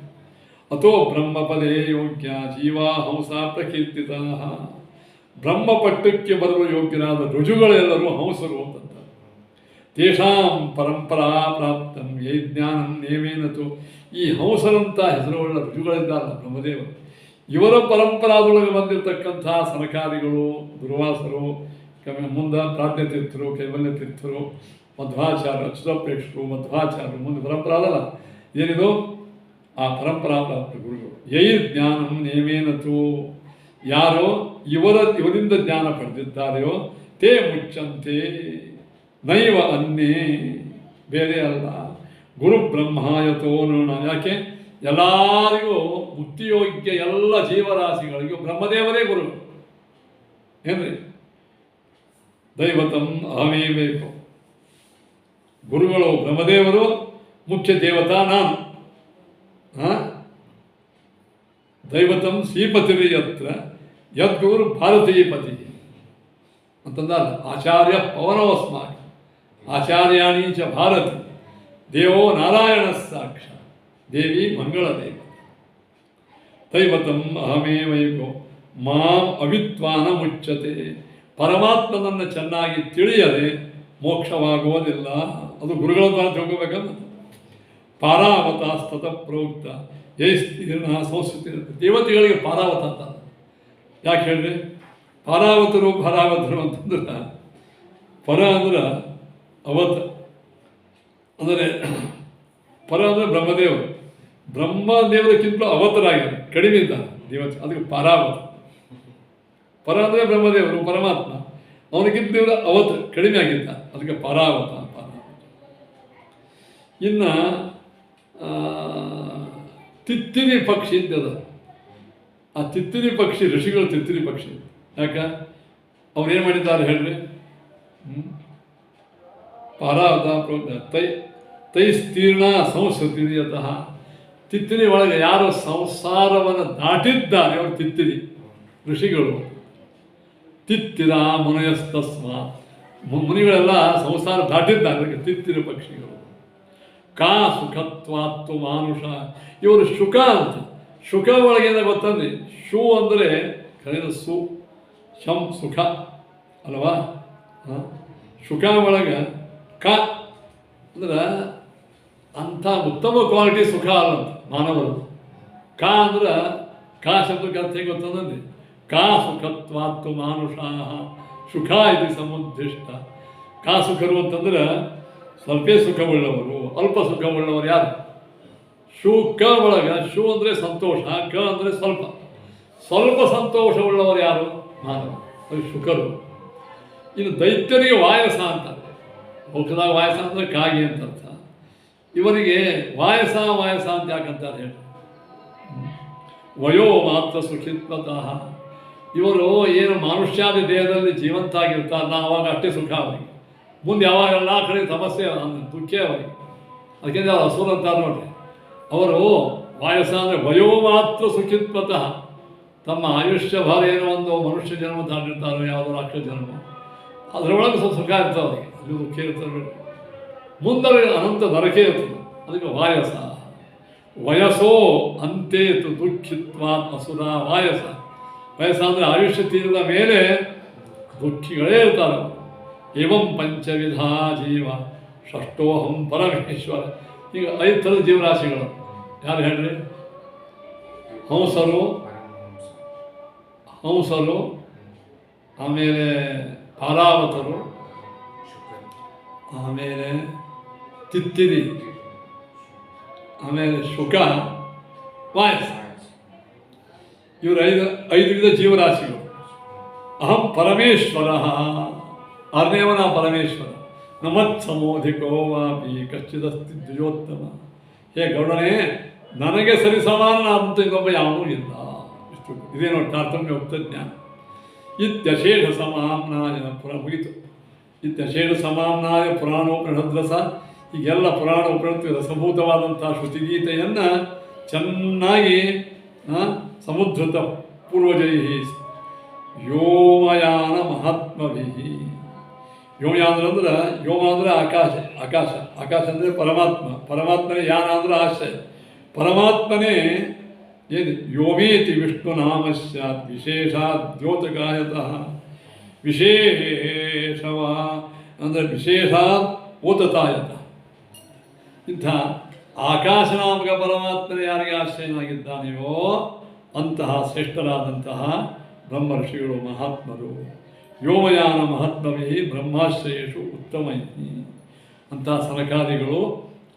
ಅಥೋ ಬ್ರಹ್ಮಪದೇ ಯೋಗ್ಯ ಜೀವಾ ಹಂಸ ಪ್ರಕೀರ್ತಿತ. ಬ್ರಹ್ಮಪಟ್ಟಕ್ಕೆ ಬರಲು ಯೋಗ್ಯರಾದ ರುಜುಗಳೆಲ್ಲರೂ ಹಂಸರು ಅಂತಂತಾರೆ. ತೇಷಾಂ ಪರಂಪರಾ ಪ್ರಾಪ್ತಂ ಯೈ ಜ್ಞಾನಂ ನೇಮೇನತು. ಈ ಹಂಸರಂಥ ಹೆಸರುಗಳ ರುಜುಗಳಿದ್ದಾರಲ್ಲ ಬ್ರಹ್ಮದೇವರು, ಇವರ ಪರಂಪರಾದೊಳಗೆ ಬಂದಿರತಕ್ಕಂಥ ಸನಕಾದಿಗಳು, ದುರ್ವಾಸರು, ಮುಂದೆ ಪ್ರಾಜ್ಞತೀರ್ಥರು, ಕೈವಲ್ಯತೀರ್ಥರು, ಮಧ್ವಾಚಾರ್ಯ, ಅಚ್ಯುತಪ್ರೇಕ್ಷರು, ಮಧ್ವಾಚಾರ್ಯರು, ಮುಂದೆ ಪರಂಪರಾ ಅದಲ್ಲ ಏನಿದು ಆ ಪರಂಪರಾ ಪ್ರಾಪ್ತ ಗುರುಗಳು. ಯೈ ಜ್ಞಾನಂ ನೇಮೇನತು. ಯಾರೋ ಇವರಿಂದ ಜ್ಞಾನ ಪಡೆದಿದ್ದಾರೆಯೋ ತೇ ಮುಚ್ಚಂತೆ ನೈವ ಅನ್ನೇ, ಬೇರೆ ಅಲ್ಲ. ಗುರು ಬ್ರಹ್ಮಾಯತೋ ನೋಣ. ಯಾಕೆ ಎಲ್ಲರಿಗೂ ಮುಕ್ತಿಯೋಗ್ಯ ಎಲ್ಲ ಜೀವರಾಶಿಗಳಿಗೂ ಬ್ರಹ್ಮದೇವರೇ ಗುರು. ಏನ್ರಿ ದೈವತಂ ಅಹಮೇ ಬೇಕು. ಗುರುಗಳು ಬ್ರಹ್ಮದೇವರು, ಮುಖ್ಯ ದೇವತಾ ನಾನು. ದೈವತಂ ಶ್ರೀಪತಿರಿ ಯತ್ರ ಯದ್ಗುರು ಭಾರತೀಪತಿ ಅಂತಂದಲ್ಲ. ಆಚಾರ್ಯ ಪವನೋಸ್ಮಾಕಿ ಆಚಾರ್ಯಾಣಿ ಚ ಭಾರತಿ ದೇವೋ ನಾರಾಯಣ ಸಾಕ್ಷ ದೇವಿ ಮಂಗಳ ದೇವ. ದೈವತಂ ಅಹಮೇವೈಕೋ ಮಾಂ ಅವಿದ್ವಾನ ಮುಚ್ಚತೆ. ಪರಮಾತ್ಮನನ್ನು ಚೆನ್ನಾಗಿ ತಿಳಿಯದೆ ಮೋಕ್ಷವಾಗುವುದಿಲ್ಲ. ಅದು ಗುರುಗಳ ದ್ವಾರ ತಿಳ್ಕೋಬೇಕಂತ. ಪಾರಾವತಾಸ್ತತ ಪ್ರೋಕ್ತ ಜೈಸ್ತೀರ್ಣ ಸಂಸ್ಕೃತಿ. ದೇವತೆಗಳಿಗೆ ಪಾರಾವತ ಅಂತ ಯಾಕೆ ಹೇಳ್ರಿ? ಪಾರಾವತರು ಅಂತಂದ್ರೆ ಪರ ಅಂದ್ರೆ ಅವತ ಅಂದರೆ ಪರ ಅಂದರೆ ಬ್ರಹ್ಮದೇವರು. ಬ್ರಹ್ಮದೇವರಕ್ಕಿಂತಲೂ ಅವತರಾಗಿದ್ದಾರೆ, ಕಡಿಮೆ ಇದ್ದಾರೆ ದೇವತೆ. ಅದಕ್ಕೆ ಪಾರಾವತ. ಪರ ಅಂದರೆ ಬ್ರಹ್ಮದೇವರು ಪರಮಾತ್ಮ, ಅವನಿಗಿಂತ ದೇವರ ಅವತ ಕಡಿಮೆ ಆಗಿದ್ದ, ಅದಕ್ಕೆ ಪಾರಾವತ. ಇನ್ನು ತಿತ್ತಿರಿ ಪಕ್ಷಿ ಇದ್ದದ. ಆ ತಿತ್ತಿರಿ ಪಕ್ಷಿ ಋಷಿಗಳು ತಿತ್ತಿರಿ ಪಕ್ಷಿ. ಯಾಕೆ ಅವ್ರೇನು ಮಾಡಿದ್ದಾರೆ ಹೇಳ್ರಿ? ಪಾರಾವತ ತೈಸ್ತೀರ್ಣ ಸಂಸ್ಕೃತಿಯತಃ. ತಿತ್ತಿರಿ ಒಳಗೆ ಯಾರು ಸಂಸಾರವನ್ನು ದಾಟಿದ್ದಾರೆ ಅವರು ತಿತ್ತಿರಿ ಋಷಿಗಳು. ತಿತ್ತಿರ ಮುನಯಸ್ತಸ್ಮಾತ್. ಮುನಿಗಳೆಲ್ಲ ಸಂಸಾರ ದಾಟಿದ್ದಾರೆ, ಅದಕ್ಕೆ ತಿತ್ತಿರಿ ಪಕ್ಷಿಗಳು. ಕಾ ಸುಖತ್ವಾತ್ತು ಮಾನುಷ. ಇವರು ಶುಕ ಅಂತ. ಶುಕ ಒಳಗೇನ ಗೊತ್ತಂದ್ರೆ ಶೂ ಅಂದರೆ ಕರೆದ ಸು ಶಂ ಸುಖ ಅಲ್ವಾ? ಶುಕ ಒಳಗೆ ಕ ಅಂದ್ರೆ ಅಂಥ ಉತ್ತಮ ಕ್ವಾಲಿಟಿ ಸುಖ ಅಲ್ಲಂತ ಮಾನವರು. ಕಾ ಅಂದ್ರೆ ಕಾ ಶಬ್ದಕ್ಕೆ ಅರ್ಥ ಹೇಗೆ ಗೊತ್ತಂದ್ರೆ ಕಾ ಸುಖತ್ವಾತ್ತು ಮಾನುಷ ಸುಖ ಇದು ಸಮುದ್ದಿಷ್ಟ. ಕಾ ಸುಖರು ಅಂತಂದ್ರೆ ಸ್ವಲ್ಪ ಸುಖವುಳ್ಳವರು, ಅಲ್ಪ ಸುಖವುಳ್ಳವರು ಯಾರು? ಶೂ ಕ ಒಳಗೆ ಶೂ ಅಂದರೆ ಸಂತೋಷ, ಕ ಅಂದರೆ ಸ್ವಲ್ಪ. ಸ್ವಲ್ಪ ಸಂತೋಷವುಳ್ಳವರು ಯಾರು? ಮಾನವ, ಅದು ಶುಕರು. ಇನ್ನು ದೈತ್ಯರಿಗೆ ವಾಯಸ ಅಂತಾರೆ. ಲೋಕದಾಗ ವಾಯಸ ಅಂದರೆ ಕಾಗಿ ಅಂತ ಅರ್ಥ. ಇವರಿಗೆ ವಾಯಸ ಅಂತ ಯಾಕಂತಾರೆ ಹೇಳಿ? ವಯೋ ಮಾತ್ರ ಸುಖಿತ್ವತಃ. ಇವರು ಏನು ಮನುಷ್ಯಾದಿ ದೇಹದಲ್ಲಿ ಜೀವಂತ ಆಗಿರ್ತಾರೆ, ಅವಾಗ ಅಷ್ಟೇ ಸುಖ ಅವರಿಗೆ. ಮುಂದೆ ಯಾವಾಗ ಎಲ್ಲ ಕಡೆ ಸಮಸ್ಯೆ ದುಃಖೇ ಅವರಿಗೆ. ಅದಕ್ಕೆ ಅಸುರ ಅಂತಾರೆ ನೋಡ್ರಿ. ಅವರು ವಾಯಸ ಅಂದರೆ ವಯೋ ಮಾತ್ರ ಸುಖಿತ್ವತಃ ತಮ್ಮ ಆಯುಷ್ಯ ಭಾರ ಏನೋ ಒಂದು ಮನುಷ್ಯ ಜನ್ಮ ತಾಂಡಿರ್ತಾರೋ ಯಾವುದೋ ರಾಕ್ಷಸ ಜನ್ಮ ಅದರೊಳಗೆ ಸ್ವಲ್ಪ ಸುಖ ಇರ್ತವೆ ಅವರಿಗೆ, ಅಲ್ಲಿ ದುಃಖ ಇರ್ತವೆ. ಮುಂದೆ ಅನಂತ ನರಕೆ ಇರ್ತದೆ. ಅದಕ್ಕೆ ವಾಯಸ. ವಯಸ್ಸೋ ಅಂತೇತು ದುಃಖಿತ್ವಾತ್ ಅಸುರ ವಾಯಸ. ವಯಸ್ಸ ಅಂದರೆ ಆಯುಷ್ಯ ತೀರಿದ ಮೇಲೆ ದುಃಖಿಗಳೇ ಇರ್ತಾರೆ. ಏವಂ ಪಂಚವಿಧ ಜೀವ ಷಷ್ಠೋಹಂ ಪರಮೇಶ್ವರ. ಈಗ 5 ಥರದ ಜೀವರಾಶಿಗಳು ಯಾರು ಹೇಳ್ರಿ? ಹಂಸರು, ಆಮೇಲೆ ಪಾರಾವತರು, ಆಮೇಲೆ ತಿತ್ತಿರಿ, ಆಮೇಲೆ ಶುಕ, ವಾಯಸ. ಇವರು 5 ವಿಧ ಜೀವರಾಶಿಗಳು. ಅಹಂ ಪರಮೇಶ್ವರ, 6ನೇವನ ಪರಮೇಶ್ವರ. ನಮತ್ಸಮೋಧಿಕೋ ವಾಪಿ ಕಶ್ಚಿದಸ್ತಿ ದ್ವಿಜೋತ್ತಮ. ಹೇ ಗೌಡನೇ, ನನಗೆ ಸರಿಸಮಾನನಾದಂಥ ಇನ್ನೊಬ್ಬ ಯಾವನೂ ಇಲ್ಲ. ಇದೇನೋ ತಾರತಮ್ಯ ಉಕ್ತ ಜ್ಞಾನ. ಇತ್ಯಶೇಷ ಸಮಾಮ್ನಾಯ ಮುಗಿತು. ಇತ್ಯಶೇಷ ಸಮಾಮ್ನಾಯ ಪುರಾಣೋಪನಿಷದ್ರಸ. ಹೀಗೆಲ್ಲ ಪುರಾಣೋಪನಿಷತ್ತು ರಸಭೂತವಾದಂಥ ಶ್ರುತಿಗೀತೆಯನ್ನು ಚೆನ್ನಾಗಿ ಸಮುದ್ರತ ಪೂರ್ವಜೈ ವ್ಯೋಮಯಾನ ಮಹಾತ್ಮಭಿ. ವ್ಯೋಮಯಾನ ಅಂದ್ರೆ ವ್ಯೋಮ ಅಂದರೆ ಆಕಾಶ, ಆಕಾಶ ಅಂದರೆ ಪರಮಾತ್ಮ, ಪರಮಾತ್ಮನೇ ಯಾನ ಅಂದರೆ ಆಶ್ರಯ. ಪರಮಾತ್ಮನೇ ಏನು ವ್ಯೋಮೇತಿ ವಿಷ್ಣು ನಾಮ ಸ್ಯಾತ್ ವಿಶೇಷಾತ್ ದ್ಯೋತಕಾಯತಃ. ವಿಶೇಷವ ಅಂದರೆ ವಿಶೇಷಾತ್ ಓತತಾಯತಃ. ಇಂಥ ಆಕಾಶನಾಮಕ ಪರಮಾತ್ಮನೇ ಯಾರಿಗೆ ಆಶ್ರಯನಾಗಿದ್ದಾನೆಯೋ ಅಂತಹ ಶ್ರೇಷ್ಠರಾದಂತಹ ಬ್ರಹ್ಮ ಋಷಿಗಳು ಮಹಾತ್ಮರು. ವ್ಯೋಮಯಾನ ಮಹಾತ್ಮವೇ ಬ್ರಹ್ಮಾಶ್ರಯೇಷು ಉತ್ತಮೈ. ಅಂತಹ ಸನಕಾದಿಗಳು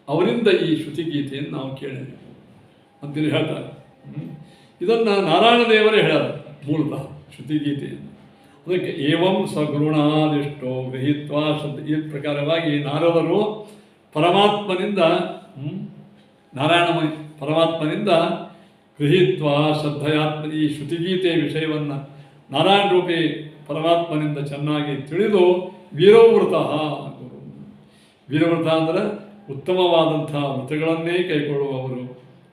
ಅವರಿಂದ ಈ ಶ್ರುತಿಗೀತೆಯನ್ನು ನಾವು ಕೇಳಿದೆವು ಅಂತೇಳಿ ಹೇಳ್ತಾರೆ. ಇದನ್ನು ನಾರಾಯಣ ದೇವರೇ ಹೇಳ್ಯಾರ ಮೂಲತಃ ಶ್ರುತಿಗೀತೆಯನ್ನು. ಅದಕ್ಕೆ ಏವಂ ಸಗುಣಾದಿಷ್ಟೋ ಗೃಹೀತ್ವಾ ಶಬ್ದ. ಈ ಪ್ರಕಾರವಾಗಿ ನಾರದರು ಪರಮಾತ್ಮನಿಂದ ನಾರಾಯಣ ಪರಮಾತ್ಮನಿಂದ ಗೃಹೀತ್ವ ಶ್ರದ್ಧೆಯಾತ್ಮ ಈ ಶ್ರುತಿಗೀತೆಯ ವಿಷಯವನ್ನು ನಾರಾಯಣ ರೂಪಿ ಪರಮಾತ್ಮನಿಂದ ಚೆನ್ನಾಗಿ ತಿಳಿದು ವೀರವೃತ ಗುರು. ವೀರವೃತ ಅಂದರೆ ಉತ್ತಮವಾದಂಥ ವ್ರತಗಳನ್ನೇ ಕೈಗೊಳ್ಳುವವರು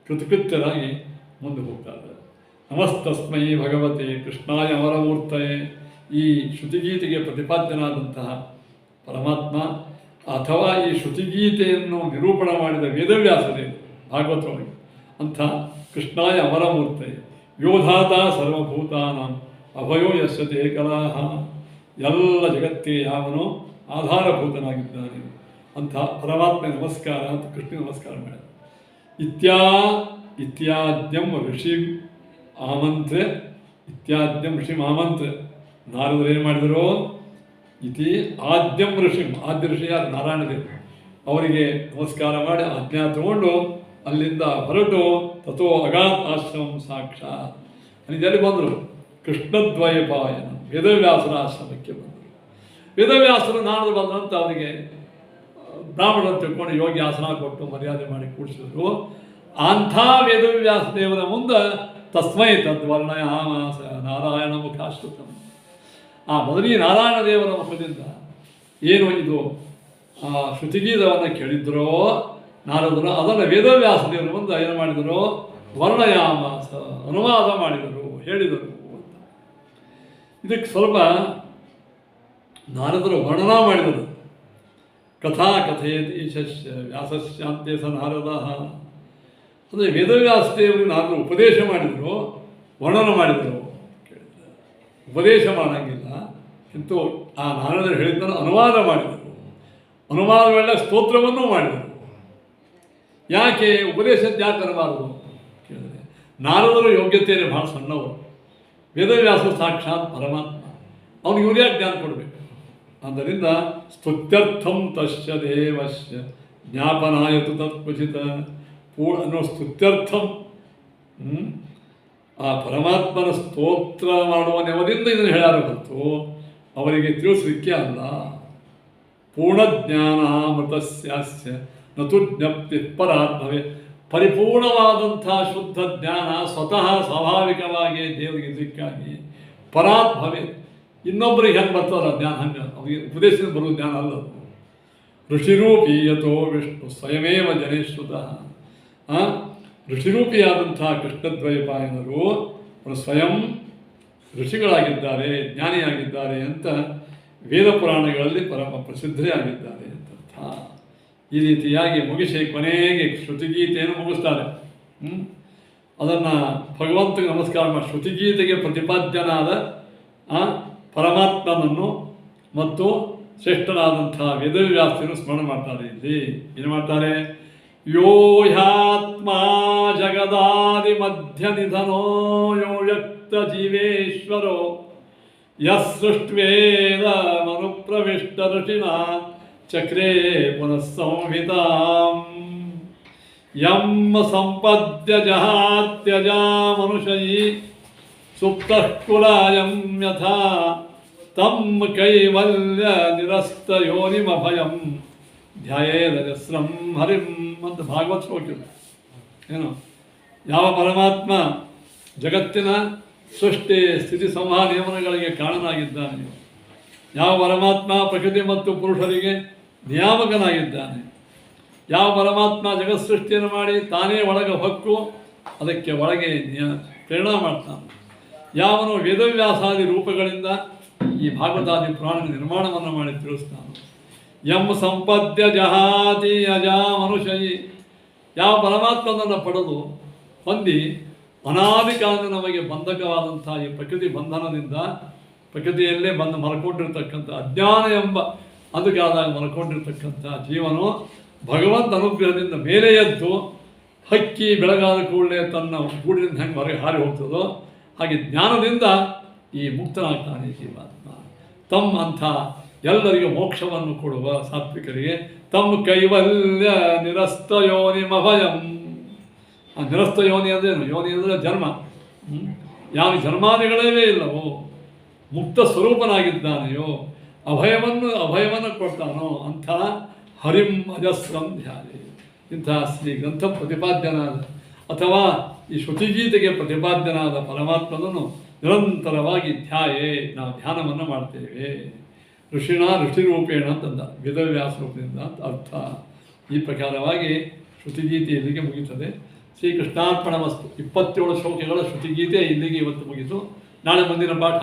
ಕೃತಕೃತ್ಯರಾಗಿ ಮುಂದೆ ಹೋಗ್ತಾರೆ. ನಮಸ್ತಸ್ಮೈ ಭಗವತೆ ಕೃಷ್ಣಾಯ ಅಮರಮೂರ್ತಯೇ. ಈ ಶ್ರುತಿಗೀತೆಗೆ ಪ್ರತಿಪಾದ್ಯನಾದಂತಹ ಪರಮಾತ್ಮ ಅಥವಾ ಈ ಶ್ರುತಿಗೀತೆಯನ್ನು ನಿರೂಪಣೆ ಮಾಡಿದ ವೇದವ್ಯಾಸದೇವರು ಭಾಗವತವಾಗಿ ಅಂಥ ಕೃಷ್ಣಾಯ ಅಮರಮೂರ್ತಯೇ. ಯೋಧಾತ ಸರ್ವಭೂತಾನಾಂ ಅಭಯೋ ಯಸ್ಯತೆ ಕಲಾಹ. ಎಲ್ಲ ಜಗತ್ತಿಗೆ ಯಾವನು ಆಧಾರಭೂತನಾಗಿದ್ದಾನೆ ಅಂಥ ಪರಮಾತ್ಮ ನಮಸ್ಕಾರ ಅಂತ ಕೃಷ್ಣ ನಮಸ್ಕಾರ ಮಾಡಿದ. ಇತ್ಯಾದ್ಯಂ ಋಷಿ ಆಮಂತ್ರೆ. ಇತ್ಯಾದ್ಯಂ ಋಷಿ ಆಮಂತ್ರೆ. ನಾರದರು ಏನು ಮಾಡಿದರು? ಇತಿ ಆದ್ಯಂ ಋಷಿ. ಆದ್ಯ ಋಷಿ ಯಾರು? ನಾರಾಯಣ ದೇವರು. ಅವರಿಗೆ ನಮಸ್ಕಾರ ಮಾಡಿ ಆಜ್ಞಾ ತಗೊಂಡು ಅಲ್ಲಿಂದ ಹೊರಟು ತಥೋ ಅಗಾತ್ ಆಶ್ರಮಂ ಸಾಕ್ಷಾತ್ ಅಲ್ಲಿ ಬಂದರು. ಕೃಷ್ಣದ್ವಯಪಾಯನ ವೇದವ್ಯಾಸರ ಆಶ್ರಮಕ್ಕೆ ಬಂದರು. ವೇದವ್ಯಾಸರು ನಾರದರು ಬಂದಂತ ಅವರಿಗೆ ಬ್ರಾಹ್ಮಣರು ತಿಳ್ಕೊಂಡು ಯೋಗಿ ಆಸನ ಕೊಟ್ಟು ಮರ್ಯಾದೆ ಮಾಡಿ ಕೂಡಿಸಿದ್ರು. ಅಂಥ ವೇದವ್ಯಾಸ ದೇವರ ಮುಂದೆ ತಸ್ಮೈ ತದ್ವರ್ಣಯಾಮಾಸ ನಾರಾಯಣ ಮುಖಾಶ್ರುತ. ಆ ಮೊದಲಿಗೆ ನಾರಾಯಣ ದೇವರ ಮುಖದಿಂದ ಏನು ಇದು ಶ್ರುತಿಗೀತವನ್ನು ಕೇಳಿದ್ರೋ ನಾರದರು, ಅದನ್ನು ವೇದವ್ಯಾಸ ದೇವರ ಮುಂದೆ ಏನು ಮಾಡಿದರು? ವರ್ಣಯಾಮಾಸ, ಅನುವಾದ ಮಾಡಿದರು, ಹೇಳಿದರು ಅಂತ. ಇದಕ್ಕೆ ಸ್ವಲ್ಪ ನಾರದರು ವರ್ಣನ ಮಾಡಿದರು. ಕಥಾ ಕಥೆಯತ್ ಈಶಸ್ಯ ವ್ಯಾಸಸ್ಯಾಂತೆ ಸ ನಾರದ. ಅಂದರೆ ವೇದವ್ಯಾಸ ದೇವರಿಗೆ ನಾರದರು ಉಪದೇಶ ಮಾಡಿದರು, ವರ್ಣನ ಮಾಡಿದರು. ಉಪದೇಶ ಮಾಡಂಗಿಲ್ಲ, କିନ୍ତୁ ಆ ನಾರದರು ಹೇಳಿದ್ದನ್ನು ಅನುವಾದ ಮಾಡಿದರು. ಅನುವಾದ ವೇಳೆ ಸ್ತೋತ್ರವನ್ನೂ ಮಾಡಿದರು. ಯಾಕೆ ಉಪದೇಶದ ಯಾಕೆ ಅನ್ನಬಾರದು ಕೇಳಿದರೆ, ನಾರದರು ಯೋಗ್ಯತೆಯಲ್ಲಿ ಭಾಳ ಸಣ್ಣವರು. ವೇದವ್ಯಾಸರು ಸಾಕ್ಷಾತ್ ಪರಮಾತ್ಮ, ಅವನಿಗೆ ಇವ್ರು ಯಾಕೆ ಜ್ಞಾನ ಕೊಡಬೇಕು? ಆದ್ದರಿಂದ ಸ್ತುತ್ಯರ್ಥಂ ತಸ್ಯ ದೇವಸ್ಯ ಜ್ಞಾಪನಾಯತು ತತ್ವಚಿತ ಅನ್ನೋ ಸ್ತುತ್ಯರ್ಥಂ, ಆ ಪರಮಾತ್ಮನ ಸ್ತೋತ್ರ ಮಾಡುವ ನೆವದಿಂದ ಇದನ್ನು ಹೇಳ್ಯಾರ ಹೊರತು ಅವರಿಗೆ ತಿಳಿಸಲಿಕ್ಕೆ ಅಲ್ಲ. ಪೂರ್ಣಜ್ಞಾನಾಮೃತಸ್ಯಾಸ್ಯ ನತು ಜ್ಞಪ್ತಿ ಪರಾತ್ಮವೇ. ಪರಿಪೂರ್ಣವಾದಂಥ ಶುದ್ಧ ಜ್ಞಾನ ಸ್ವತಃ ಸ್ವಾಭಾವಿಕವಾಗಿ ದೇವರಿಗೆ ಇದಕ್ಕಾಗಿ ಪರಾತ್ಮವೇ. ಇನ್ನೊಬ್ಬರಿಗೆ ಹೆಂಗೆ ಬರ್ತದಲ್ಲ ಜ್ಞಾನ, ಹಂಗೆ ಅವರಿಗೆ ಉಪದೇಶದಿಂದ ಬರುವ ಜ್ಞಾನ ಅಲ್ಲ. ಋಷಿರೂಪಿ ಯಥೋ ವಿಷ್ಣು ಸ್ವಯಮೇವ ಜನೇಶ್ರುತಃ. ಋಷಿರೂಪಿಯಾದಂತಹ ಕೃಷ್ಣದ್ವೈಪಾಯನರು ಅವರು ಸ್ವಯಂ ಋಷಿಗಳಾಗಿದ್ದಾರೆ, ಜ್ಞಾನಿಯಾಗಿದ್ದಾರೆ ಅಂತ ವೇದ ಪುರಾಣಗಳಲ್ಲಿ ಪರಮ ಪ್ರಸಿದ್ಧರೇ ಆಗಿದ್ದಾರೆ ಅಂತ ಅರ್ಥ. ಈ ರೀತಿಯಾಗಿ ಮುಗಿಸಿ ಕೊನೆಗೆ ಶ್ರುತಿಗೀತೆಯನ್ನು ಮುಗಿಸ್ತಾರೆ. ಅದನ್ನು ಭಗವಂತನಿಗೆ ನಮಸ್ಕಾರ ಮಾಡಿ ಶ್ರುತಿಗೀತೆಗೆ ಪ್ರತಿಪಾದ್ಯನಾದ ಪರಮಾತ್ಮನನ್ನು ಮತ್ತು ಶ್ರೇಷ್ಠನಾದಂಥ ವೇದವ್ಯಾಸರನ್ನು ಸ್ಮರಣೆ ಮಾಡ್ತಾರೆ. ಇಲ್ಲಿ ಏನು ಮಾಡ್ತಾರೆ? ಯೋ ಹ್ಯಾತ್ಮ ಜಗದಾದಿ ಮಧ್ಯ ನಿಧನೋ ಯೋ ವ್ಯಕ್ತ ಜೀವೇಶ್ವರೋ ಯಸೃಷ್ಟ್ವೇದ ಮನುಪ್ರವಿಷ್ಟ ಋಷಿಣ ಚಕ್ರೇ ಪುನಃ ಸಂಹಿತಾಂ ಯಂ ಸಂಪದ್ಯ ಜಹಾತ್ಯಜಾ ಮನುಷ್ಯೈ ಸುಪ್ತಃ ಕುಲಾಯಂ ಯಥಾ ತಂ ಕೈವಲ್ಯ ನಿರಸ್ತ ಯೋನಿಮಭಯಂ ಧ್ಯಾಯೇದಜಸ್ರಂ ಹರಿಂ ಅಂತ ಭಾಗವತ್ ಶ್ಲೋಕ. ಏನು? ಯಾವ ಪರಮಾತ್ಮ ಜಗತ್ತಿನ ಸೃಷ್ಟಿ ಸ್ಥಿತಿ ಸಂಹಾರ ನಿಯಮನಗಳಿಗೆ ಕಾರಣನಾಗಿದ್ದಾನೆ, ಯಾವ ಪರಮಾತ್ಮ ಪ್ರಕೃತಿ ಮತ್ತು ಪುರುಷರಿಗೆ ನಿಯಾಮಕನಾಗಿದ್ದಾನೆ, ಯಾವ ಪರಮಾತ್ಮ ಜಗತ್ ಸೃಷ್ಟಿಯನ್ನು ಮಾಡಿ ತಾನೇ ಒಳಗೆ ಹೊಕ್ಕು ಅದಕ್ಕೆ ಒಳಗೆ ಪ್ರೇರಣೆ ಮಾಡ್ತಾನೆ, ಯಾವನು ವೇದವ್ಯಾಸಾದಿ ರೂಪಗಳಿಂದ ಈ ಭಾಗವತಾದಿ ಪುರಾಣ ನಿರ್ಮಾಣವನ್ನು ಮಾಡಿ ತಿಳಿಸ್ತಾನೆ. ಯಂ ಸಂಪದ್ಯ ಜಹಾತಿ ಅಜಾ ಮನುಷ್ಯ, ಯಾವ ಪರಮಾತ್ಮನನ್ನು ಪಡೆದು ಹೊಂದಿ ಅನಾದಿ ಕಾಲದ ನಮಗೆ ಬಂಧಕವಾದಂಥ ಈ ಪ್ರಕೃತಿ ಬಂಧನದಿಂದ ಪ್ರಕೃತಿಯಲ್ಲೇ ಬಂದು ಮಲ್ಕೊಂಡಿರ್ತಕ್ಕಂಥ ಅಜ್ಞಾನ ಎಂಬ ಅಂಧಕಾರದಾಗ ಮಲ್ಕೊಂಡಿರ್ತಕ್ಕಂಥ ಜೀವನು ಭಗವಂತ ಅನುಗ್ರಹದಿಂದ ಮೇಲೆ ಎದ್ದು ಹಕ್ಕಿ ಬೆಳಗಾದ ಕೂಡಲೇ ತನ್ನ ಗೂಡಿನಿಂದ ಹೆಂಗೆ ಹೊರಗೆ ಹಾರಿ ಹೋಗ್ತದೋ ಹಾಗೆ ಜ್ಞಾನದಿಂದ ಈ ಮುಕ್ತನಾಗ್ತಾನೆ ಜೀವಾತ್ಮ. ತಮ್ಮ ಅಂಥ ಎಲ್ಲರಿಗೂ ಮೋಕ್ಷವನ್ನು ಕೊಡುವ ಸಾತ್ವಿಕರಿಗೆ ತಮ್ಮ ಕೈವಲ್ಯ ನಿರಸ್ತ ಯೋನಿಮಭಯಂ. ಆ ನಿರಸ್ತ ಯೋನಿ ಅಂದ್ರೇನು? ಯೋನಿ ಅಂದರೆ ಜನ್ಮ. ಯಾವ ಜನ್ಮಾದಿಗಳೇ ಇಲ್ಲವೋ, ಮುಕ್ತ ಸ್ವರೂಪನಾಗಿದ್ದಾನೆಯೋ, ಅಭಯವನ್ನು ಕೊಡ್ತಾನೋ ಅಂಥ ಹರಿಂ ಅಜಸ್ರಂ ಧ್ಯಾನೆ. ಇಂತಹ ಶ್ರೀ ಗ್ರಂಥ ಪ್ರತಿಪಾದ್ಯನಾದ ಅಥವಾ ಈ ಶ್ರುತಿಗೀತೆಗೆ ಪ್ರತಿಪಾದ್ಯನಾದ ಪರಮಾತ್ಮನನ್ನು ನಿರಂತರವಾಗಿ ನಾವು ಧ್ಯಾನವನ್ನು ಮಾಡ್ತೇವೆ. ಋಷಿರೂಪೇಣ ಅಂತಂದ, ವೇದವ್ಯಾಸ ರೂಪದಿಂದ ಅಂತ ಅರ್ಥ. ಈ ಪ್ರಕಾರವಾಗಿ ಶ್ರುತಿಗೀತೆ ಇಲ್ಲಿಗೆ ಮುಗಿತದೆ. ಶ್ರೀಕೃಷ್ಣಾರ್ಪಣ ವಸ್ತು 27 ಶ್ಲೋಕಗಳ ಶ್ರುತಿಗೀತೆ ಇಲ್ಲಿಗೆ ಇವತ್ತು ಮುಗಿತು. ನಾಳೆ ಮುಂದಿನ ಪಾಠ